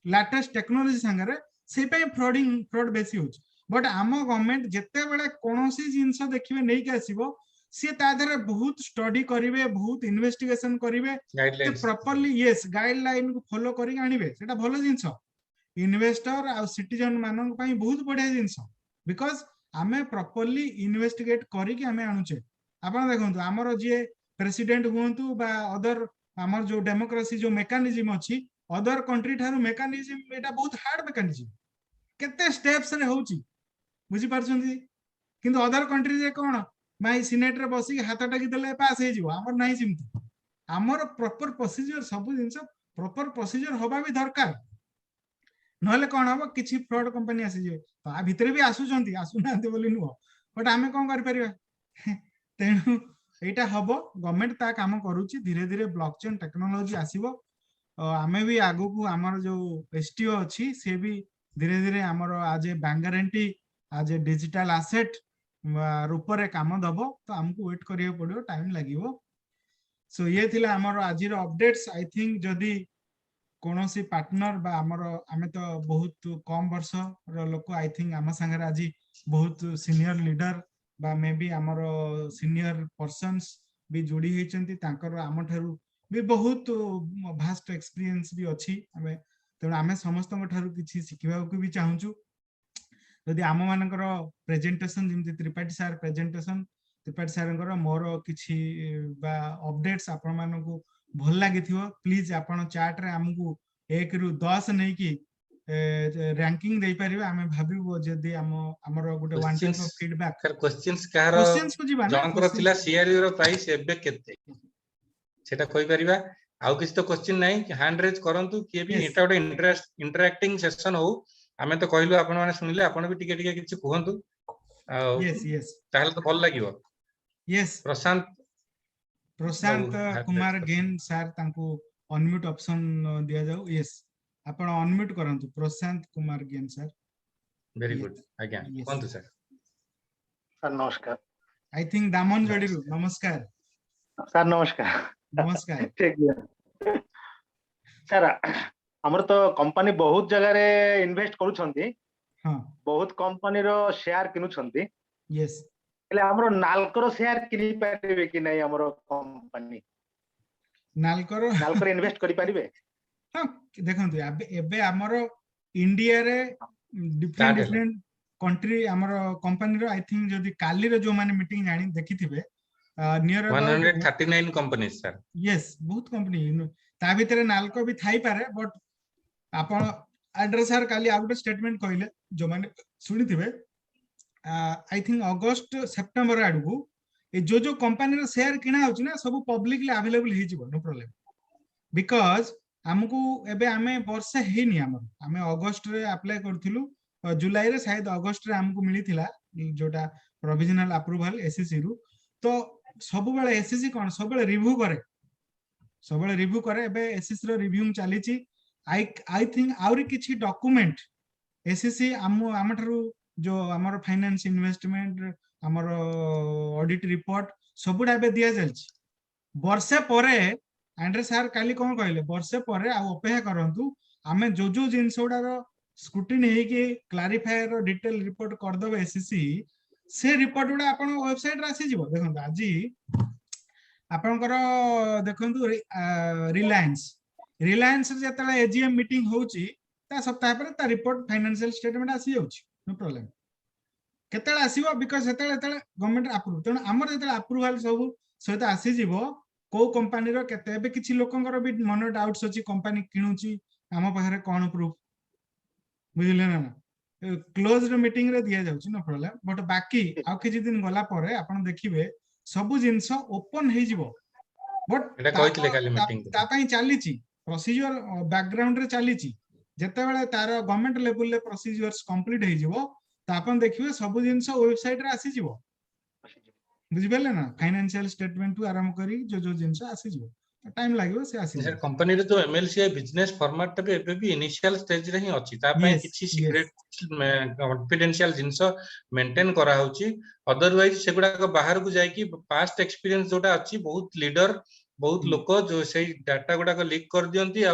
C: लेटेस्ट टेक्नोलॉजी संगे से पे फ्रॉड बेसी होची बट आम गवर्नमेंट जेते बेले कोनोसी जिंस देखिबे नै के आसीबो से तादरे बहुत स्टडी करिवे बहुत इन्वेस्टिगेशन करिवे प्रॉपर्ली यस गाइडलाइन को फॉलो करी आनिबे सेटा भलो जिंस इन्वेस्टर आ सिटीजन मानन पई बहुत बढ़िया जिंस बिकॉज़ आमे प्रॉपर्ली इन्वेस्टिगेट करी के आमे आनुचे आपण देखंतु हमर जे प्रेसिडेंट हुंतु बा अदर हमर जो डेमोक्रेसी जो मेकानिज्म अछि अदर कंट्री थारु मेकानिज्म एटा बहुत हार्ड मेकानिज्म केते स्टेप्स रे होउची बुझी पारछंती किंतु अदर कंट्री जे कोन माई सिनेट रे बसी हाथ टाकी देले पास हे जिवो हमर नाही सिमती हमर प्रॉपर प्रोसीजर सब जिंस प्रॉपर प्रोसीजर होबा भी दरकार नहले कोन हबो किछि फ्रॉड कंपनी आसी जे ता भितरे भी आसुचंती आसुनांती बोली नुहो बट आमे कोन कर परिबा तेनु एटा हबो गवर्नमेंट ता काम करूची धीरे धीरे ब्लॉकचेन टेक्नोलॉजी आसीबो आमे भी आगु को हमर जो एसटीओ अछि से भी धीरे धीरे हमर आज बैंक गारंटी आज डिजिटल एसेट रूप रे काम दबो तो हमको वेट करियो पड़ियो टाइम लागिवो सो ये थिला हमर आज रो अपडेट्स आई थिंक जदी कोनोसी पार्टनर बा हमर आमे तो बहुत कम वर्ष रो लोक आई थिंक हम संगे आज बहुत सीनियर लीडर बा मे बी हमर सीनियर पर्सन्स भी जोड़ी हेचंती तांकर आम ठारू भी बहुत भास्ट एक्सपीरियंस भी अछि हमें तेणु आमे समस्त ठारू किछि सिखिबा को भी चाहूचु यदि आम मानकर प्रेजेंटेशन जिमती त्रिपाठी सार प्रेजेंटेशन त्रिपाठी सारंकर मोर किछि बा अपडेट्स आपण मानकु भल लागिथिवो प्लीज आपण चैट रे हमकु 1 रु 10 नै कि रैंकिंग दे परिबे आमे भाबिबो जदी हमर गुटे one type of feedback
A: sir questions को जीवा जनकर थिला सीआरयू रो प्राइस एबे केते सेटा कहि परिबा आउ किछ तो क्वेश्चन नै हैंड रेज करंतु के भी एटा गुटे इंटरेक्टिंग सेशन हो आमे तो कहलु आपण माने सुनिले आपण भी टिके टिके किछ कहंतु
C: यस
A: ताहले तो भल लागिवो
C: यस प्रशांत कुमार गेन सर तांको अनम्यूट ऑप्शन दिया जाऊ यस आपण अनम्यूट करंतु Prashant Kumar Gain sir
A: very good again कहंतु सर
D: सर नमस्कार
C: आई थिंक दामन जोडीरु नमस्कार
D: सर नमस्कार
C: नमस्कार
D: ठीक है सर हमर तो कंपनी बहुत जगह रे इन्वेस्ट करूछंती
C: हां
D: बहुत कंपनी रो शेयर किनुछंती
C: यस
D: एले हमरो नालकर शेयर किनि पारिबे कि नै हमरो कंपनी नालकर इन्वेस्ट करि पारिबे
C: हां देखंतु एबे हमरो इंडिया रे डिफरेंट कंट्री हमरो कंपनी रो आई थिंक जदी काली रे जो माने मीटिंग जानि देखिथिबे नियर
A: 139 कंपनीज सर
C: यस बहुत कंपनी ता भीतर नालको भी थाई पारे बट आपण एड्रेस सर काली आउट स्टेटमेंट कहले जो माने सुनिथिबे आई थिंक अगस्त सेप्टेम्बर आडू जो कंपनी रो शेयर किना होची ना सब पब्लिकली अवेलेबल हे जिवो नो प्रॉब्लम बिकॉज हमको एबे आमे वर्षे हेनी आमे अगस्त रे अप्लाई करथिलु जुलाई रे शायद अगस्त रे हमको मिलिथिला जोटा प्रोविजनल अप्रूवल एससीसी रु तो सब बेले एससीसी कोन सब बेले रिव्यू करे एबे एससीसी रो रिव्यू चली छि आई थिंक आउरी किछि डॉक्यूमेंट एससीसी हमठारु जो हमर फाइनेंस इन्वेस्टमेंट हमर ऑडिट रिपोर्ट सबुडा एबे दिया जालछि वर्षे परे एंड्रे सर काली कोन कहले वर्षे परे आ अपेक्षा करंतु आमे जो जिंसोडार स्क्रूटिनी हे कि क्लैरिफायर रो डिटेल रिपोर्ट कर दबे एससीसी से रिपोर्ट उडा अपन वेबसाइट रे आसी जिवो देखंतु आजी आपनकर देखंतु रिलायंस जेतले एजीएम मीटिंग होउची ता सप्ताह पर ता रिपोर्ट फाइनेंशियल स्टेटमेंट आसी जाउची नो प्रॉब्लम केतले आसीबो बिकॉज़ हेतले गवर्नमेंट अप्रूव तण हमर जेतले अप्रूवल सब सहित आसी जिवो को कंपनी रो केते बे किछि लोकंकर भी मन डाउट्स अछि कंपनी किणुची हम पाखरे कोन प्रूफ बुझिले ना क्लोज्ड मीटिंग रे दिया जाउची नो प्रॉब्लम बट बाकी आ किछि दिन गला परे आपण देखिबे सब जिंस ओपन हे जिवो बट
A: एटा कहितले काली मीटिंग
C: ता पई चालीची प्रोसीजर बैकग्राउंड रे चालीची जेते बेले तार गवर्नमेंट लेवल ले प्रोसीजर्स कंप्लीट हे जिवो ता आपण देखिबे सब जिंस वेबसाइट रे आसी जिवो बुझि बेले ना फाइनेंशियल स्टेटमेंट टू आराम करी जो जिंस आसी जिवो टाइम लागिवो से आसी
A: सर कंपनी रे जो एमएलसीआई बिजनेस फॉर्मेट तबे एबे भी इनिशियल स्टेज रे ही अछि ता पई किछि सीक्रेट कॉन्फिडेंशियल जिंस मेंटेन करा होची अदरवाइज सेगुडा को बाहर को जाय कि पास्ट एक्सपीरियंस जोटा अछि बहुत लीडर बहुत लोक जो सेही डाटा गुडा को लीक कर दियंती आ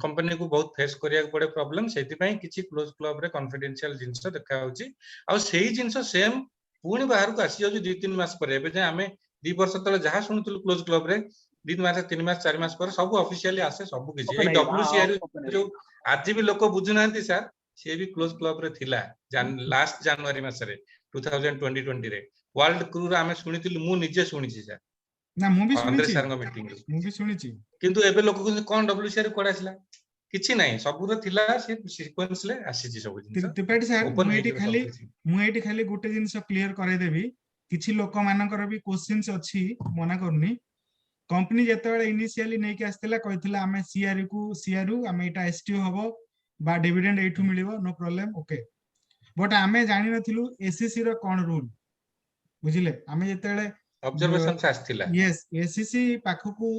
A: कंपनी को बहुत फेस करिया पड़े प्रॉब्लम सेति पई किछि क्लोज क्लब रे कॉन्फिडेंशियल जिंस देखा होची आ सेही जिंस सेम पुणी बाहर को आसी जाउची 2-3 मास पर एबे जे हमें 2 वर्ष तले जहा सुनतुल क्लोज क्लब रे 2 मास 3 मास 4 मास पर सब ऑफिशियली आसे सब किछि ए डब्ल्यूसीआर जो आज भी लोक बुझु नांती सर से भी क्लोज क्लब रे थिला लास्ट जनवरी मास रे 2020 रे वर्ल्ड क्रू रा हमें सुनितिलु मु निजे सुनिछि सर
C: ना मु भी
A: अंदर
C: सुनिछि
A: सर को मीटिंग
C: मु भी सुनिछि
A: किंतु एबे लोक को कोन डब्ल्यूसीआर कोड आसिला किछि नाही सब रो थिला से सीक्वेंस ले आसीछि सब जिंस
C: त्रिपाठी सर मु एठी खाली गुटे जिंस क्लियर करे देबी किछि लोक मानकर भी क्वेश्चंस अछि मना करनी कंपनी जेतेबेले इनिशियली नै के आस्तेला कहितला हमें सीआरयू हमें एटा एसटीओ हबो बा डिविडेंड एठू मिलिबो नो प्रॉब्लम ओके बट हमें जानि नथिलु एससीसी रो कोन रूल बुझिले हमें जेतेबेले
A: ऑब्जर्वेशन से आस्थिला
C: यस एससीसी पाखकू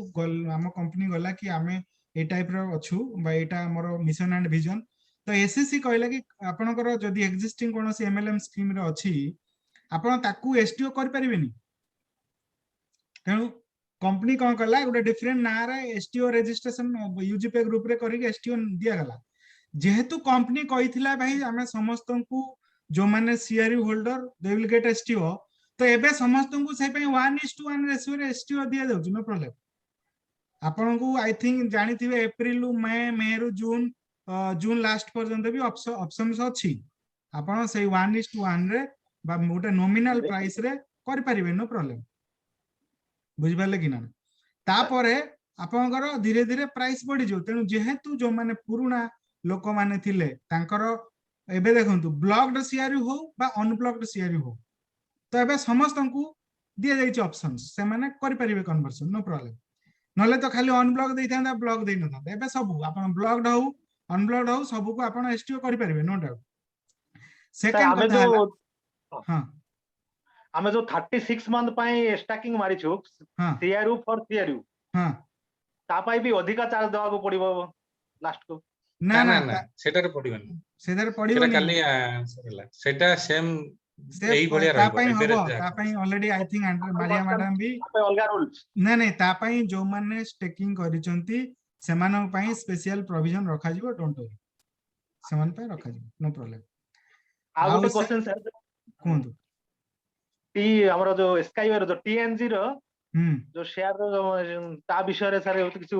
C: हम कंपनी गला कि हमें ए टाइप रो अछु बा एटा हमर मिशन एंड विजन तो एससीसी कहला कि आपनकर जदी एक्जिस्टिंग कोनोसी एमएलएम स्कीम रे अछि आपण ताकू एसटीओ कर परिबेनी तेनु कंपनी कोन करला गोटे डिफरेंट ना रे एसटीओ रजिस्ट्रेशन यूजीपे ग्रुप रे करी एसटीओ दिया गला जेहेतु कंपनी कहिथिला भाई हमें समस्त को जो माने CRU holder they will get STO तो एबे समस्त को से पे 1:1 रेशियो रे एसटीओ दिया जाउची नो प्रॉब्लम आपन को आई थिंक जानिथिबे अप्रैल मई रु जून लास्ट पर्यंत भी ऑप्शंस अछि आपन से 1:1 रे बा मोटे नॉमिनल प्राइस रे कर परिबे नो प्रॉब्लम बुझि पाले कि ना तापरे आपनकर धीरे धीरे प्राइस बढ़ी जो तेनु जेहेतु जो माने पुरुना लोक माने थिले तांकर एबे देखंतु ब्लॉक्ड सीआरयू हो बा अनब्लॉक्ड सीआरयू हो तो एबे समस्त को दिया जाइछ ऑप्शंस से माने कर परिबे कन्वर्जन नो प्रॉब्लम नले तो खाली अनब्लॉक देइथांदा ब्लॉक देइ नथा एबे सब आपन ब्लॉक्ड हो अनब्लॉक्ड हो सब को आपन एसटीओ कर परिबे नो डाउट सेकंड कथा हां
D: हमें जो 36 मंथ पाई स्टैकिंग मारी छु सीआरयू फॉर सीआरयू
C: हां
D: ता पाई भी अधिका चार्ज देवा को पड़िबो लास्ट को
A: ना ना ना सेटारे पडिबनी
C: सेटा
A: काली सेटा सेम एई बढ़िया रहबो
C: ता पई already I think Maria madam भी
D: अलगा रूल्स
C: ना नहीं ता पई जो माने स्टेकिंग करिसंती सेमानन पई स्पेशल प्रोविजन रखा जिवो डोंट वरी सेमान पई रखा जिवो नो प्रॉब्लम
D: आ गोटे क्वेश्चन सर
C: कोंदु
D: टी हमरो जो स्काईवेर जो टीएनजी रो जो शेयर ता विषय रे सर किछु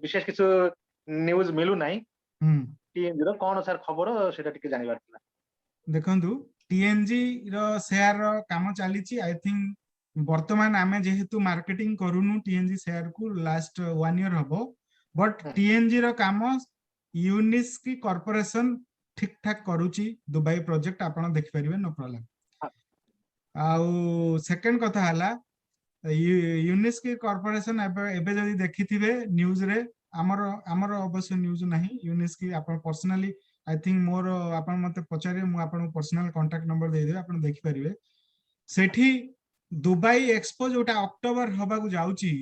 D: विशेष किछु न्यूज़ मिलु नाही टीएनजी रो कोन सर खबर सेटा टिके जानिबार थिला
C: देखंतु टीएनजी रो शेयर रो काम चालीची आई थिंक वर्तमान आमे जेहेतु मार्केटिंग करूनु टीएनजी शेयर को लास्ट 1 ईयर हबो बट टीएनजी रो काम यूनिस की कॉर्पोरेशन ठीक ठाक करूची दुबई प्रोजेक्ट आपण देखि परिबे नो प्रॉब्लम आउ सेकंड कथा हला यूनिस्की कॉर्पोरेशन एबे जदी देखिथिबे न्यूज रे हमर अवश्य न्यूज नहीं यूनिस्की आपण पर्सनली आई थिंक मोर आपण मते पचारे मु आपण पर्सनल कांटेक्ट नंबर दे देबे आपण देखि परिबे सेठी दुबई एक्सपो जोटा अक्टोबर हबा को जाउची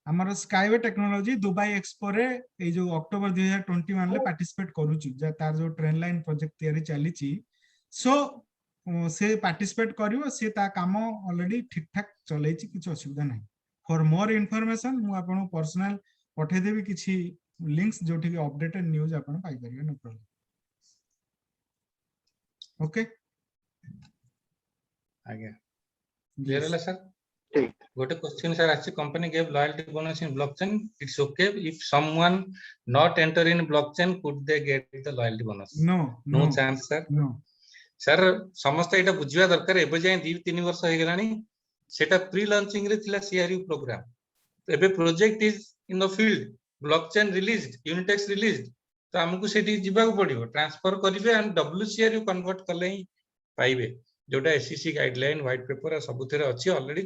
C: हमर स्काईवे टेक्नोलॉजी दुबई एक्सपो रे ए जो अक्टोबर 2021 ले पार्टिसिपेट करूची जे तार जो ट्रेन लाइन प्रोजेक्ट तयारी चलीची सो से पार्टिसिपेट करिवो से ता काम ऑलरेडी ठीक ठाक चलैची किछ असुविधा नाही फॉर मोर इन्फॉर्मेशन मु आपन पर्सनल पठे देबी किछि लिंक्स जोठी के अपडेटेड न्यूज आपन पाई परिबे नो प्रॉब्लम ओके
A: आगे क्लियर होला सर
D: ठीक
A: गोटे क्वेश्चन सर आछि company gave loyalty bonus in blockchain it's okay if someone not enter in blockchain could they get the loyalty bonus
C: no
A: no chance sir
C: no
A: sir समस्त एटा बुझिया दरकार एबे जाय 2-3 वर्ष हे गेलानी सेटा प्री लॉन्चिंग रे थिला सीआरयू प्रोग्राम एबे project is in the field blockchain released Unitex released तो हमकु सेठी जिबा को पड़िबो ट्रांसफर करिवे एंड डब्ल्यूसीआरयू कन्वर्ट करले ही पाइबे जोटा एससीसी गाइडलाइन व्हाइट पेपर सब थेरे अछि ऑलरेडी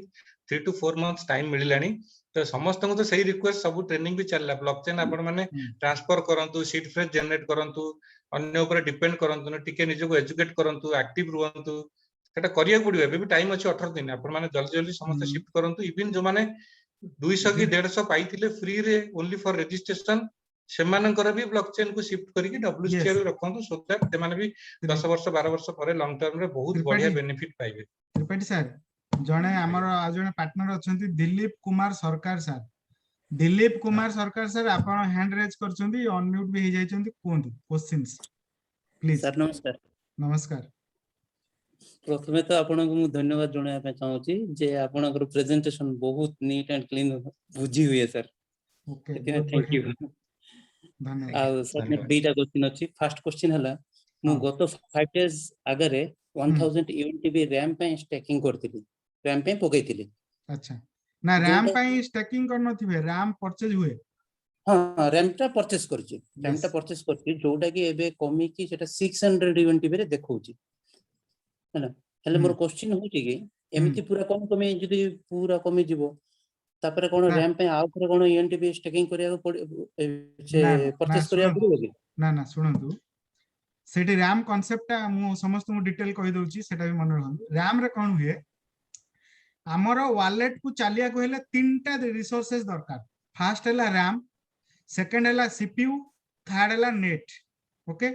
A: 3 to 4 months टाइम मिलिलानी तो समस्त को तो सही रिक्वेस्ट सब ट्रेनिंग भी चलला ब्लॉकचेन आपण माने ट्रांसफर करंतु सीट फ्रेज जनरेट करंतु अन्य ऊपर डिपेंड करंतु न टिके निजो को एजुकेट करंतु एक्टिव रहंतु सेटा करिया पड़िबो एबे भी टाइम अछि 18 दिन आपण माने जल्दी जल्दी समस्त शिफ्ट करंतु इवन जो माने 200 की 150 पाइथिले फ्री रे ओनली फॉर रजिस्ट्रेशन से मानकर भी ब्लॉकचेन को शिफ्ट करके डब्ल्यूसीआर रखंतु सो दैट ते माने भी 10 वर्ष 12 वर्ष पर लॉन्ग टर्म रे बहुत बढ़िया बेनिफिट पाइबे
C: त्रिपाठी सर जने हमर आ जने पार्टनर अछंती दिलीप कुमार सरकार सर दिलीप कुमार सरकार सर आपण हैंड रेज करछंती अनम्यूट भी हे जाइछंती कोन क्वेश्चंस प्लीज
E: सर नमस्कार
C: नमस्कार
E: प्रथमे तो आपन को मु धन्यवाद जणाया पे चाहूची जे आपनकर प्रेजेंटेशन बहुत नीट एंड क्लीन बुझी हुए सर
C: ओके
E: थैंक यू
C: धन्यवाद
E: आ सर बीटा क्वेश्चन अछि फर्स्ट क्वेश्चन हला मु गत 5 डेज आगरे 1000 यूनिटी रैम पे स्टैकिंग करथिली रैम पे पकैथिली
C: अच्छा ना रैम पे स्टैकिंग करनथिबे रैम परचेज हुए
E: हां रैम टा परचेज करछि रैम टा परचेज करछि जोटा कि एबे कमी कि सेटा 600 यूनिटी रे देखौछि हैना हेले मोर क्वेश्चन होछि कि एमिति पूरा कमी जदी पूरा कमी जिवो तापर कोन रैम पे आउ पर कोन यूनिटी स्टैकिंग करिया को से परचेज करिया पड़िबो कि
C: ना ना सुनंतु सेठी रैम कांसेप्ट मु समस्त मु डिटेल कहि दउची सेटा भी मन रखंतु रैम रे कोन हुए हमर वॉलेट को चालिया को हेले तीनटा रिसोर्सेस दरकार फर्स्ट हैला रैम सेकंड हैला सीपीयू थर्ड हैला नेट ओके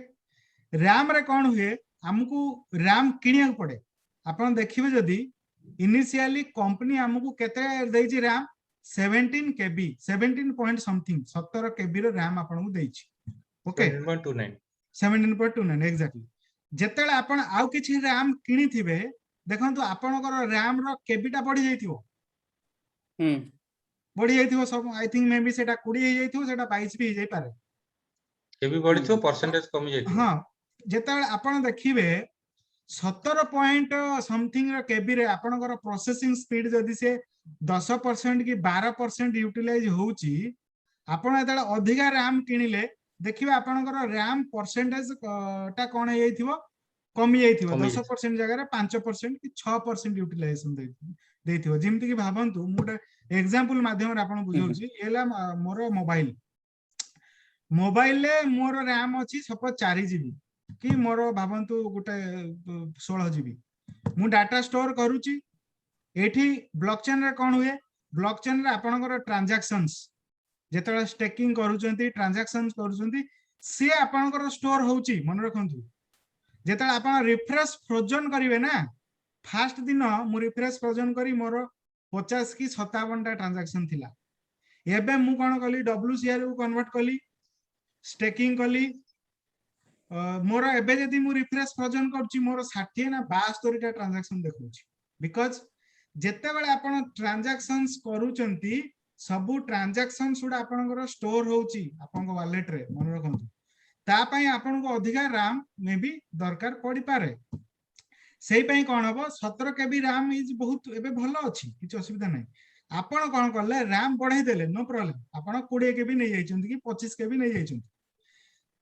C: रैम रे कोन हुए हमकु रैम किनिया पड़े आपण देखिबे जदी इनिशियली कंपनी हमकु केते देछि रैम 17 केबी 17 पॉइंट समथिंग 17 केबी रो रैम आपण को देछि ओके 17.29 एक्जेक्टली जेतेले आपण आउ किछि रैम किनी थिबे देखंतु आपनकर रैम रो केबीटा बढ़ी जाइथिबो बढ़ी जाइथिबो सब आई थिंक मे बी सेटा 20 हे जाइथिबो सेटा 22 भी हे जाई पारे
A: केबी बढ़िथिबो परसेंटेज कमी जाइथिबो हां
C: जेतेले आपण देखिबे 17 पॉइंट समथिंग रो केबी रे आपनकर प्रोसेसिंग स्पीड जदी से 10% की 12% यूटिलाइज होउची आपण एतले अधिका रैम किनिले देखिबे आपनकर रैम परसेंटेज टा कोन हे जाइथिबो कमी जाइथिबो 10% जगह रे 5% की 6% यूटिलाइजेशन देथिबो जेमति कि भाबंतु मोटे एग्जांपल माध्यम रे आपण बुझौची एला मोर मोबाइल ले मोर रैम अछि सपोज 4 जीबी कि मोर भाबंतु गोटे 16 जीबी मु डाटा स्टोर करूची एठी ब्लॉकचेन रे कोन हुए ब्लॉकचेन रे आपनकर ट्रांजैक्शंस जेतरा स्टेकिंग करूचंती ट्रांजैक्शंस करूचंती से आपनकर स्टोर होउची मन रखंतु जेतरा आपण रिफ्रेश फ्रोजन करिवे ना फर्स्ट दिन मु रिफ्रेश फ्रोजन करी मोर 50 की 57 टा ट्रांजैक्शन थिला एबे मु कोन कली डब्ल्यूसीआर को कन्वर्ट कली स्टेकिंग कली मोर एबे जदी मु रिफ्रेश फ्रोजन करची मोर 60 ना 72 टा ट्रांजैक्शन देखौची बिकॉज़ जेते बेले आपण ट्रांजैक्शंस करूचंती सबु ट्रांजैक्शंस उडा आपनकर स्टोर होउची आपन वॉलेट रे मन रखंतु ता पई आपन को अधिका रैम मे भी दरकार पड़ी पारे सेही पई कोन हबो 17 केबी रैम इज बहुत एबे भलो अछि किछ असुविधा नै आपन कोन करले रैम बढ़ाई देले नो प्रॉब्लम आपन 20 केबी नै जाइछंती कि 25 केबी नै जाइछंती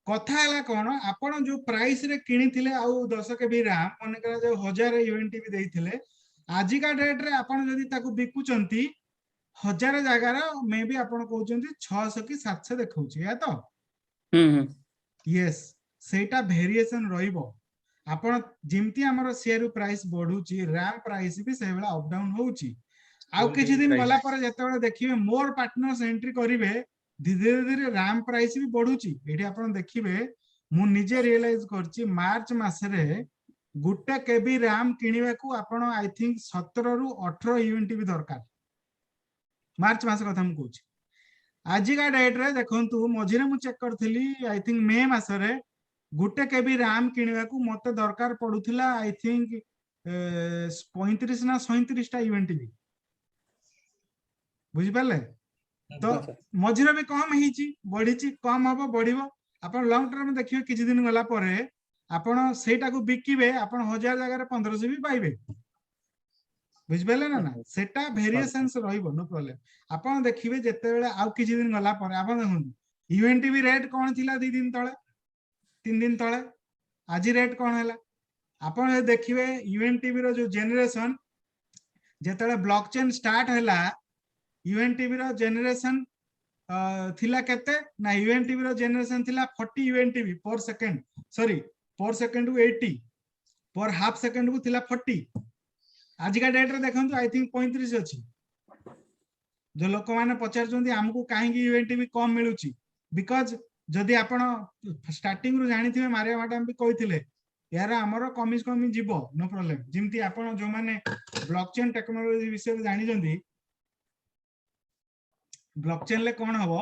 C: कथा हला कोन आपन जो प्राइस रे किनी थिले आ 10 केबी रैम मन करा जो 1000 यूनिट भी देइथिले आजिका डेट रे आपण जदी ताकू बिकुचंती 1000 जगार मे बी आपण कहउचंती 600 की 700 देखौची या तो यस सेटा वेरिएशन रहिबो आपण जिमती हमर शेयर प्राइस बढ़ुची रैम प्राइस भी से बेला अप डाउन होउची आउ किछि दिन गला पर जेतेबेले देखिबे मोर पार्टनर्स एंट्री करिवे धीरे धीरे रैम प्राइस भी बढ़ुची एठी आपण देखिबे मु निजे रियलाइज करची मार्च मासरे गुटे केबी रैम किनिबा को आपण आई थिंक 17 रु 18 यूनिट भी दरकार मार्च मास कथा हम कहूची आजिका डेट रे देखंतु मझिरे मु check करथिली I think may मासरे Gute KB RAM किनिबा को मते दरकार पडुथिला आई थिंक 35 ना 37 टा यूनिट भी बुझि पाले तो मझिरे भी कम हिची बढ़ीची कम हबो बढ़िबो आपण लॉन्ग टर्म देखियो किछि दिन गला परे आपण सेटा को बिकिबे आपण 1000 जगह रे 1500 भी पाइबे बुझि पाले ना सेटा वेरिएशंस रहिबो नो प्रॉब्लम आपण देखिबे जते बेले आउ किछि दिन गला परे आपण देखुन यूएनटी भी रेट कोन थिला 2 दिन तळे 3 दिन तळे आज रेट कोन हैला आपण देखिबे यूएनटीवी रो जो जनरेशन जते ब्लॉकचेन स्टार्ट हैला यूएनटीवी रो जनरेशन थिला केते ना यूएनटीवी रो जनरेशन थिला 40 यूएनटीवी पर सेकंड सॉरी पर सेकंड को 80 पर हाफ सेकंड को थिला 40 आज का डेट रे देखंतु आई थिंक 35 अछि जो लोक माने पचार जंदी हमकु काहेकि यूएनटीवी कम मिलुची बिकॉज़ जदि आपण स्टार्टिंग रु जानिथिबे मारिया मैडम भी कहिथिले यार हमरो कमी कमी जीवो नो प्रॉब्लम जिमती आपण जो माने ब्लॉकचेन टेक्नोलॉजी विषय जानि जंदी ब्लॉकचेन ले कोन हबो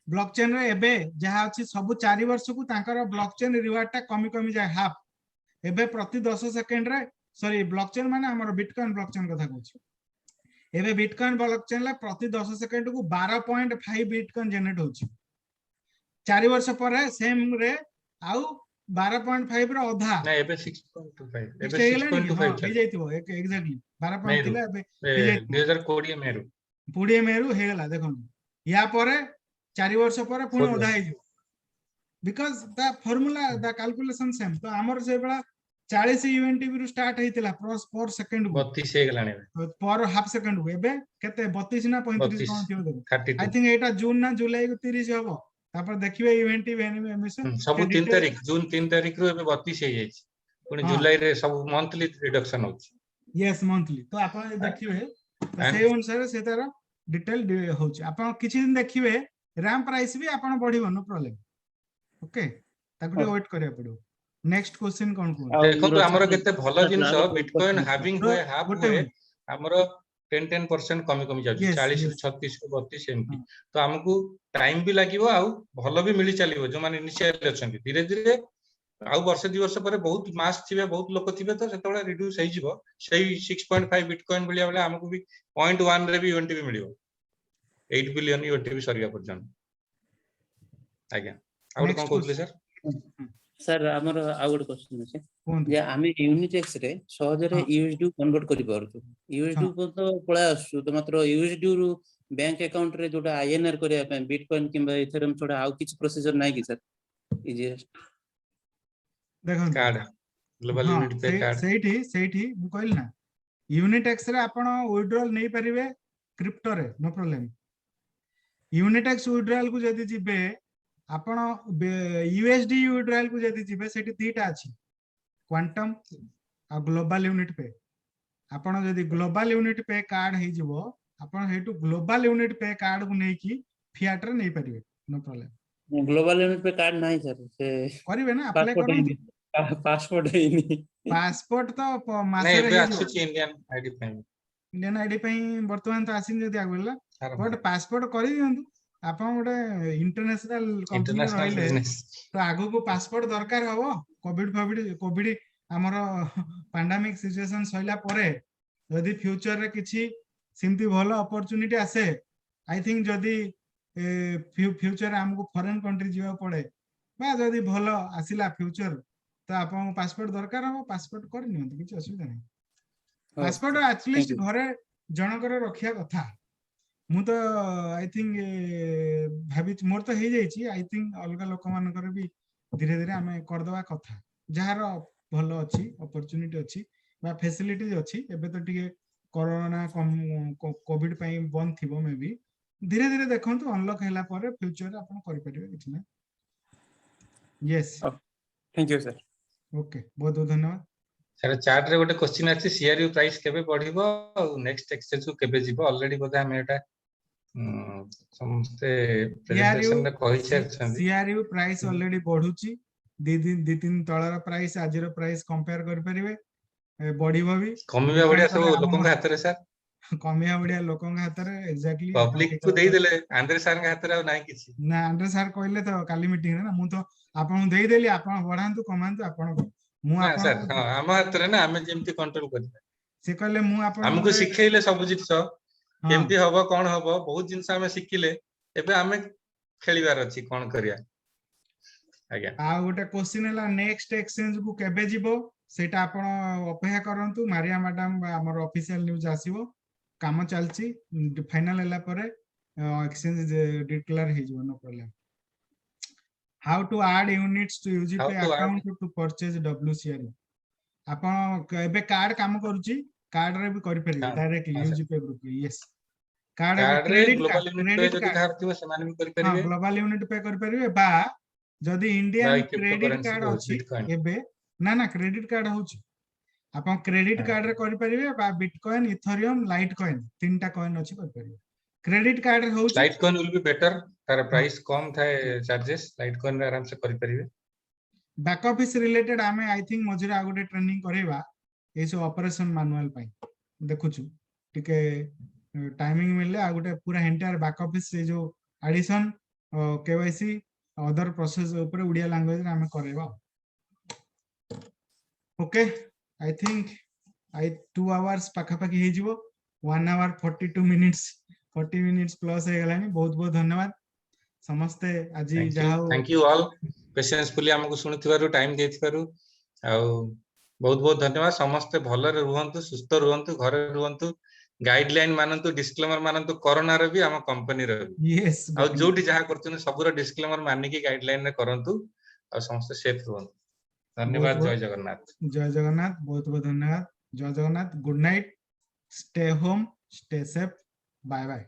C: ब्लॉकचेन रे एबे जहा अछि सब 4 वर्ष को तांकर ब्लॉकचेन रिवार्ड ता कमी कमी जाय हाफ एबे प्रति 10 सेकंड रे सॉरी ब्लॉकचेन माने हमर बिटकॉइन ब्लॉकचेन कथा कहछि एबे बिटकॉइन ब्लॉकचेन ले प्रति 10 सेकंड को 12.5 बिटकॉइन जनरेट होछि 4 वर्ष पर सेम रे आउ 12.5 रो अधा
A: ना एबे 6.25 एबे 6.25
C: हे जाइतिबो एग्जैक्टली 12 थिला एबे
A: 2020 मेरु
C: पुडी मेरु हे गेला देखन या परे 4 वर्ष पर पुनी अधा हे जो because the formula the calculation same तो हमर से बड़ा 40 यूएनटीवी रु स्टार्ट हेतिला पर सेकंड
A: 32 हे गेलानी
C: पर हाफ सेकंड को एबे केते 32 ना 35 कोन थियो देखो
A: 32
C: आई थिंक एटा जून ना जुलाई को 30 हबो तापर देखिबे इवेंटिव एनिमेशन
A: सब 3 तारिख जून 3 तारिख रु एबे 32 हे जाइछ पुनी जुलाई रे सब मंथली रिडक्शन होछ
C: यस मंथली तो आपण देखिबे से अनुसार से तार डिटेल होछ आपण किछि दिन देखिबे रैम प्राइस भी आपण बढ़िबो नो प्रॉब्लम ओके ताकू वेट करिया पड़ो नेक्स्ट क्वेश्चन कोन कोन
A: देखो तो हमरो केते भलो जिंस बिटकॉइन हैविंग होय हाफ होय हमरो 10% कमी कमी जाउछ 40 रु 36 को 32 एमपी तो हमकू टाइम भी लागिवो आउ भलो भी मिली चलिवो जो माने इनिशियल अछंती धीरे धीरे आउ वर्ष 2 वर्ष पर बहुत मास थिबे बहुत लोक थिबे तो सेतबेला रिड्यूस होई जिवो सेही 6.5 बिटकॉइन बलिया बेले हमकू भी 0.1 रे भी यूएनटी भी मिलिवो 8 बिलियन यूएनटी भी सरिया पर्यंत आज्ञा आउ कोन कहतले सर
E: सर हमर आउट क्वेश्चन अछि जे आमे यूनिटेक्स रे सहजरे यूएसडी कन्वर्ट करि पारछु यूएसडी को तो पळा आसु तो मात्र यूएसडी रु बैंक अकाउंट रे जोटा आईएनआर करिया पे बिटकॉइन किबा इथेरियम छोडा आउ किछ प्रोसीजर नै कि सर इजीएस्ट
C: देखो
A: कार्ड ग्लोबल यूनिट पे कार्ड
C: सेठी मु कहल ना यूनिटेक्स रे आपण विथड्रॉल नै परिबे क्रिप्टो रे नो प्रॉब्लम यूनिटेक्स विथड्रॉल को जदी जिबे आपण यूएसडी विथड्रॉल को जदी जिबे सेठी तीटा अछि क्वांटम आ ग्लोबल यूनिट पे आपण जदी ग्लोबल यूनिट पे कार्ड हे जिवो आपण हेटु ग्लोबल यूनिट पे कार्ड को नै की फियाट रे नै परिबे नो प्रॉब्लम
E: ग्लोबल यूनिट पे कार्ड नै सर से
C: करिवे ना अप्लाई करन
E: पासपोर्ट हेनी
C: पासपोर्ट तो मासे रे
A: आछुची इंडियन आईडी पे
C: वर्तमान तो आसिन जदी आगला बट पासपोर्ट करि दियंतु आपण गोटे इंटरनेशनल कंपनी रहले तो आगो को पासपोर्ट दरकार हबो कोविड हमर पैंडेमिक सिचुएशन सइला परे यदि फ्यूचर रे किछि सिमती भलो अपॉर्चुनिटी आसे आई थिंक जदी फ्यूचर हमको फॉरेन कंट्री जीवा पड़े बा जदी भलो आसिला फ्यूचर तो आपण पासपोर्ट दरकार हबो पासपोर्ट कर नियंतु किछि असुविधा नै पासपोर्ट एटलीस्ट घरे जनकर रखिया कथा मु तो आई थिंक भाबी मोर तो हे जाइछि आई थिंक अलगा लोक मानकर भी धीरे धीरे हमें कर दवा कथा जहार भलो अछि अपॉर्चुनिटी अछि बा फैसिलिटीज अछि एबे तो टिके कोरोना कोविड पई बंद थिबो मे भी धीरे धीरे देखंतु अनलॉक हैला पर फ्यूचर रे आपण करि परिबे किछ ना yes
F: thank you sir
C: okay बहुत बहुत धन्यवाद
A: सर चार्ट रे गोटे क्वेश्चन अछि सीआरयू प्राइस केबे बढ़िबो नेक्स्ट एक्सचेंज को केबे जिवो ऑलरेडी बोधा हम एटा समस्ते प्रेजेंटेशन रे कहि छथि
C: सीआरयू प्राइस ऑलरेडी बढ़ुची दी तीन तळर प्राइस आजिरो प्राइस कंपेयर कर परिबे बढ़िबो भी
A: कमिबा बढ़िया सब लोकन हाथ रे सर
C: कमिया बढ़िया लोकन हाथ रे एग्जैक्टली
A: पब्लिक को देई देले आंद्रे सर के हाथ रे नै किछि
C: ना आंद्रे सर कहले तो काली मीटिंग रे ना मु तो आपन देई देली आपन बढ़ांतु कमांतु आपन मु
A: ना सर
C: आपन
A: हां हम हाथ रे ना हम जेमति कंट्रोल करिबा
C: से कहले मु आपन
A: हमको सिखेइले सब जिंस केमति हबो कोन हबो बहुत जिंस हम सिखिले एबे हमें खेलिबार अछि कोन करिया आज्ञा
C: आ गोटे क्वेश्चन हला नेक्स्ट एक्सचेंज को केबे जिवो सेटा आपण अपेक्षा करंतु मारिया मैडम हमर ऑफिशियल न्यूज आसीबो काम चलची फाइनल हला परे एक्सचेंज डिक्लेयर हे जिवो no problem how to add units to UGPay account to purchase WCR आपण एबे कार्ड काम करूची कार्ड रे भी करि परिबे directly UGPay group yes card credit
A: global unit pay जदि धार थिबो समान भी करि परिबे
C: हां ग्लोबल यूनिट पे करि परिबे बा जदि इंडियन क्रेडिट कार्ड अछि एबे ना ना क्रेडिट कार्ड होची आपण क्रेडिट कार्ड रे करि परिबे बा बिटकॉइन इथेरियम लाइट कॉइन तीनटा कॉइन अछि करि परिबे क्रेडिट कार्ड रे होची
A: light coin will be better तार प्राइस कम थाए चार्जेस लाइट कॉइन रे आराम से करि परिबे
C: बैक ऑफिस रिलेटेड आमे आई थिंक मझिरा आगोटे ट्रेनिंग करेबा एसो ऑपरेशन मैनुअल पई देखुछु टिके टाइमिंग मिलले आगोटे पूरा एंटायर बैक ऑफिस से जो एडिशन केवाईसी अदर प्रोसेस ऊपर उड़िया लैंग्वेज रे आमे करेबा ओके आई थिंक 2 आवर्स पाखा पाखी हे जिवो 1 आवर 42 मिनिट्स 40 मिनिट्स प्लस हे गलानी बहुत बहुत धन्यवाद समस्ते आज जाओ
A: थैंक यू ऑल पेशेंसफुली हमको सुनिथिबारु टाइम देथिबारु आ बहुत बहुत धन्यवाद समस्ते भलरे रुहंतु सुस्थ रुहंतु घरे रुहंतु गाइडलाइन मानंतु डिस्क्लेमर मानंतु कोरोना रे भी हम कंपनी रे
C: यस
A: आ जोटी जहा करछन सबुरा डिस्क्लेमर मानि के गाइडलाइन रे करंतु आ समस्त सेफ रुहंतु धन्यवाद जय जगन्नाथ
C: बहुत बहुत धन्यवाद जय Jagannath good night stay home stay safe bye bye